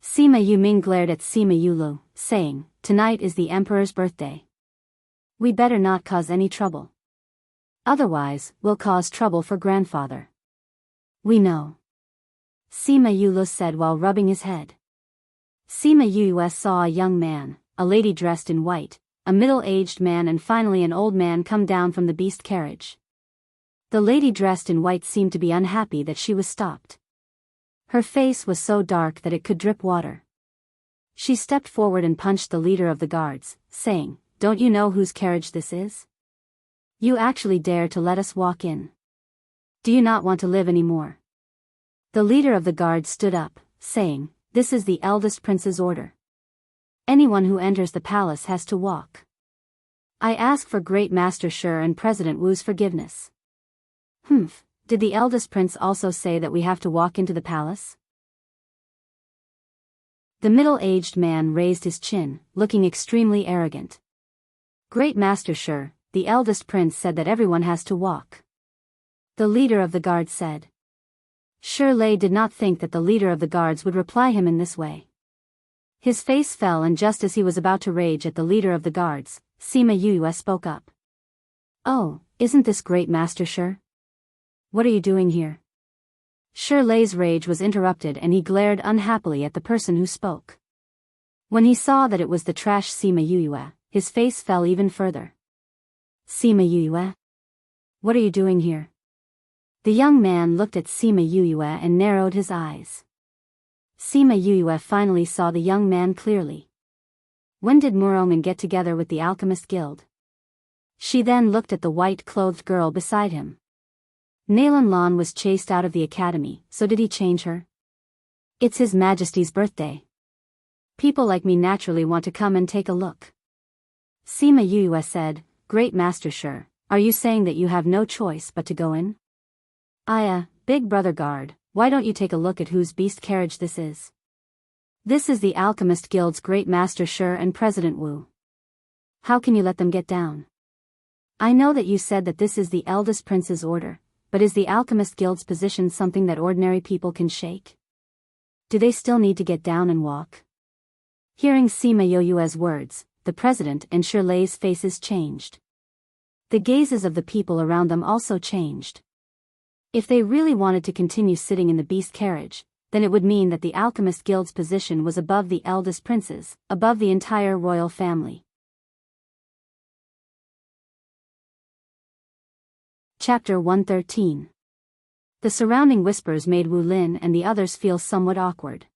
Sima Yuming glared at Sima Yulu, saying, "Tonight is the Emperor's birthday. We better not cause any trouble. Otherwise, we'll cause trouble for grandfather." "We know," Sima Yulu said while rubbing his head. Sima Yue saw a young man, a lady dressed in white, a middle-aged man and finally an old man come down from the beast carriage. The lady dressed in white seemed to be unhappy that she was stopped. Her face was so dark that it could drip water. She stepped forward and punched the leader of the guards, saying, "Don't you know whose carriage this is? You actually dare to let us walk in? Do you not want to live anymore?" The leader of the guards stood up, saying, "This is the eldest prince's order. Anyone who enters the palace has to walk. I ask for Great Master Shi and President Wu's forgiveness." "Humph, did the eldest prince also say that we have to walk into the palace?" The middle-aged man raised his chin, looking extremely arrogant. "Great Master Shi, the eldest prince said that everyone has to walk," the leader of the guards said. Shirley did not think that the leader of the guards would reply him in this way. His face fell, and just as he was about to rage at the leader of the guards, Sima Yue spoke up. "Oh, isn't this Great Master Shi? What are you doing here?" Shirley's rage was interrupted and he glared unhappily at the person who spoke. When he saw that it was the trash Sima Yue, his face fell even further. "Sima Yue? What are you doing here?" The young man looked at Sima Yue and narrowed his eyes. Sima Yue finally saw the young man clearly. When did Muroman get together with the Alchemist Guild? She then looked at the white-clothed girl beside him. Nalan Lan was chased out of the academy, so did he change her? It's His Majesty's birthday. People like me naturally want to come and take a look. Sima Yue said, "Great Master Shi, are you saying that you have no choice but to go in?" Big brother guard, why don't you take a look at whose beast carriage this is? This is the Alchemist Guild's Great Master Shi and President Wu. How can you let them get down? I know that you said that this is the eldest prince's order, but is the Alchemist Guild's position something that ordinary people can shake? Do they still need to get down and walk? Hearing Sima Yue's words, the president and Shirley's faces changed. The gazes of the people around them also changed. If they really wanted to continue sitting in the beast carriage, then it would mean that the Alchemist Guild's position was above the eldest prince's, above the entire royal family. Chapter 113. The surrounding whispers made Wu Lin and the others feel somewhat awkward.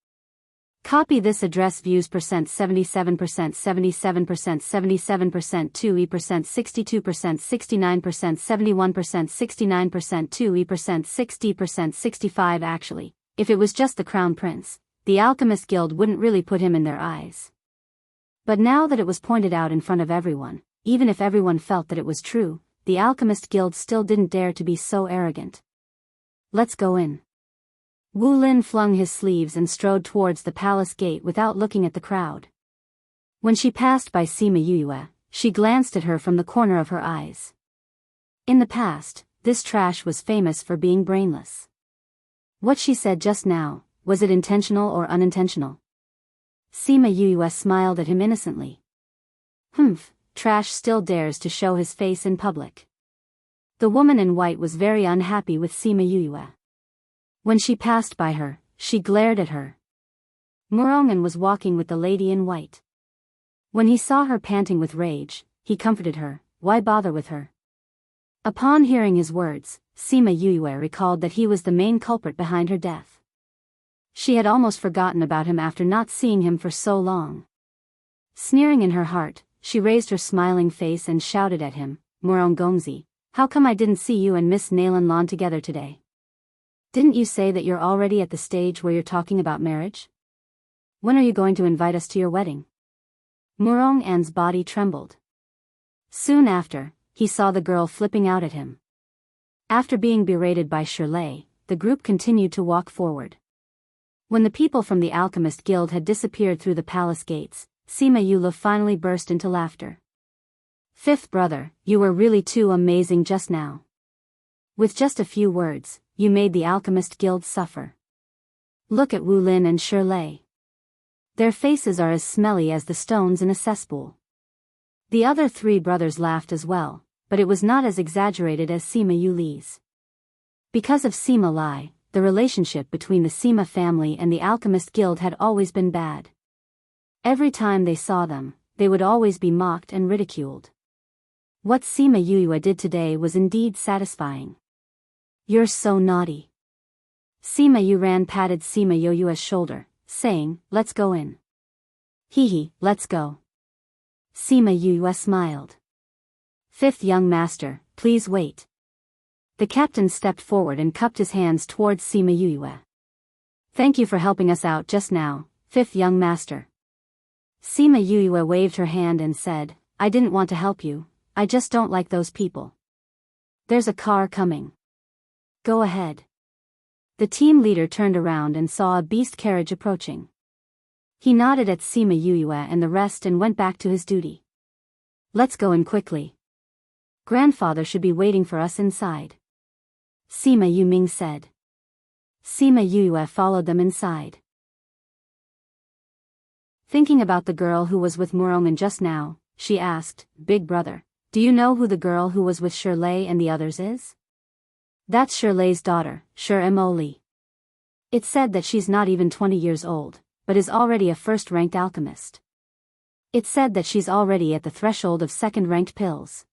Copy this address views %77%, 77%, 77% 2e%, 62%, 69%, 71%, 69% 2e%, 60%, 65. Actually, if it was just the Crown Prince, the Alchemist Guild wouldn't really put him in their eyes. But now that it was pointed out in front of everyone, even if everyone felt that it was true, the Alchemist Guild still didn't dare to be so arrogant. "Let's go in." Wu Lin flung his sleeves and strode towards the palace gate without looking at the crowd. When she passed by Sima Yue, she glanced at her from the corner of her eyes. In the past, this trash was famous for being brainless. What she said just now, was it intentional or unintentional? Sima Yue smiled at him innocently. "Humph, trash still dares to show his face in public." The woman in white was very unhappy with Sima Yue. When she passed by her, she glared at her. Murongan was walking with the lady in white. When he saw her panting with rage, he comforted her. Why bother with her? Upon hearing his words, Sima Yue recalled that he was the main culprit behind her death. She had almost forgotten about him after not seeing him for so long. Sneering in her heart, she raised her smiling face and shouted at him, "Murong Gongzi, how come I didn't see you and Miss Nalan Lan together today? Didn't you say that you're already at the stage where you're talking about marriage? When are you going to invite us to your wedding? Murong An's body trembled. Soon after, he saw the girl flipping out at him. After being berated by Shirley, the group continued to walk forward. When the people from the Alchemist Guild had disappeared through the palace gates, Sima Yula finally burst into laughter. Fifth brother, you were really too amazing just now. With just a few words, you made the Alchemist Guild suffer. Look at Wu Lin and Shirley. Their faces are as smelly as the stones in a cesspool. The other three brothers laughed as well, but it was not as exaggerated as Sima Yuli's. Because of Sima Lai, the relationship between the Sima family and the Alchemist Guild had always been bad. Every time they saw them, they would always be mocked and ridiculed. What Sima Yuyue did today was indeed satisfying. You're so naughty. Sima Yuran patted Sima Yoyue's shoulder, saying, let's go in. Hee, let's go. Sima Yuyue smiled. Fifth young master, please wait. The captain stepped forward and cupped his hands towards Sima Yuyue. Thank you for helping us out just now, fifth young master. Sima Yuyue waved her hand and said, I didn't want to help you, I just don't like those people. There's a car coming. Go ahead. The team leader turned around and saw a beast carriage approaching. He nodded at Sima Yuyue and the rest and went back to his duty. Let's go in quickly. Grandfather should be waiting for us inside. Sima Yuming said. Sima Yuyue followed them inside. Thinking about the girl who was with Murongan just now, she asked, Big brother, do you know who the girl who was with Shirley and the others is? That's Shirley's daughter, Shir Li. It's said that she's not even 20 years old, but is already a first-ranked alchemist. It's said that she's already at the threshold of second-ranked pills.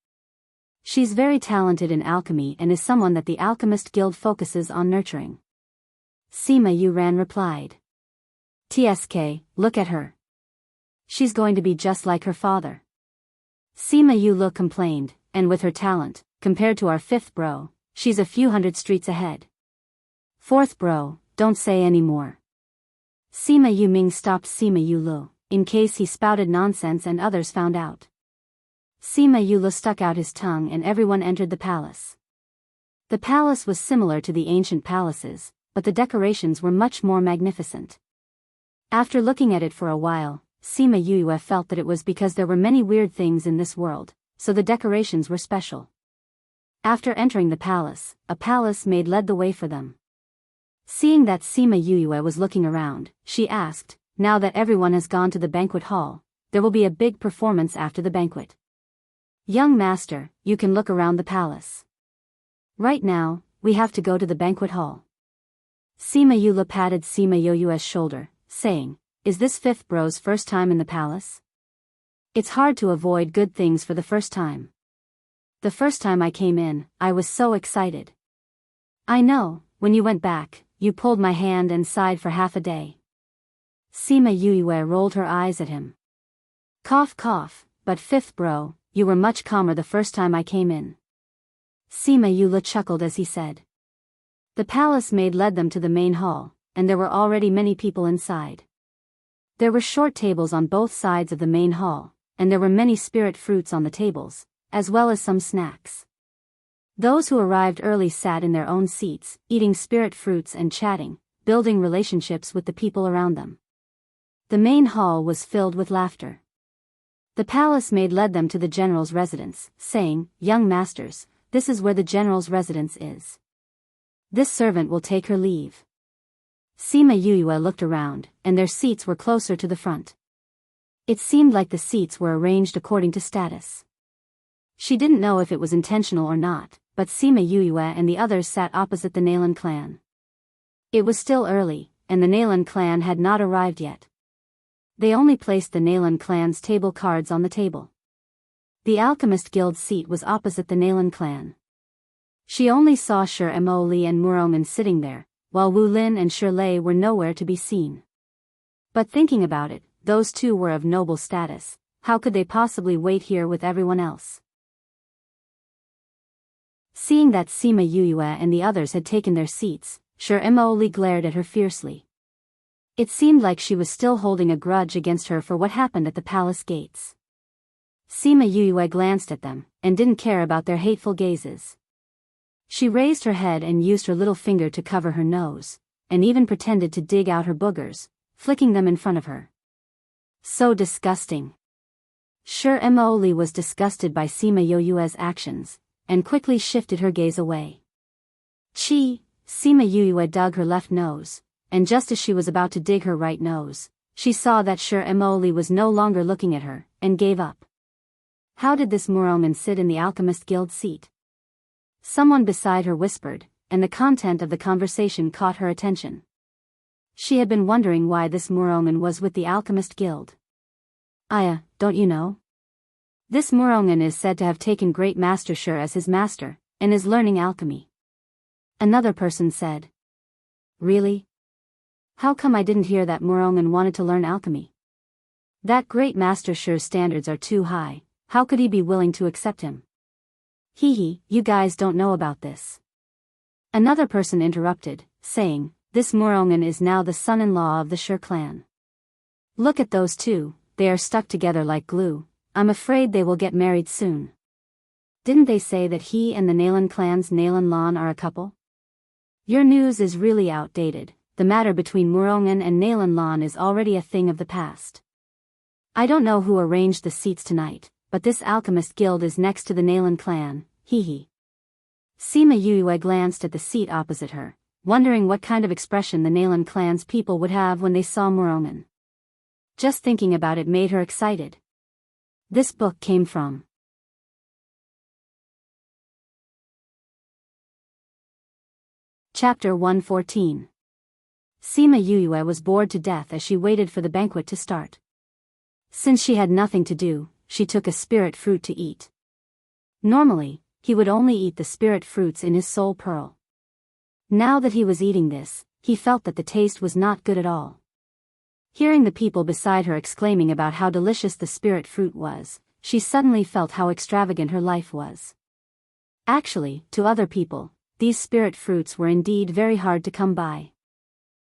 She's very talented in alchemy and is someone that the Alchemist Guild focuses on nurturing. Sima Yuran replied. TSK, look at her. She's going to be just like her father. Sima Yulu complained, and with her talent, compared to our fifth bro, she's a few hundred streets ahead. Fourth bro, don't say any more. Sima Yuming stopped Sima Yulu, in case he spouted nonsense and others found out. Sima Yulu stuck out his tongue and everyone entered the palace. The palace was similar to the ancient palaces, but the decorations were much more magnificent. After looking at it for a while, Sima Yuyue felt that it was because there were many weird things in this world, so the decorations were special. After entering the palace, a palace maid led the way for them. Seeing that Sima Yuyue was looking around, she asked, now that everyone has gone to the banquet hall, there will be a big performance after the banquet. Young master, you can look around the palace. Right now, we have to go to the banquet hall. Sima Yula patted Sima Yoyue's shoulder, saying, is this fifth bro's first time in the palace? It's hard to avoid good things for the first time. The first time I came in, I was so excited. I know, when you went back, you pulled my hand and sighed for half a day. Sima Yuyue rolled her eyes at him. Cough cough, but fifth bro, you were much calmer the first time I came in. Sima Yula chuckled as he said. The palace maid led them to the main hall, and there were already many people inside. There were short tables on both sides of the main hall, and there were many spirit fruits on the tables, as well as some snacks. Those who arrived early sat in their own seats, eating spirit fruits and chatting, building relationships with the people around them. The main hall was filled with laughter. The palace maid led them to the general's residence, saying, young masters, this is where the general's residence is. This servant will take her leave. Sima Yuyue looked around, and their seats were closer to the front. It seemed like the seats were arranged according to status. She didn't know if it was intentional or not, but Sima Yuyue and the others sat opposite the Nalan clan. It was still early, and the Nalan clan had not arrived yet. They only placed the Nalan clan's table cards on the table. The Alchemist Guild's seat was opposite the Nalan clan. She only saw Shir Li and Murongan sitting there, while Wu Lin and Shirley were nowhere to be seen. But thinking about it, those two were of noble status, how could they possibly wait here with everyone else? Seeing that Sima Yuyue and the others had taken their seats, Sher Emoli glared at her fiercely. It seemed like she was still holding a grudge against her for what happened at the palace gates. Sima Yue glanced at them, and didn't care about their hateful gazes. She raised her head and used her little finger to cover her nose, and even pretended to dig out her boogers, flicking them in front of her. So disgusting. Sher Emoli was disgusted by Sima Yue's actions, and quickly shifted her gaze away. Sima Yue dug her left nose, and just as she was about to dig her right nose, she saw that Sher Emoli was no longer looking at her, and gave up. How did this Murongan sit in the Alchemist Guild seat? Someone beside her whispered, and the content of the conversation caught her attention. She had been wondering why this Murongan was with the Alchemist Guild. Aya, don't you know? This Murongan is said to have taken Great Master Sher as his master, and is learning alchemy. Another person said. Really? How come I didn't hear that Murongan wanted to learn alchemy? That Great Master Sher's standards are too high, how could he be willing to accept him? Hee, you guys don't know about this. Another person interrupted, saying, this Murongan is now the son-in-law of the Sher clan. Look at those two, they are stuck together like glue, I'm afraid they will get married soon. Didn't they say that he and the Nalan clan's Nalan Lan are a couple? Your news is really outdated, the matter between Murongan and Nalan Lan is already a thing of the past. I don't know who arranged the seats tonight, but this Alchemist Guild is next to the Nalan clan, hee. Sima Yue glanced at the seat opposite her, wondering what kind of expression the Nalan clan's people would have when they saw Murongan. Just thinking about it made her excited. This book came from Chapter 114. Sima Yue was bored to death as she waited for the banquet to start. Since she had nothing to do, she took a spirit fruit to eat. Normally, he would only eat the spirit fruits in his soul pearl. Now that he was eating this, he felt that the taste was not good at all. Hearing the people beside her exclaiming about how delicious the spirit fruit was, she suddenly felt how extravagant her life was. Actually, to other people, these spirit fruits were indeed very hard to come by.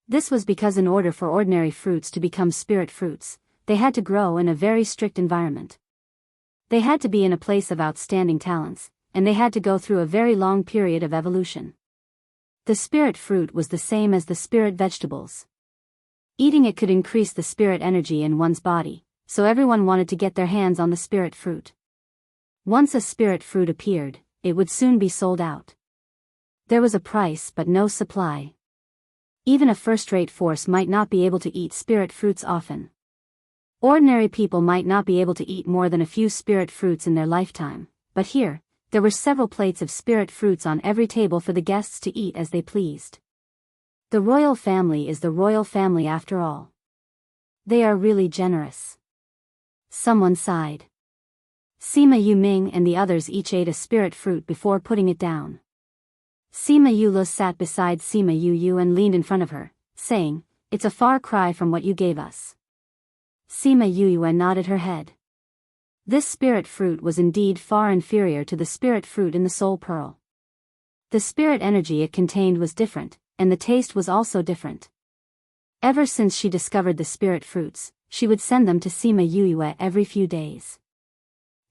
This was because in order for ordinary fruits to become spirit fruits, they had to grow in a very strict environment. They had to be in a place of outstanding talents, and they had to go through a very long period of evolution. The spirit fruit was the same as the spirit vegetables. Eating it could increase the spirit energy in one's body, so everyone wanted to get their hands on the spirit fruit. Once a spirit fruit appeared, it would soon be sold out. There was a price but no supply. Even a first-rate force might not be able to eat spirit fruits often. Ordinary people might not be able to eat more than a few spirit fruits in their lifetime, but here, there were several plates of spirit fruits on every table for the guests to eat as they pleased. The royal family is the royal family after all. They are really generous. Someone sighed. Sima Yuming and the others each ate a spirit fruit before putting it down. Sima Yulu sat beside Sima Yu and leaned in front of her, saying, it's a far cry from what you gave us. Sima Yue nodded her head. This spirit fruit was indeed far inferior to the spirit fruit in the soul pearl. The spirit energy it contained was different, and the taste was also different. Ever since she discovered the spirit fruits, she would send them to Sima Yue every few days.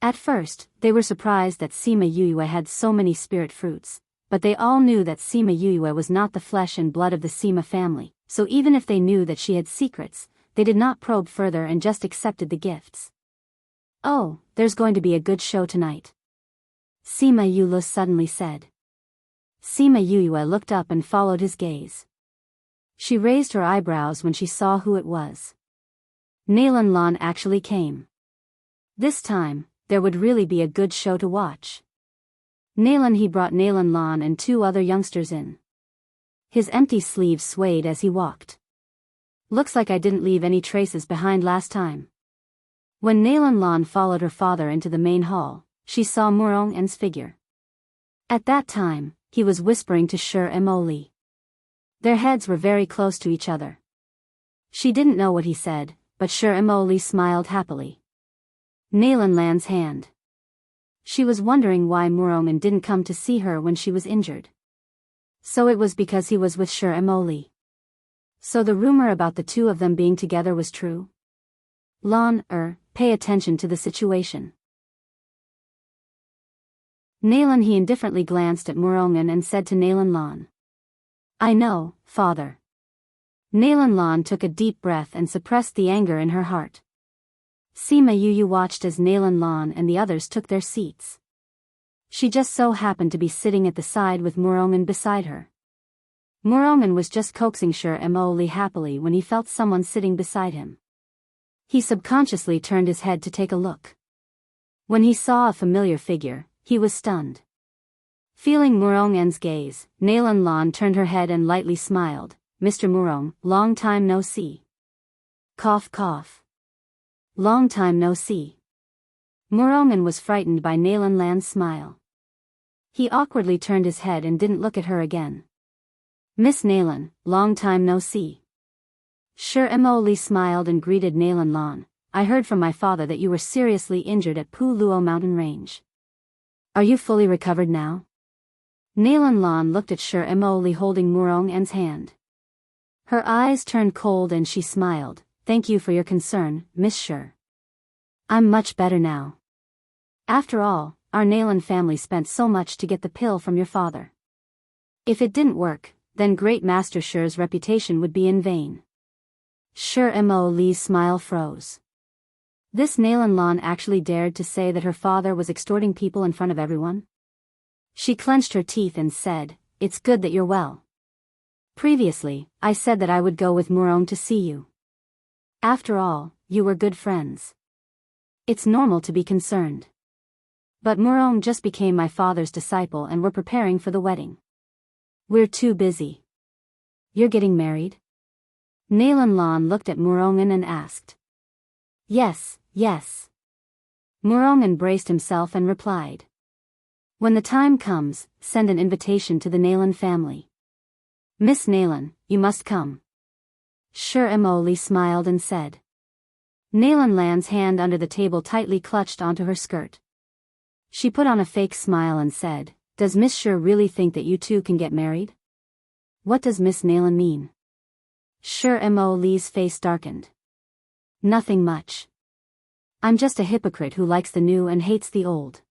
At first, they were surprised that Sima Yue had so many spirit fruits, but they all knew that Sima Yue was not the flesh and blood of the Sima family, so even if they knew that she had secrets, they did not probe further and just accepted the gifts. Oh, there's going to be a good show tonight. Sima Yue suddenly said. Sima Yue looked up and followed his gaze. She raised her eyebrows when she saw who it was. Nalan Lan actually came. This time, there would really be a good show to watch. He brought Nalan Lan and two other youngsters in. His empty sleeves swayed as he walked. Looks like I didn't leave any traces behind last time. When Nalan Lan followed her father into the main hall, she saw Murongan's figure. At that time, he was whispering to Sher Emoli. Their heads were very close to each other. She didn't know what he said, but Sher Emoli smiled happily. Nalan Lan's hand. She was wondering why Murongan didn't come to see her when she was injured. So it was because he was with Sher Emoli. So the rumor about the two of them being together was true? Lan, pay attention to the situation. Nalan he indifferently glanced at Murongan and said to Nalan Lan. I know, father. Nalan Lan took a deep breath and suppressed the anger in her heart. Sima Yuyu watched as Nalan Lan and the others took their seats. She just so happened to be sitting at the side with Murongan beside her. Murongan was just coaxing Sher Emoli happily when he felt someone sitting beside him. He subconsciously turned his head to take a look. When he saw a familiar figure, he was stunned. Feeling Murongan's gaze, Nalan Lan turned her head and lightly smiled. Mr. Murong, long time no see. Cough cough. Long time no see. Murongan was frightened by Nalan Lan's smile. He awkwardly turned his head and didn't look at her again. Miss Nalan, long time no see. Sher Emoli smiled and greeted Nalan Lan. I heard from my father that you were seriously injured at Pu Luo mountain range. Are you fully recovered now? Nalan Lan looked at Sher Emoli holding Murongan's hand. Her eyes turned cold and she smiled. Thank you for your concern, Miss Sher. I'm much better now. After all, our Nalan family spent so much to get the pill from your father. If it didn't work, then Great Master Sher's reputation would be in vain. Sher Emoli's smile froze. This Nalan Lan actually dared to say that her father was extorting people in front of everyone? She clenched her teeth and said, It's good that you're well. Previously, I said that I would go with Murong to see you. After all, you were good friends. It's normal to be concerned. But Murong just became my father's disciple and we're preparing for the wedding. We're too busy. You're getting married? Nalan Lan looked at Murongan and asked. Yes, yes. Murongan braced himself and replied. When the time comes, send an invitation to the Nalan family. Miss Nalan, you must come. Sher Emoli smiled and said. Nalan Lan's hand under the table tightly clutched onto her skirt. She put on a fake smile and said, Does Miss Sher really think that you two can get married? What does Miss Nalan mean? Sher Emoli's face darkened. Nothing much. I'm just a hypocrite who likes the new and hates the old.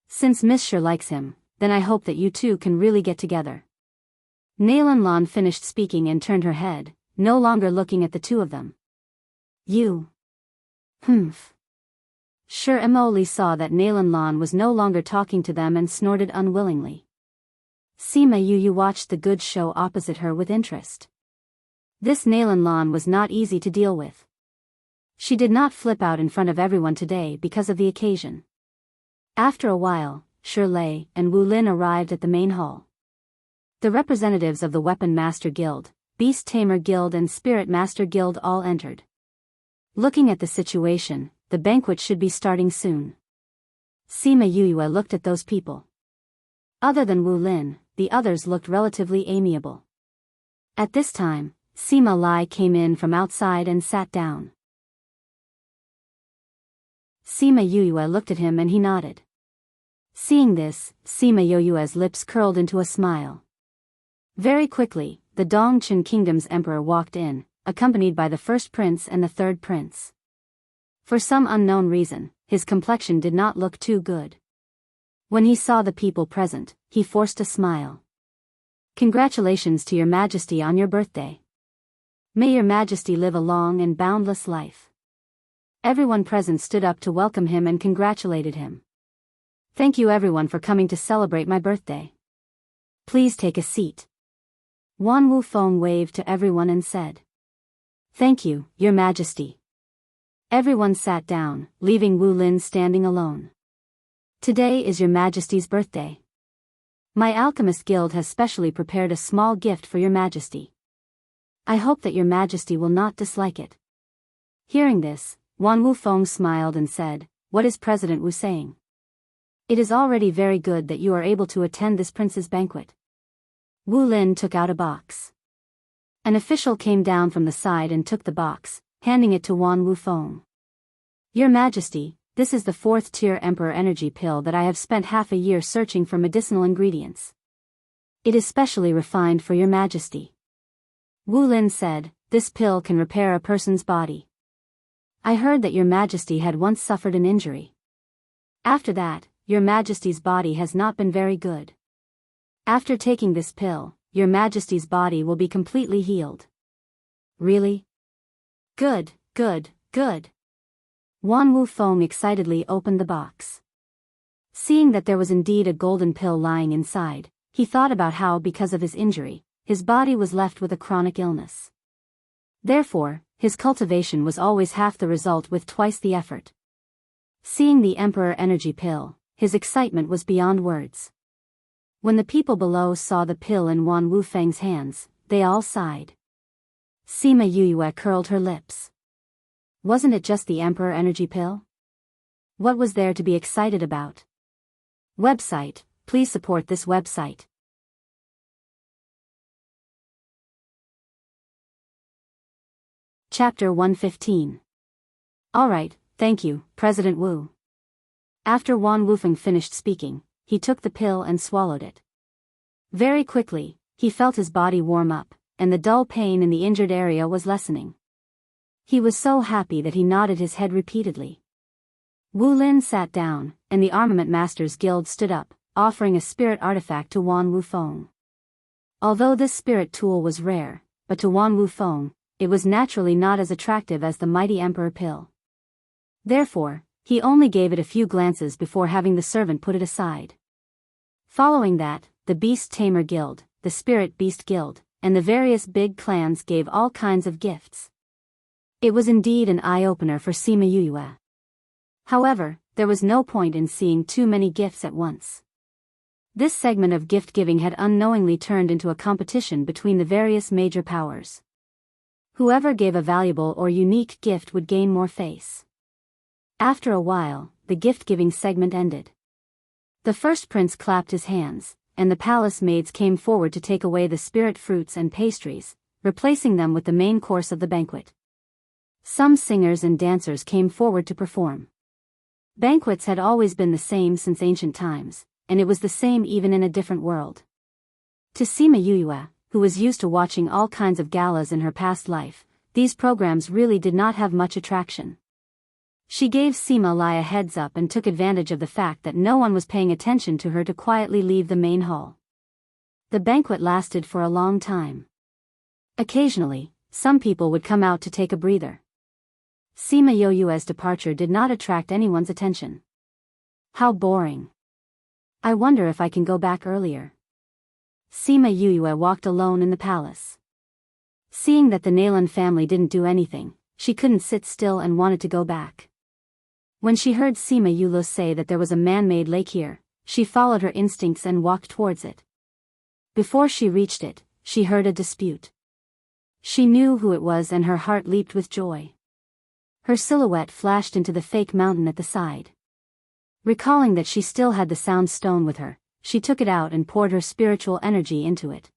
Since Miss Sher likes him, then I hope that you two can really get together. Nalan Lan finished speaking and turned her head, no longer looking at the two of them. You. Humph. Sher Emoli saw that Nalan Lan was no longer talking to them and snorted unwillingly. Sima Yuyu watched the good show opposite her with interest. This Nalan Lan was not easy to deal with. She did not flip out in front of everyone today because of the occasion. After a while, Sher Lei and Wu Lin arrived at the main hall. The representatives of the Weapon Master Guild, Beast Tamer Guild and Spirit Master Guild all entered. Looking at the situation, the banquet should be starting soon. Sima Yuyu looked at those people. Other than Wu Lin, the others looked relatively amiable. At this time, Sima Lai came in from outside and sat down. Sima Yuyu looked at him and he nodded. Seeing this, Sima Yuyu's lips curled into a smile. Very quickly, the Dongchen Kingdom's emperor walked in, accompanied by the first prince and the third prince. For some unknown reason, his complexion did not look too good. When he saw the people present, he forced a smile. Congratulations to your majesty on your birthday. May your majesty live a long and boundless life. Everyone present stood up to welcome him and congratulated him. Thank you everyone for coming to celebrate my birthday. Please take a seat. Wan Wufeng waved to everyone and said. Thank you, your majesty. Everyone sat down, leaving Wu Lin standing alone. Today is your majesty's birthday. My alchemist guild has specially prepared a small gift for your majesty. I hope that your majesty will not dislike it. Hearing this, Wan Wufeng smiled and said, What is President Wu saying? It is already very good that you are able to attend this prince's banquet. Wu Lin took out a box. An official came down from the side and took the box, handing it to Wan Wufeng. Your Majesty, this is the 4th tier Emperor energy pill that I have spent half a year searching for medicinal ingredients. It is specially refined for your majesty. Wu Lin said, this pill can repair a person's body. I heard that your majesty had once suffered an injury. After that, your majesty's body has not been very good. After taking this pill, your majesty's body will be completely healed. Really? Good, good, good. Wan Wufeng excitedly opened the box. Seeing that there was indeed a golden pill lying inside, he thought about how, because of his injury, his body was left with a chronic illness. Therefore, his cultivation was always half the result with twice the effort. Seeing the Emperor Energy Pill, his excitement was beyond words. When the people below saw the pill in Wan Wufeng's hands, they all sighed. Sima Yuyue curled her lips. Wasn't it just the Emperor Energy Pill? What was there to be excited about? Website, please support this website. Chapter 115. Alright, thank you, President Wu. After Wan Wufeng finished speaking, he took the pill and swallowed it. Very quickly, he felt his body warm up, and the dull pain in the injured area was lessening. He was so happy that he nodded his head repeatedly. Wu Lin sat down, and the Armament Masters Guild stood up, offering a spirit artifact to Wan Wufeng. Although this spirit tool was rare, but to Wan Wufeng, it was naturally not as attractive as the mighty Emperor Pill. Therefore, he only gave it a few glances before having the servant put it aside. Following that, the Beast Tamer Guild, the Spirit Beast Guild, and the various big clans gave all kinds of gifts. It was indeed an eye-opener for Sima Yuyue. However, there was no point in seeing too many gifts at once. This segment of gift-giving had unknowingly turned into a competition between the various major powers. Whoever gave a valuable or unique gift would gain more face. After a while, the gift-giving segment ended. The first prince clapped his hands, and the palace maids came forward to take away the spirit fruits and pastries, replacing them with the main course of the banquet. Some singers and dancers came forward to perform. Banquets had always been the same since ancient times, and it was the same even in a different world. To Sima Yuyue, who was used to watching all kinds of galas in her past life, these programs really did not have much attraction. She gave Sima Lai a heads up and took advantage of the fact that no one was paying attention to her to quietly leave the main hall. The banquet lasted for a long time. Occasionally, some people would come out to take a breather. Sima Yuyue's departure did not attract anyone's attention. How boring. I wonder if I can go back earlier. Sima Yuyue walked alone in the palace. Seeing that the Nalan family didn't do anything, she couldn't sit still and wanted to go back. When she heard Sima Yulu say that there was a man-made lake here, she followed her instincts and walked towards it. Before she reached it, she heard a dispute. She knew who it was and her heart leaped with joy. Her silhouette flashed into the fake mountain at the side. Recalling that she still had the sound stone with her, she took it out and poured her spiritual energy into it.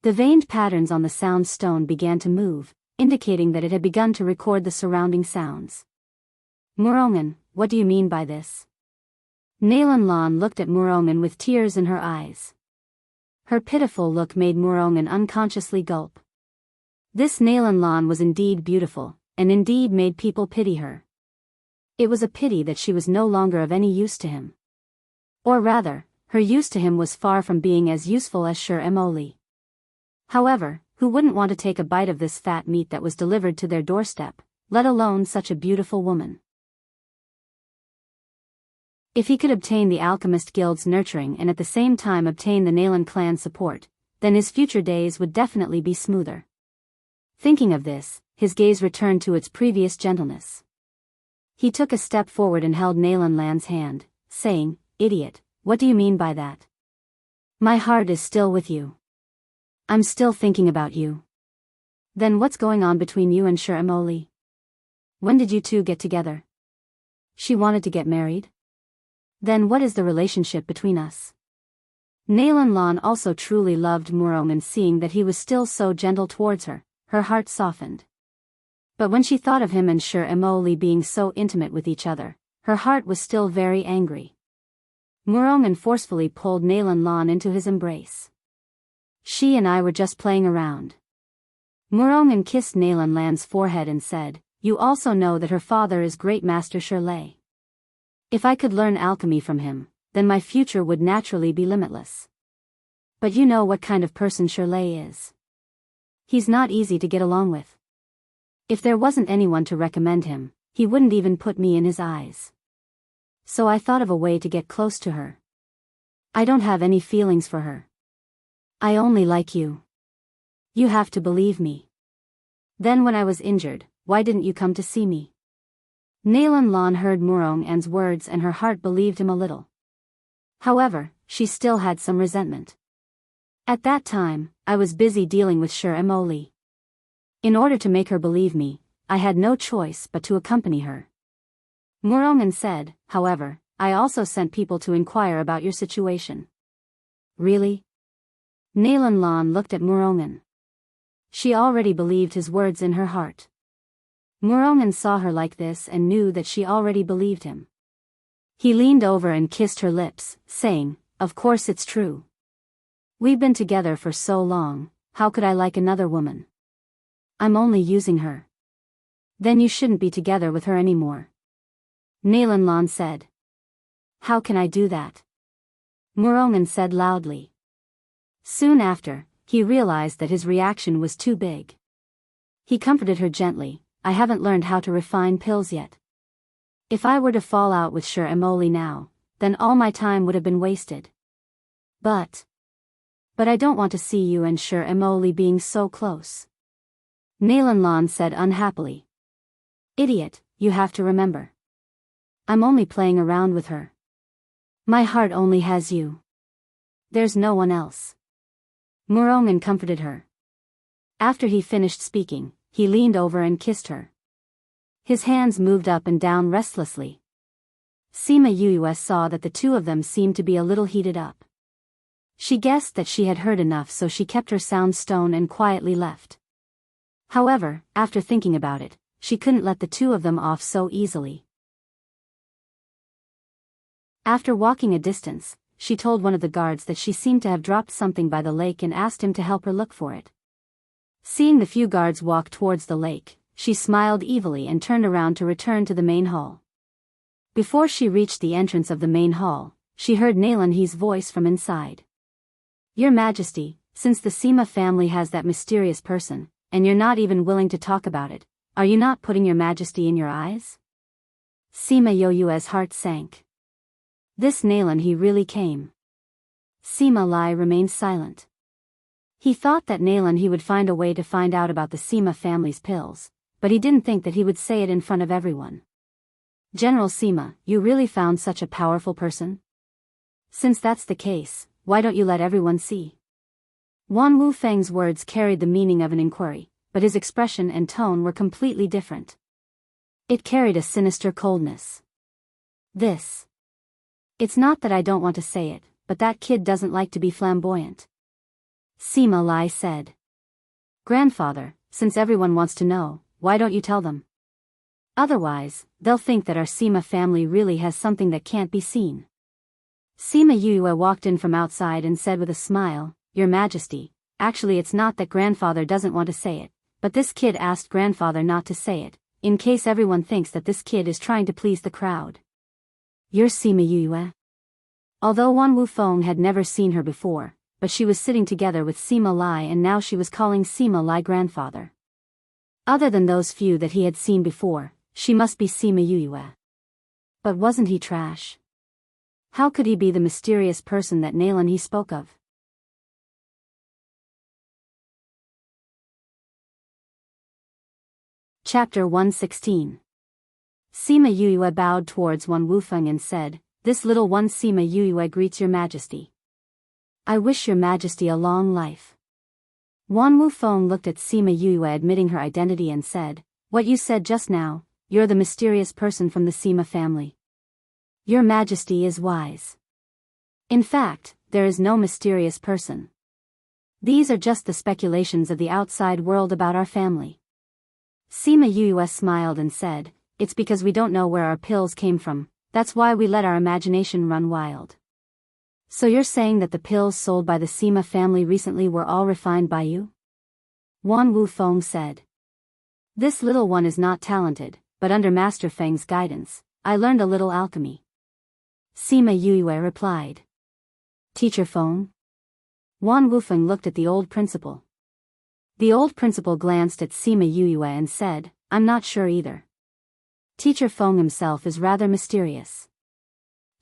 The veined patterns on the sound stone began to move, indicating that it had begun to record the surrounding sounds. Murongan, what do you mean by this? Nalan Lan looked at Murongan with tears in her eyes. Her pitiful look made Murongan unconsciously gulp. This Nalan Lan was indeed beautiful, and indeed made people pity her. It was a pity that she was no longer of any use to him. Or rather, her use to him was far from being as useful as Shur Emoli. However, who wouldn't want to take a bite of this fat meat that was delivered to their doorstep, let alone such a beautiful woman? If he could obtain the Alchemist Guild's nurturing and at the same time obtain the Nalan clan's support, then his future days would definitely be smoother. Thinking of this, his gaze returned to its previous gentleness. He took a step forward and held Nalan Lan's hand, saying, "Idiot, what do you mean by that? My heart is still with you. I'm still thinking about you." Then what's going on between you and Shur Emoli? When did you two get together? She wanted to get married? Then what is the relationship between us? Nalan Lan also truly loved Murongan. Seeing that he was still so gentle towards her, her heart softened. But when she thought of him and Shur Emoli being so intimate with each other, her heart was still very angry. Murongan forcefully pulled Nalan Lan into his embrace. She and I were just playing around. Murongan kissed Nalan Lan's forehead and said, you also know that her father is Great Master Shirley. If I could learn alchemy from him, then my future would naturally be limitless. But you know what kind of person Shirley is. He's not easy to get along with. If there wasn't anyone to recommend him, he wouldn't even put me in his eyes. So I thought of a way to get close to her. I don't have any feelings for her. I only like you. You have to believe me. Then when I was injured, why didn't you come to see me? Nalan Lan heard Murongan's words and her heart believed him a little. However, she still had some resentment. At that time, I was busy dealing with Shir Emoli. In order to make her believe me, I had no choice but to accompany her. Murongan said, however, I also sent people to inquire about your situation. Really? Nalan Lan looked at Murongan. She already believed his words in her heart. Murongan saw her like this and knew that she already believed him. He leaned over and kissed her lips, saying, of course it's true. We've been together for so long, how could I like another woman? I'm only using her. Then you shouldn't be together with her anymore. Nalan Lan said. How can I do that? Murongan said loudly. Soon after, he realized that his reaction was too big. He comforted her gently, I haven't learned how to refine pills yet. If I were to fall out with Shir Emoli now, then all my time would have been wasted. But I don't want to see you and Shir Emoli being so close. Nalan Lan said unhappily. Idiot, you have to remember. I'm only playing around with her. My heart only has you. There's no one else. Murongan comforted her. After he finished speaking, he leaned over and kissed her. His hands moved up and down restlessly. Sima Yuyue saw that the two of them seemed to be a little heated up. She guessed that she had heard enough, so she kept her sound stone and quietly left. However, after thinking about it, she couldn't let the two of them off so easily. After walking a distance, she told one of the guards that she seemed to have dropped something by the lake and asked him to help her look for it. Seeing the few guards walk towards the lake, she smiled evilly and turned around to return to the main hall. Before she reached the entrance of the main hall, she heard Nalan He's voice from inside. Your Majesty, since the Sima family has that mysterious person, and you're not even willing to talk about it, are you not putting your Majesty in your eyes? Sima Yoyue's heart sank. This Nalan He really came. Sima Lai remained silent. He thought that Nalan He would find a way to find out about the Sima family's pills, but he didn't think that he would say it in front of everyone. General Sima, you really found such a powerful person? Since that's the case, why don't you let everyone see? Wan Wufeng's words carried the meaning of an inquiry, but his expression and tone were completely different. It carried a sinister coldness. It's not that I don't want to say it, but that kid doesn't like to be flamboyant. Sima Lai said. Grandfather, since everyone wants to know, why don't you tell them? Otherwise, they'll think that our Sima family really has something that can't be seen. Sima Yuyue walked in from outside and said with a smile, Your Majesty, actually it's not that grandfather doesn't want to say it, but this kid asked grandfather not to say it, in case everyone thinks that this kid is trying to please the crowd. You're Sima Yuyue? Although Wan Wufeng had never seen her before, but she was sitting together with Sima Lai and now she was calling Sima Lai grandfather. Other than those few that he had seen before, she must be Sima Yuyue. But wasn't he trash? How could he be the mysterious person that Nalan He spoke of? Chapter 116. Sima Yuyue bowed towards Wan Wufeng and said, This little one Sima Yuyue greets your Majesty. I wish your Majesty a long life. Wan Wufeng looked at Sima Yuyue admitting her identity and said, What you said just now, you're the mysterious person from the Sima family. Your Majesty is wise. In fact, there is no mysterious person. These are just the speculations of the outside world about our family. Sima Yuyue smiled and said, It's because we don't know where our pills came from, that's why we let our imagination run wild. So you're saying that the pills sold by the Sima family recently were all refined by you? Wan Wufeng said. This little one is not talented, but under Master Feng's guidance, I learned a little alchemy. Sima Yue replied. Teacher Feng? Wan Wufeng looked at the old principal. The old principal glanced at Sima Yue and said, I'm not sure either. Teacher Feng himself is rather mysterious.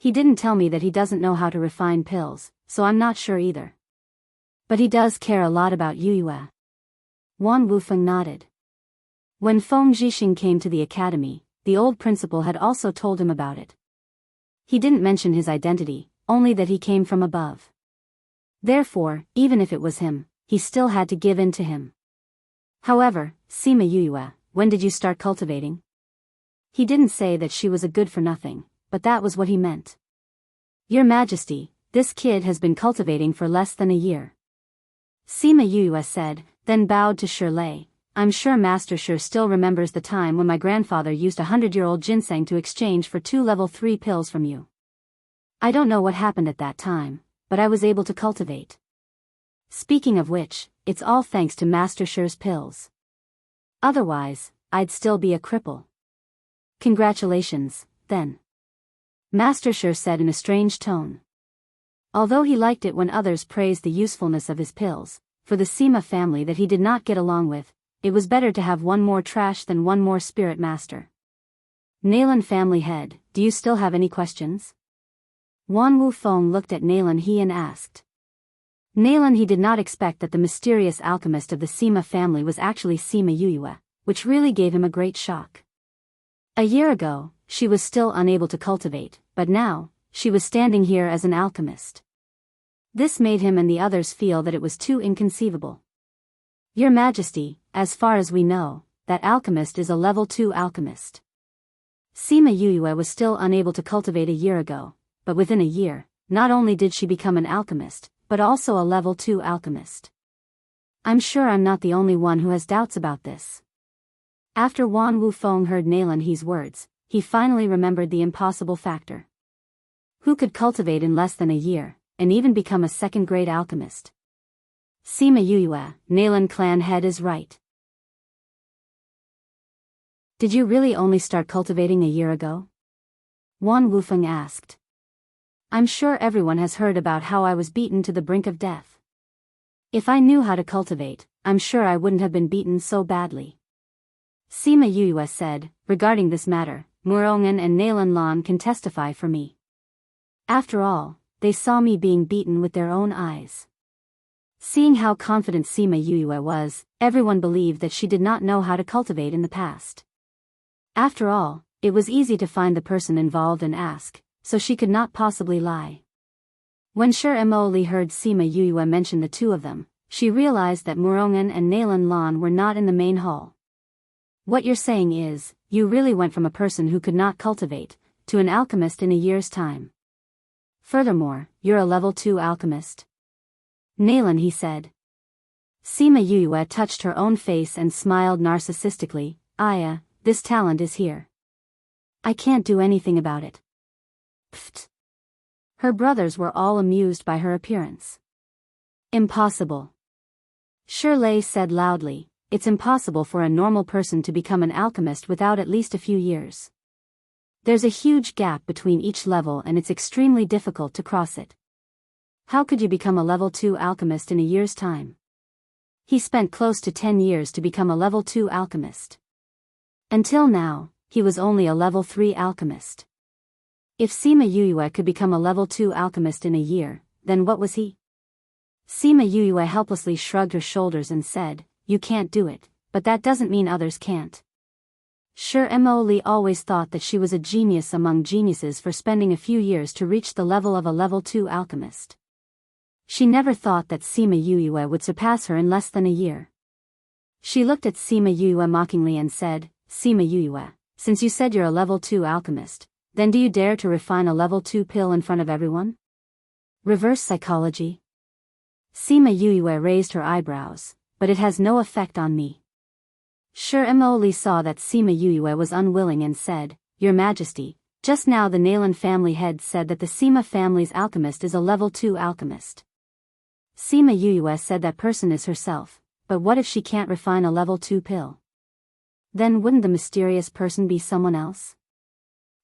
He didn't tell me that he doesn't know how to refine pills, so I'm not sure either. But he does care a lot about Yue. Wan Wufeng nodded. When Feng Zhixing came to the academy, the old principal had also told him about it. He didn't mention his identity, only that he came from above. Therefore, even if it was him, he still had to give in to him. However, Sima Yue, when did you start cultivating? He didn't say that she was a good-for-nothing, but that was what he meant. Your Majesty, this kid has been cultivating for less than a year. Sima Yue said, then bowed to Shirley. I'm sure Master Shi still remembers the time when my grandfather used 100-year-old ginseng to exchange for 2 level 3 pills from you. I don't know what happened at that time, but I was able to cultivate. Speaking of which, it's all thanks to Master Shi's pills. Otherwise, I'd still be a cripple. Congratulations, then. Master Shi said in a strange tone. Although he liked it when others praised the usefulness of his pills, for the Sima family that he did not get along with, it was better to have one more trash than one more spirit master. Nalan family head, do you still have any questions? Wan Wufeng looked at Nalan He and asked. Nalan He did not expect that the mysterious alchemist of the Sima family was actually Sima Yue, which really gave him a great shock. A year ago, she was still unable to cultivate, but now, she was standing here as an alchemist. This made him and the others feel that it was too inconceivable. Your Majesty, as far as we know, that alchemist is a level 2 alchemist. Sima Yue was still unable to cultivate a year ago, but within a year, not only did she become an alchemist, but also a level 2 alchemist. I'm sure I'm not the only one who has doubts about this. After Wan Wufeng heard Nalan He's words, he finally remembered the impossible factor. Who could cultivate in less than a year, and even become a second-grade alchemist? Sima Yue, Nalan clan head is right. Did you really only start cultivating a year ago? Wan Wufeng asked. I'm sure everyone has heard about how I was beaten to the brink of death. If I knew how to cultivate, I'm sure I wouldn't have been beaten so badly. Sima Yue said, regarding this matter, Murongan and Nalan Lan can testify for me. After all, they saw me being beaten with their own eyes. Seeing how confident Sima Yue was, everyone believed that she did not know how to cultivate in the past. After all, it was easy to find the person involved and ask, so she could not possibly lie. When Shi Mo heard Sima Yue mention the two of them, she realized that Murongan and Nalan Lan were not in the main hall. What you're saying is, you really went from a person who could not cultivate, to an alchemist in a year's time. Furthermore, you're a level 2 alchemist. Nalan, he said. Sima Yue touched her own face and smiled narcissistically. Aya, this talent is here. I can't do anything about it. Pfft. Her brothers were all amused by her appearance. Impossible. Shirley said loudly, it's impossible for a normal person to become an alchemist without at least a few years. There's a huge gap between each level and it's extremely difficult to cross it. How could you become a level 2 alchemist in a year's time? He spent close to 10 years to become a level 2 alchemist. Until now, he was only a level 3 alchemist. If Sima Yue could become a level 2 alchemist in a year, then what was he? Sima Yue helplessly shrugged her shoulders and said, you can't do it, but that doesn't mean others can't. Shi Mo always thought that she was a genius among geniuses for spending a few years to reach the level of a level 2 alchemist. She never thought that Sima Yue would surpass her in less than a year. She looked at Sima Yue mockingly and said, Sima Yue, since you said you're a level 2 alchemist, then do you dare to refine a level 2 pill in front of everyone? Reverse psychology? Sima Yue raised her eyebrows, but it has no effect on me. Shi Mo saw that Sima Yue was unwilling and said, Your Majesty, Just now the Nalan family head said that the Sima family's alchemist is a level 2 alchemist. Sima Yuyue said that person is herself, but what if she can't refine a level 2 pill? Then wouldn't the mysterious person be someone else?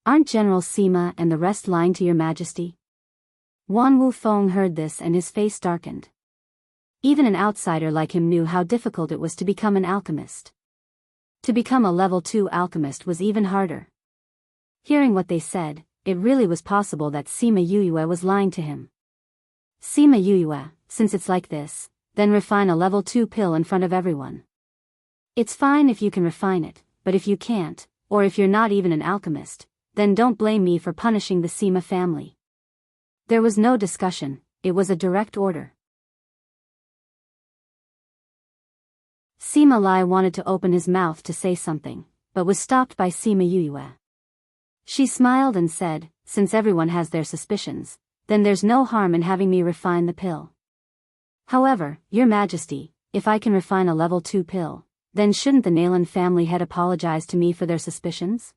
Aren't General Sima and the rest lying to your majesty? Wan Wufeng heard this and his face darkened. Even an outsider like him knew how difficult it was to become an alchemist. To become a level 2 alchemist was even harder. Hearing what they said, it really was possible that Sima Yuyue was lying to him. Sima Yuyue, since it's like this, then refine a level 2 pill in front of everyone. It's fine if you can refine it, but if you can't, or if you're not even an alchemist, then don't blame me for punishing the Sima family. There was no discussion, it was a direct order. Sima Lai wanted to open his mouth to say something, but was stopped by Sima Yuyue. She smiled and said, since everyone has their suspicions, then there's no harm in having me refine the pill. However, Your Majesty, if I can refine a level 2 pill, then shouldn't the Nalan family head apologize to me for their suspicions?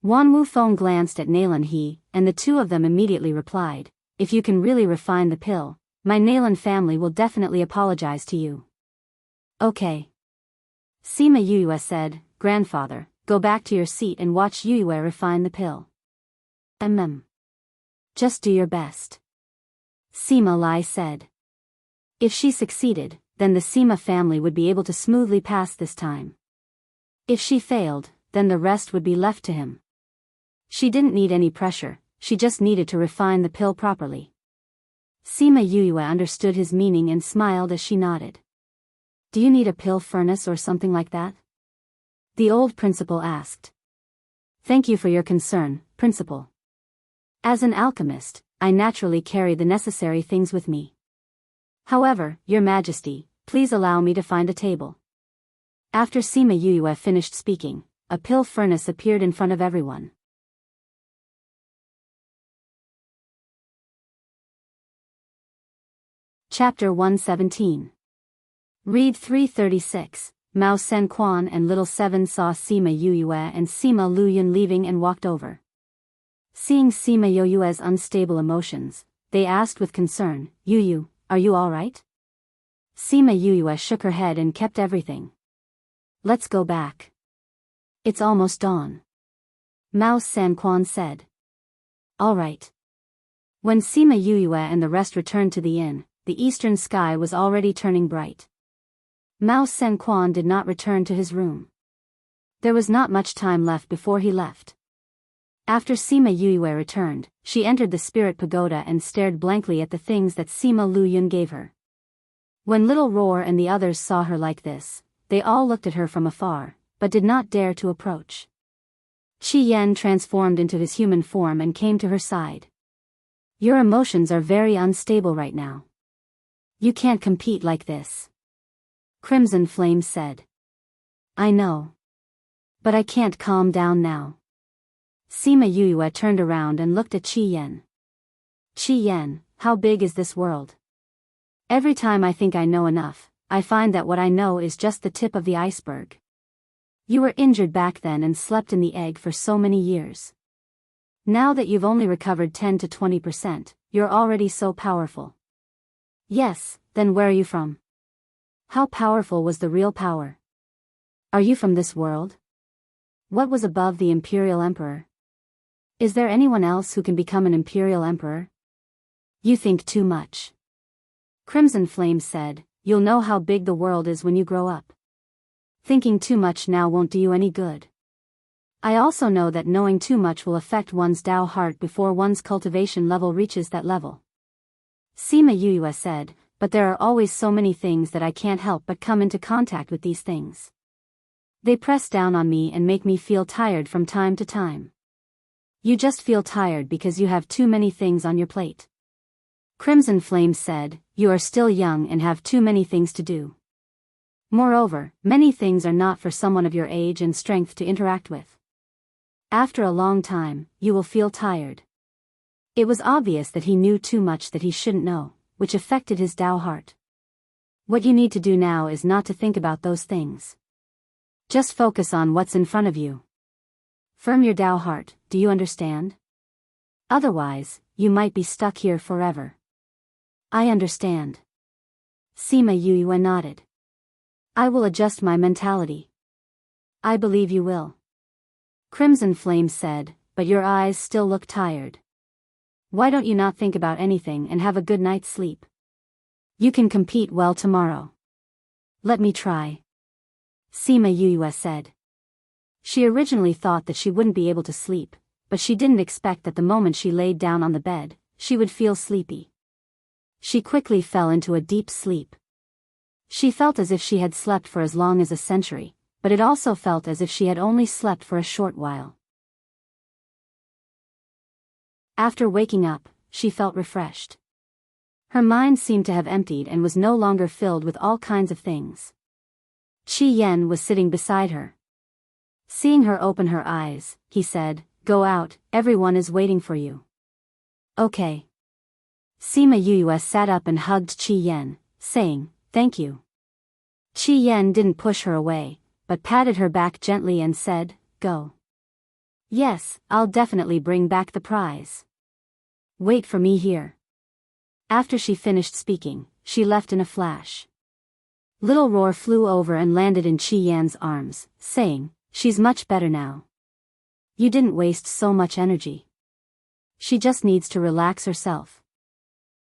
Wan Wufeng glanced at Nalan He, and the two of them immediately replied, if you can really refine the pill, my Nalan family will definitely apologize to you. Okay. Sima Yuyue said, Grandfather, go back to your seat and watch Yuyue refine the pill. Just do your best. Sima Lai said. If she succeeded, then the Sima family would be able to smoothly pass this time. If she failed, then the rest would be left to him. She didn't need any pressure, she just needed to refine the pill properly. Sima Yuyue understood his meaning and smiled as she nodded. Do you need a pill furnace or something like that? The old principal asked. Thank you for your concern, Principal. As an alchemist, I naturally carry the necessary things with me. However, Your Majesty, please allow me to find a table. After Sima Yuyue finished speaking, a pill furnace appeared in front of everyone. Chapter 117. Read 336. Mao Sen Quan and Little Seven saw Sima Yuyue and Sima Luyun leaving and walked over. Seeing Sima Yuyue's unstable emotions, they asked with concern, Yuyu, are you alright? Sima Yuyue shook her head and kept everything. Let's go back. It's almost dawn. Mao Sen Quan said. Alright. When Sima Yuyue and the rest returned to the inn, the eastern sky was already turning bright. Mao Sen Quan did not return to his room. There was not much time left before he left. After Sima Yuyue returned, she entered the spirit pagoda and stared blankly at the things that Sima Luyun gave her. When Little Roar and the others saw her like this, they all looked at her from afar, but did not dare to approach. Qi Yan transformed into his human form and came to her side. Your emotions are very unstable right now. You can't compete like this. Crimson Flame said. I know. But I can't calm down now. Sima Yuyue turned around and looked at Qi Yan. Qi Yan, how big is this world? Every time I think I know enough, I find that what I know is just the tip of the iceberg. You were injured back then and slept in the egg for so many years. Now that you've only recovered 10 to 20%, you're already so powerful. Yes, then where are you from? How powerful was the real power? Are you from this world? What was above the Imperial Emperor? Is there anyone else who can become an Imperial Emperor? You think too much. Crimson Flame said, you'll know how big the world is when you grow up. Thinking too much now won't do you any good. I also know that knowing too much will affect one's Tao heart before one's cultivation level reaches that level. Sima Yuyue said, but there are always so many things that I can't help but come into contact with these things. They press down on me and make me feel tired from time to time. You just feel tired because you have too many things on your plate. Crimson Flame said, you are still young and have too many things to do. Moreover, many things are not for someone of your age and strength to interact with. After a long time, you will feel tired. It was obvious that he knew too much that he shouldn't know, which affected his Tao heart. What you need to do now is not to think about those things. Just focus on what's in front of you. Firm your Tao heart, do you understand? Otherwise, you might be stuck here forever. I understand. Sima Yue nodded. I will adjust my mentality. I believe you will. Crimson Flame said, but your eyes still look tired. Why don't you not think about anything and have a good night's sleep? You can compete well tomorrow. Let me try. Sima Yue said. She originally thought that she wouldn't be able to sleep, but she didn't expect that the moment she laid down on the bed, she would feel sleepy. She quickly fell into a deep sleep. She felt as if she had slept for as long as a century, but it also felt as if she had only slept for a short while. After waking up, she felt refreshed. Her mind seemed to have emptied and was no longer filled with all kinds of things. Qi Yan was sitting beside her. Seeing her open her eyes, he said, "Go out, everyone is waiting for you." Okay. Sima Yue sat up and hugged Qi Yan, saying, "Thank you." Qi Yan didn't push her away, but patted her back gently and said, "Go." Yes, I'll definitely bring back the prize. Wait for me here. After she finished speaking, she left in a flash. Little Roar flew over and landed in Qi Yan's arms, saying, "She's much better now. You didn't waste so much energy. She just needs to relax herself."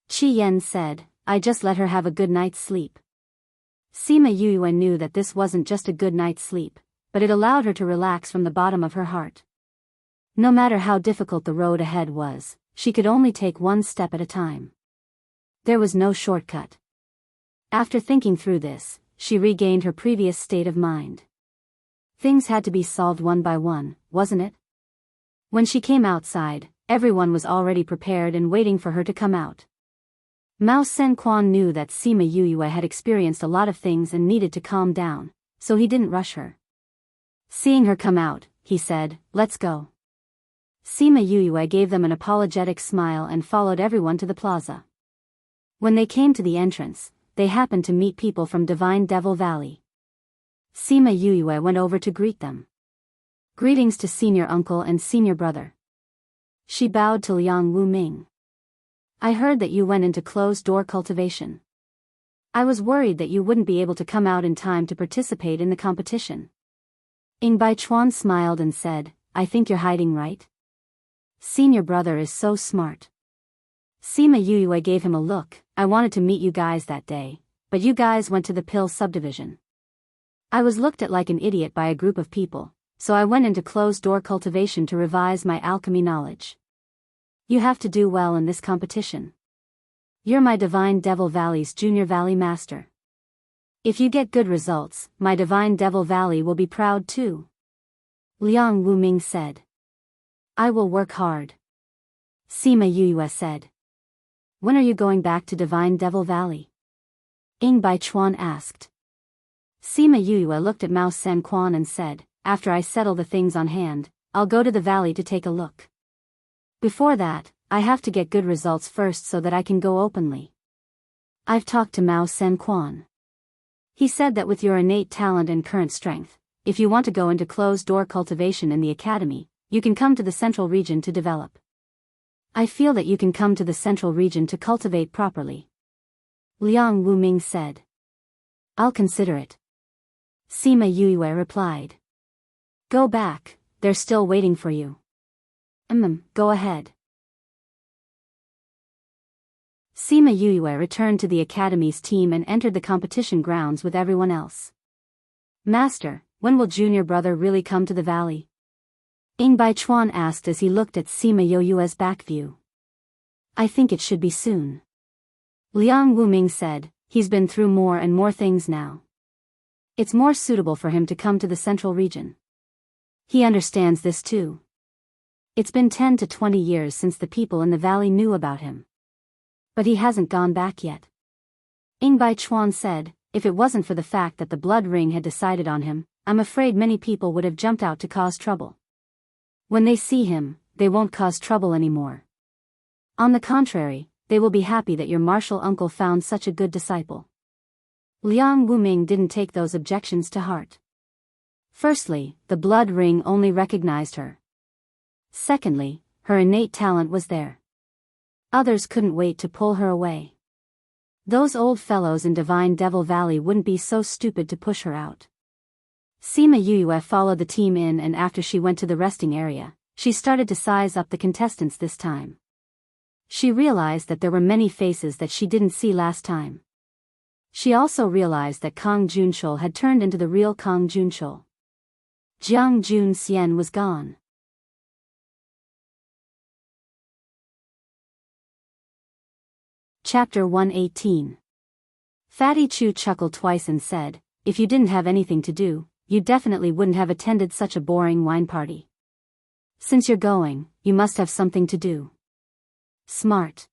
Qi Yan said, "I just let her have a good night's sleep." Sima Yue knew that this wasn't just a good night's sleep, but it allowed her to relax from the bottom of her heart. No matter how difficult the road ahead was, she could only take one step at a time. There was no shortcut. After thinking through this, she regained her previous state of mind. Things had to be solved one by one, wasn't it? When she came outside, everyone was already prepared and waiting for her to come out. Mao Senquan knew that Sima Yue had experienced a lot of things and needed to calm down, so he didn't rush her. Seeing her come out, he said, "Let's go." Sima Yue gave them an apologetic smile and followed everyone to the plaza. When they came to the entrance, they happened to meet people from Divine Devil Valley. Sima Yue went over to greet them. "Greetings to senior uncle and senior brother." She bowed to Liang Wuming. "I heard that you went into closed-door cultivation. I was worried that you wouldn't be able to come out in time to participate in the competition." Ing Baichuan smiled and said, "I think you're hiding, right? Senior brother is so smart." Sima Yue gave him a look. "I wanted to meet you guys that day, but you guys went to the pill subdivision. I was looked at like an idiot by a group of people, so I went into closed-door cultivation to revise my alchemy knowledge. You have to do well in this competition. You're my Divine Devil Valley's Junior Valley Master. If you get good results, my Divine Devil Valley will be proud too." Liang Wuming said. "I will work hard." Sima Yue said. "When are you going back to Divine Devil Valley?" Ing Baichuan asked. Sima Yue looked at Mao Senquan and said, "After I settle the things on hand, I'll go to the valley to take a look. Before that, I have to get good results first so that I can go openly. I've talked to Mao Senquan. He said that with your innate talent and current strength, if you want to go into closed-door cultivation in the academy, you can come to the central region to develop. I feel that you can come to the central region to cultivate properly." Liang Wuming said. "I'll consider it." Sima Yue replied. "Go back, they're still waiting for you." Go ahead." Sima Yue returned to the academy's team and entered the competition grounds with everyone else. "Master, when will junior brother really come to the valley?" Ing Baichuan asked as he looked at Sima Yue's back view. "I think it should be soon." Liang Wuming said, "He's been through more and more things now. It's more suitable for him to come to the central region. He understands this too. It's been 10 to 20 years since the people in the valley knew about him. But he hasn't gone back yet." Ing Baichuan said, "If it wasn't for the fact that the blood ring had decided on him, I'm afraid many people would have jumped out to cause trouble. When they see him, they won't cause trouble anymore. On the contrary, they will be happy that your martial uncle found such a good disciple." Liang Wuming didn't take those objections to heart. Firstly, the blood ring only recognized her, Secondly, her innate talent was there. Others couldn't wait to pull her away. Those old fellows in Divine Devil Valley wouldn't be so stupid to push her out. Sima Yue followed the team in, and after she went to the resting area, she started to size up the contestants this time. She realized that there were many faces that she didn't see last time. She also realized that Kang Junshul had turned into the real Kang Junshul. Jiang Jun Xian was gone. Chapter 118. Fatty Chu chuckled twice and said, "If you didn't have anything to do, you definitely wouldn't have attended such a boring wine party. Since you're going, you must have something to do." Smart.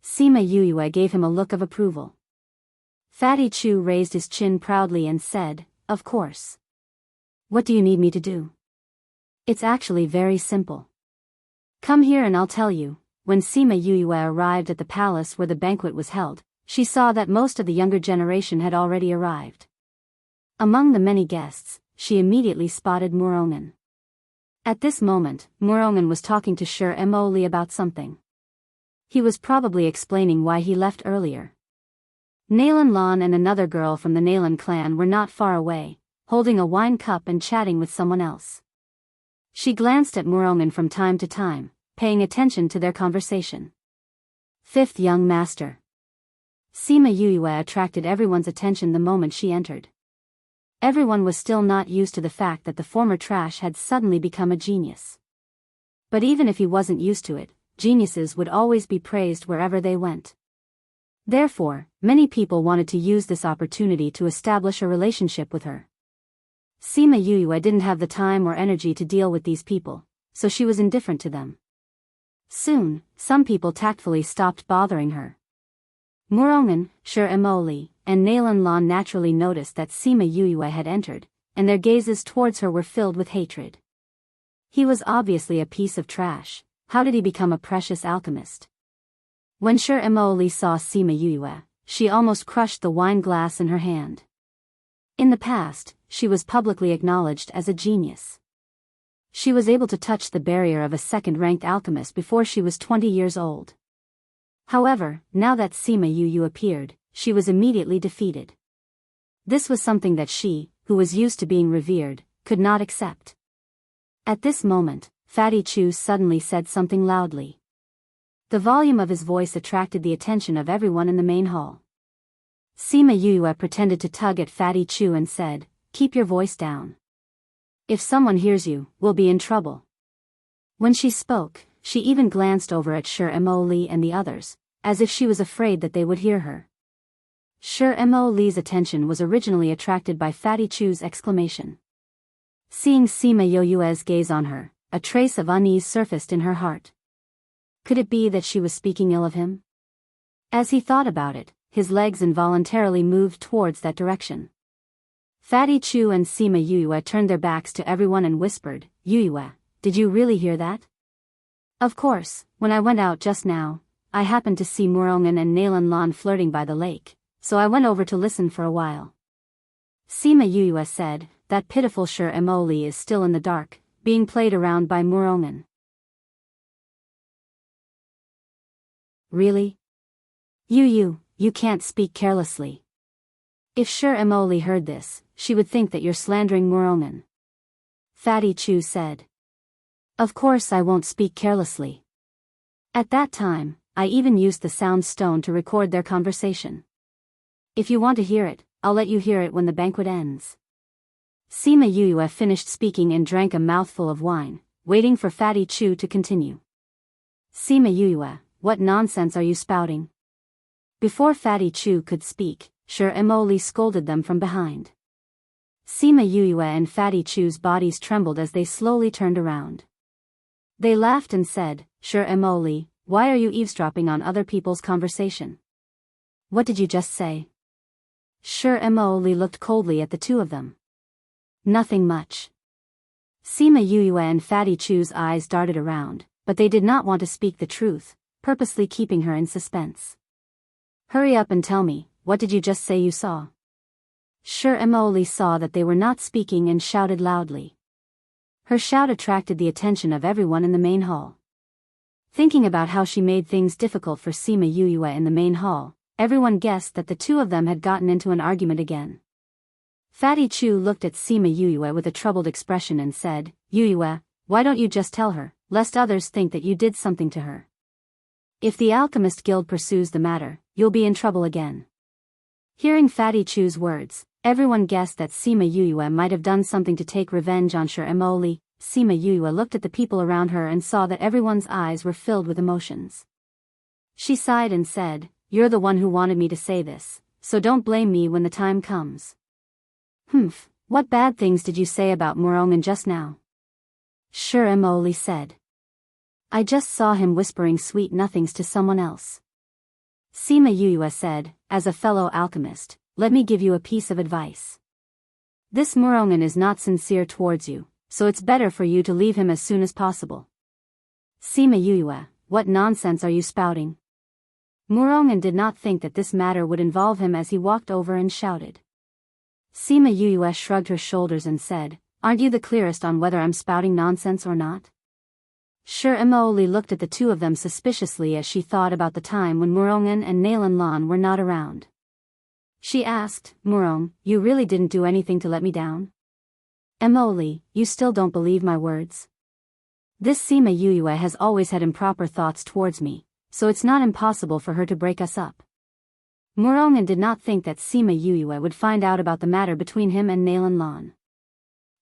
Sima Yue gave him a look of approval. Fatty Chu raised his chin proudly and said, "Of course. What do you need me to do?" "It's actually very simple. Come here and I'll tell you." When Sima Yue arrived at the palace where the banquet was held, she saw that most of the younger generation had already arrived. Among the many guests, she immediately spotted Murongan. At this moment, Murongan was talking to Sher Emoli about something. He was probably explaining why he left earlier. Nalan Lan and another girl from the Nalan clan were not far away, holding a wine cup and chatting with someone else. She glanced at Murongan from time to time, paying attention to their conversation. Fifth young master. Sima Yue attracted everyone's attention the moment she entered. Everyone was still not used to the fact that the former trash had suddenly become a genius. But even if he wasn't used to it, geniuses would always be praised wherever they went. Therefore, many people wanted to use this opportunity to establish a relationship with her. Sima Yue didn't have the time or energy to deal with these people, so she was indifferent to them. Soon, some people tactfully stopped bothering her. Murongan, Sher Emoli, and Nalan Lan naturally noticed that Sima Yue had entered, and their gazes towards her were filled with hatred. He was obviously a piece of trash. How did he become a precious alchemist? When Sher Emoli saw Sima Yue, she almost crushed the wine glass in her hand. In the past, she was publicly acknowledged as a genius. She was able to touch the barrier of a second-ranked alchemist before she was 20 years old. However, now that Sima Yue appeared, she was immediately defeated. This was something that she, who was used to being revered, could not accept. At this moment, Fatty Chu suddenly said something loudly. The volume of his voice attracted the attention of everyone in the main hall. Sima Yue pretended to tug at Fatty Chu and said, "Keep your voice down. If someone hears you, we'll be in trouble." When she spoke, she even glanced over at Sher Emoli and the others, as if she was afraid that they would hear her. Sher Emoli's attention was originally attracted by Fatty Chu's exclamation. Seeing Sima Yue's gaze on her, a trace of unease surfaced in her heart. Could it be that she was speaking ill of him? As he thought about it, his legs involuntarily moved towards that direction. Fatty Chu and Sima Yue turned their backs to everyone and whispered, "Yue, did you really hear that?" "Of course, when I went out just now, I happened to see Murongan and Nalan Lan flirting by the lake, so I went over to listen for a while." Sima Yue said, "That pitiful Sher Emoli is still in the dark, being played around by Murongan." "Really? You can't speak carelessly. If Sher Emoli heard this, she would think that you're slandering Murongan." Fatty Chu said. "Of course I won't speak carelessly. At that time, I even used the sound stone to record their conversation. If you want to hear it, I'll let you hear it when the banquet ends." Sima Yue finished speaking and drank a mouthful of wine, waiting for Fatty Chu to continue. "Sima Yue, what nonsense are you spouting?" Before Fatty Chu could speak, Sher Emoli scolded them from behind. Sima Yue and Fatty Chu's bodies trembled as they slowly turned around. They laughed and said, "Sher Emoli, why are you eavesdropping on other people's conversation? What did you just say?" Sher Emoli looked coldly at the two of them. "Nothing much." Sima Yue and Fatty Chu's eyes darted around, but they did not want to speak the truth, purposely keeping her in suspense. "Hurry up and tell me, what did you just say you saw?" Sher Emoli saw that they were not speaking and shouted loudly. Her shout attracted the attention of everyone in the main hall. Thinking about how she made things difficult for Sima Yuyue in the main hall, everyone guessed that the two of them had gotten into an argument again. Fatty Chu looked at Sima Yuyue with a troubled expression and said, "Yuyue, why don't you just tell her, lest others think that you did something to her? If the Alchemist Guild pursues the matter, you'll be in trouble again." Hearing Fatty Chu's words, everyone guessed that Sima Yuyue might have done something to take revenge on Sher Emoli. Sima Yuyue looked at the people around her and saw that everyone's eyes were filled with emotions. She sighed and said, "You're the one who wanted me to say this, so don't blame me when the time comes." "Humph, what bad things did you say about Murongan just now?" Sher Emoli said. "I just saw him whispering sweet nothings to someone else." Sima Yuyue said, "As a fellow alchemist, let me give you a piece of advice. This Murongan is not sincere towards you, so it's better for you to leave him as soon as possible." Sima Yuyue, what nonsense are you spouting? Murongan did not think that this matter would involve him as he walked over and shouted. Sima Yuyue shrugged her shoulders and said, "Aren't you the clearest on whether I'm spouting nonsense or not?" Sher Emoli looked at the two of them suspiciously as she thought about the time when Murongan and Nalan Lan were not around. She asked, "Murong, you really didn't do anything to let me down? Emoli, you still don't believe my words? This Sima Yuyue has always had improper thoughts towards me, so it's not impossible for her to break us up." Murongan did not think that Sima Yuyue would find out about the matter between him and Nalan Lan.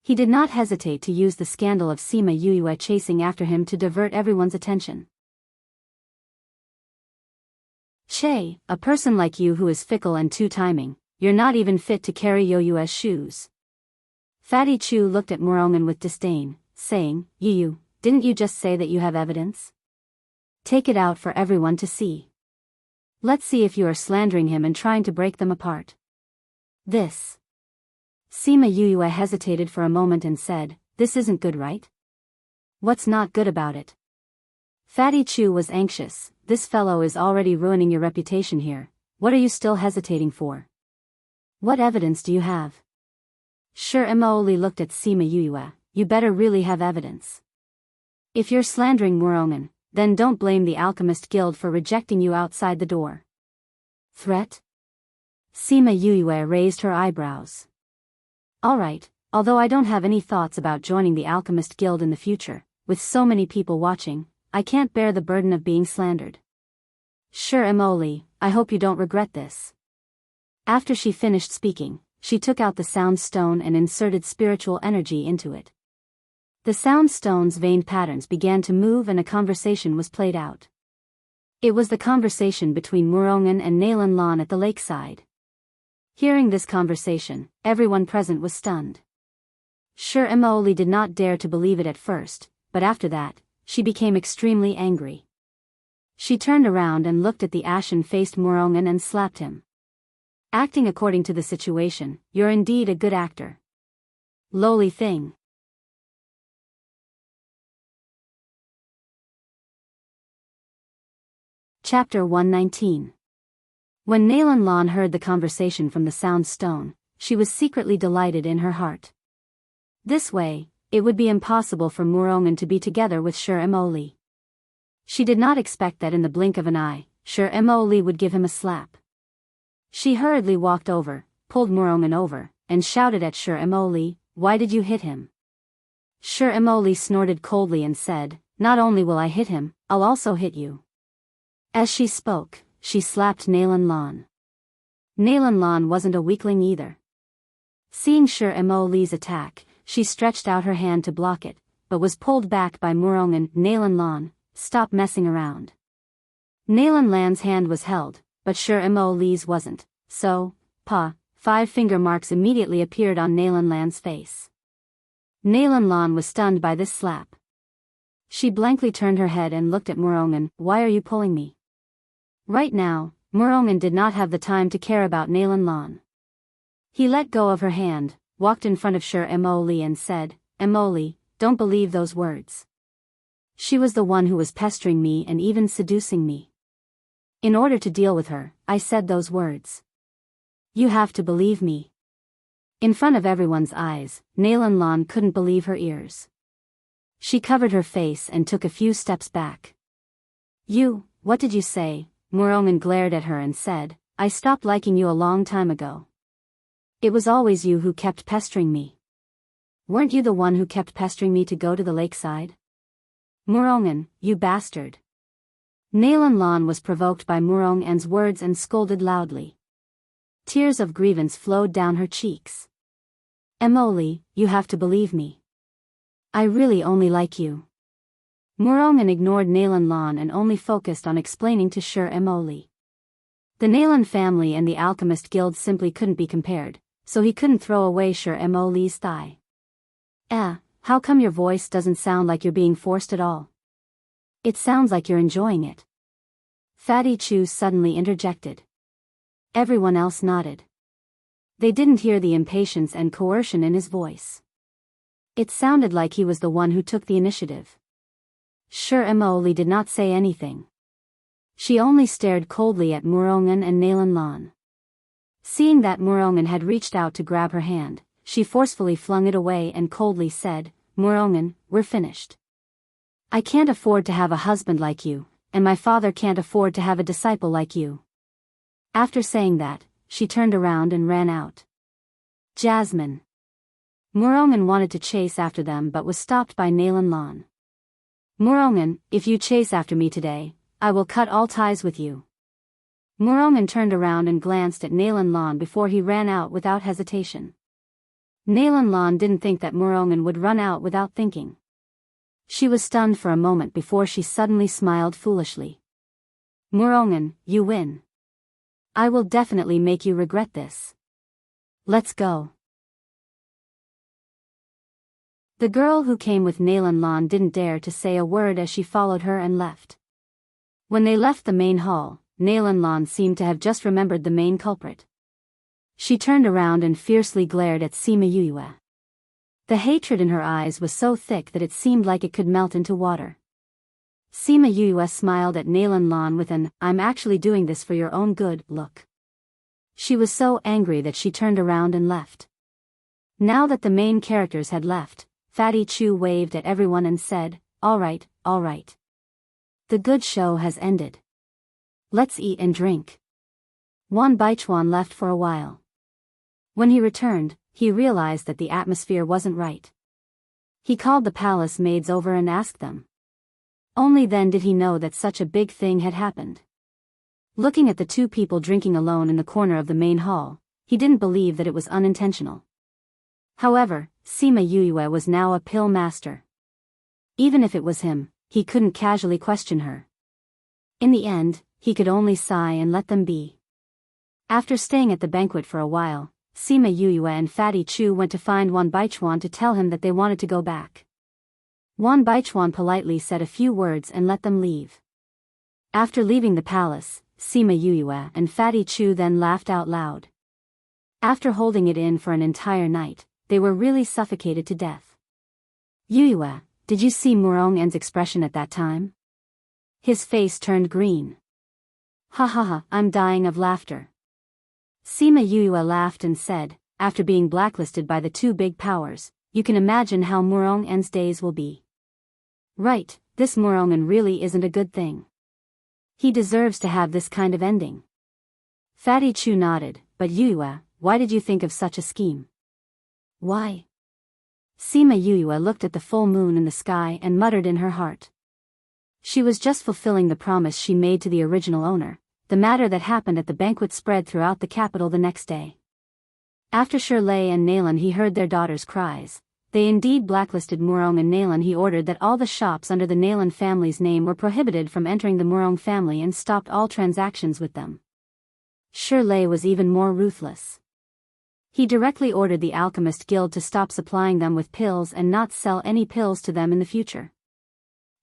He did not hesitate to use the scandal of Sima Yuyue chasing after him to divert everyone's attention. "Che, a person like you who is fickle and two-timing, you're not even fit to carry Yoyue's shoes." Fatty Chu looked at Murongan with disdain, saying, "Yuyu, didn't you just say that you have evidence? Take it out for everyone to see. Let's see if you are slandering him and trying to break them apart." "This." Sima Yuyue hesitated for a moment and said, "This isn't good, right? What's not good about it?" Fatty Chu was anxious. "This fellow is already ruining your reputation here. What are you still hesitating for? What evidence do you have?" Sher Emoli looked at Sima Yuyue. "You better really have evidence. If you're slandering Murongan, then don't blame the Alchemist Guild for rejecting you outside the door." "Threat?" Sima Yuyue raised her eyebrows. "Alright, although I don't have any thoughts about joining the Alchemist Guild in the future, with so many people watching, I can't bear the burden of being slandered. Sher Emoli, I hope you don't regret this." After she finished speaking, she took out the sound stone and inserted spiritual energy into it. The sound stone's veined patterns began to move and a conversation was played out. It was the conversation between Murongan and Nalan Lan at the lakeside. Hearing this conversation, everyone present was stunned. Sher Emoli did not dare to believe it at first, but after that, she became extremely angry. She turned around and looked at the ashen-faced Murongan and slapped him. "Acting according to the situation, you're indeed a good actor. Lowly thing." Chapter 119. When Nalan Lan heard the conversation from the sound stone, she was secretly delighted in her heart. This way, it would be impossible for Murongan to be together with Sher Emoli. She did not expect that in the blink of an eye, Sher Emoli would give him a slap. She hurriedly walked over, pulled Murongan over, and shouted at Sher Emoli, "Why did you hit him?" Sher Emoli snorted coldly and said, "Not only will I hit him, I'll also hit you." As she spoke, she slapped Nalan Lan. Nalan Lan wasn't a weakling either. Seeing Sher Emoli's attack, she stretched out her hand to block it, but was pulled back by Murongan. "Nalan Lan, stop messing around." Nalan Lan's hand was held, but Sher Emoli's wasn't, so, five finger marks immediately appeared on Nalan Lan's face. Nalan Lan was stunned by this slap. She blankly turned her head and looked at Murongan. "Why are you pulling me?" Right now, Murongan did not have the time to care about Nalan Lan. He let go of her hand, walked in front of Sher Emoli and said, "Emoli, don't believe those words. She was the one who was pestering me and even seducing me. In order to deal with her, I said those words. You have to believe me." In front of everyone's eyes, Nalan Lan couldn't believe her ears. She covered her face and took a few steps back. What did you say? Murongan glared at her and said, I stopped liking you a long time ago. It was always you who kept pestering me. Weren't you the one who kept pestering me to go to the lakeside? Murongan, you bastard. Nalan Lan was provoked by Murongan's words and scolded loudly. Tears of grievance flowed down her cheeks. Emily, you have to believe me. I really only like you. Murongan ignored Nalan Lan and only focused on explaining to Sir Emily. The Nalan family and the Alchemist Guild simply couldn't be compared, so he couldn't throw away Sir Emily's thigh. How come your voice doesn't sound like you're being forced at all? It sounds like you're enjoying it. Fatty Chu suddenly interjected. Everyone else nodded. They didn't hear the impatience and coercion in his voice. It sounded like he was the one who took the initiative. Sir Emily did not say anything. She only stared coldly at Murongan and Nalan Lan. Seeing that Murongan had reached out to grab her hand, she forcefully flung it away and coldly said, Murongan, we're finished. I can't afford to have a husband like you, and my father can't afford to have a disciple like you. After saying that, she turned around and ran out. Jasmine. Murongan wanted to chase after them but was stopped by Nalan Lan. Murongan, if you chase after me today, I will cut all ties with you. Murongan turned around and glanced at Nalan Lan before he ran out without hesitation. Nalan Lan didn't think that Murongan would run out without thinking. She was stunned for a moment before she suddenly smiled foolishly. Murongan, you win. I will definitely make you regret this. Let's go. The girl who came with Nalan Lan didn't dare to say a word as she followed her and left. When they left the main hall, Nalan Lan seemed to have just remembered the main culprit. She turned around and fiercely glared at Sima Yue. The hatred in her eyes was so thick that it seemed like it could melt into water. Sima Yue smiled at Nalan Lan with an, I'm actually doing this for your own good, look. She was so angry that she turned around and left. Now that the main characters had left, Fatty Chu waved at everyone and said, all right. The good show has ended. Let's eat and drink. Wan Baichuan left for a while. When he returned, he realized that the atmosphere wasn't right. He called the palace maids over and asked them. Only then did he know that such a big thing had happened. Looking at the two people drinking alone in the corner of the main hall, he didn't believe that it was unintentional. However, Sima Yue was now a pill master. Even if it was him, he couldn't casually question her. In the end, he could only sigh and let them be. After staying at the banquet for a while, Sima Yue and Fatty Chu went to find Wan Baichuan to tell him that they wanted to go back. Wan Baichuan politely said a few words and let them leave. After leaving the palace, Sima Yue and Fatty Chu then laughed out loud. After holding it in for an entire night, they were really suffocated to death. Yue, did you see Murongan's expression at that time? His face turned green. Ha, I'm dying of laughter. Sima Yue laughed and said, after being blacklisted by the two big powers, you can imagine how Murongan's days will be. Right, this Murongan really isn't a good thing. He deserves to have this kind of ending. Fatty Chu nodded, but Yue, why did you think of such a scheme? Why? Sima Yue looked at the full moon in the sky and muttered in her heart. She was just fulfilling the promise she made to the original owner. The matter that happened at the banquet spread throughout the capital the next day. After Shirley and Nalan he heard their daughter's cries. They indeed blacklisted Murong and Nalan. He ordered that all the shops under the Nalan family's name were prohibited from entering the Murong family and stopped all transactions with them. Shirley was even more ruthless. He directly ordered the Alchemist Guild to stop supplying them with pills and not sell any pills to them in the future.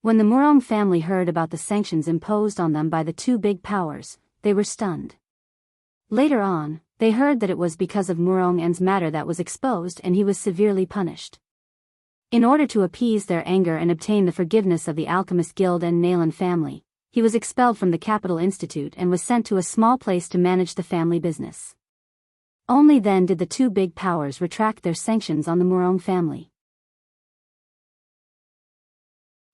When the Murong family heard about the sanctions imposed on them by the two big powers, they were stunned. Later on, they heard that it was because of Murong's matter that was exposed and he was severely punished. In order to appease their anger and obtain the forgiveness of the Alchemist Guild and Nalan family, he was expelled from the Capital Institute and was sent to a small place to manage the family business. Only then did the two big powers retract their sanctions on the Murong family.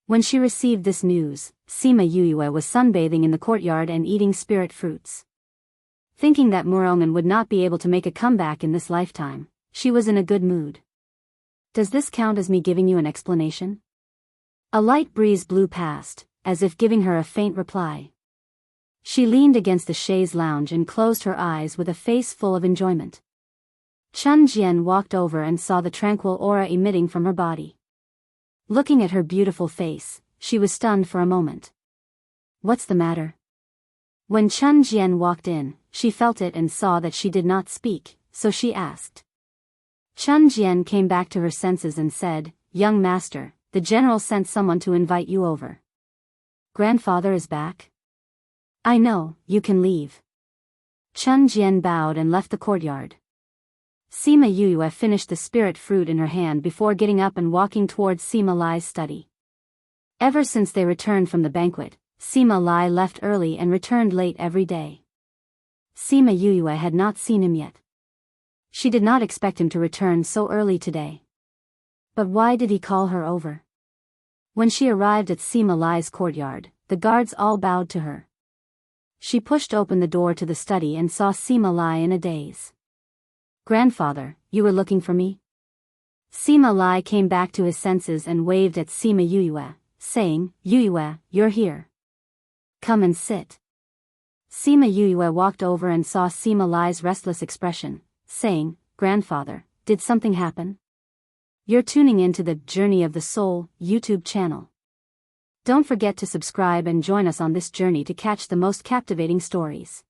When she received this news, Sima Yuyue was sunbathing in the courtyard and eating spirit fruits. Thinking that Murongan would not be able to make a comeback in this lifetime, she was in a good mood. Does this count as me giving you an explanation? A light breeze blew past, as if giving her a faint reply. She leaned against the chaise lounge and closed her eyes with a face full of enjoyment. Chun Jian walked over and saw the tranquil aura emitting from her body. Looking at her beautiful face, she was stunned for a moment. What's the matter? When Chun Jian walked in, she felt it and saw that she did not speak, so she asked. Chun Jian came back to her senses and said, "Young master, the general sent someone to invite you over." "Grandfather is back?" "I know, you can leave." Chun Jian bowed and left the courtyard. Sima Yuyue finished the spirit fruit in her hand before getting up and walking towards Sima Lai's study. Ever since they returned from the banquet, Sima Lai left early and returned late every day. Sima Yuyue had not seen him yet. She did not expect him to return so early today. But why did he call her over? When she arrived at Sima Lai's courtyard, the guards all bowed to her. She pushed open the door to the study and saw Sima Lai in a daze. "Grandfather, you were looking for me?" Sima Lai came back to his senses and waved at Sima Yuyue, saying, "Yuyue, you're here. Come and sit." Sima Yuyue walked over and saw Sima Lai's restless expression, saying, "Grandfather, did something happen?" You're tuning into the Journey of the Soul YouTube channel. Don't forget to subscribe and join us on this journey to catch the most captivating stories.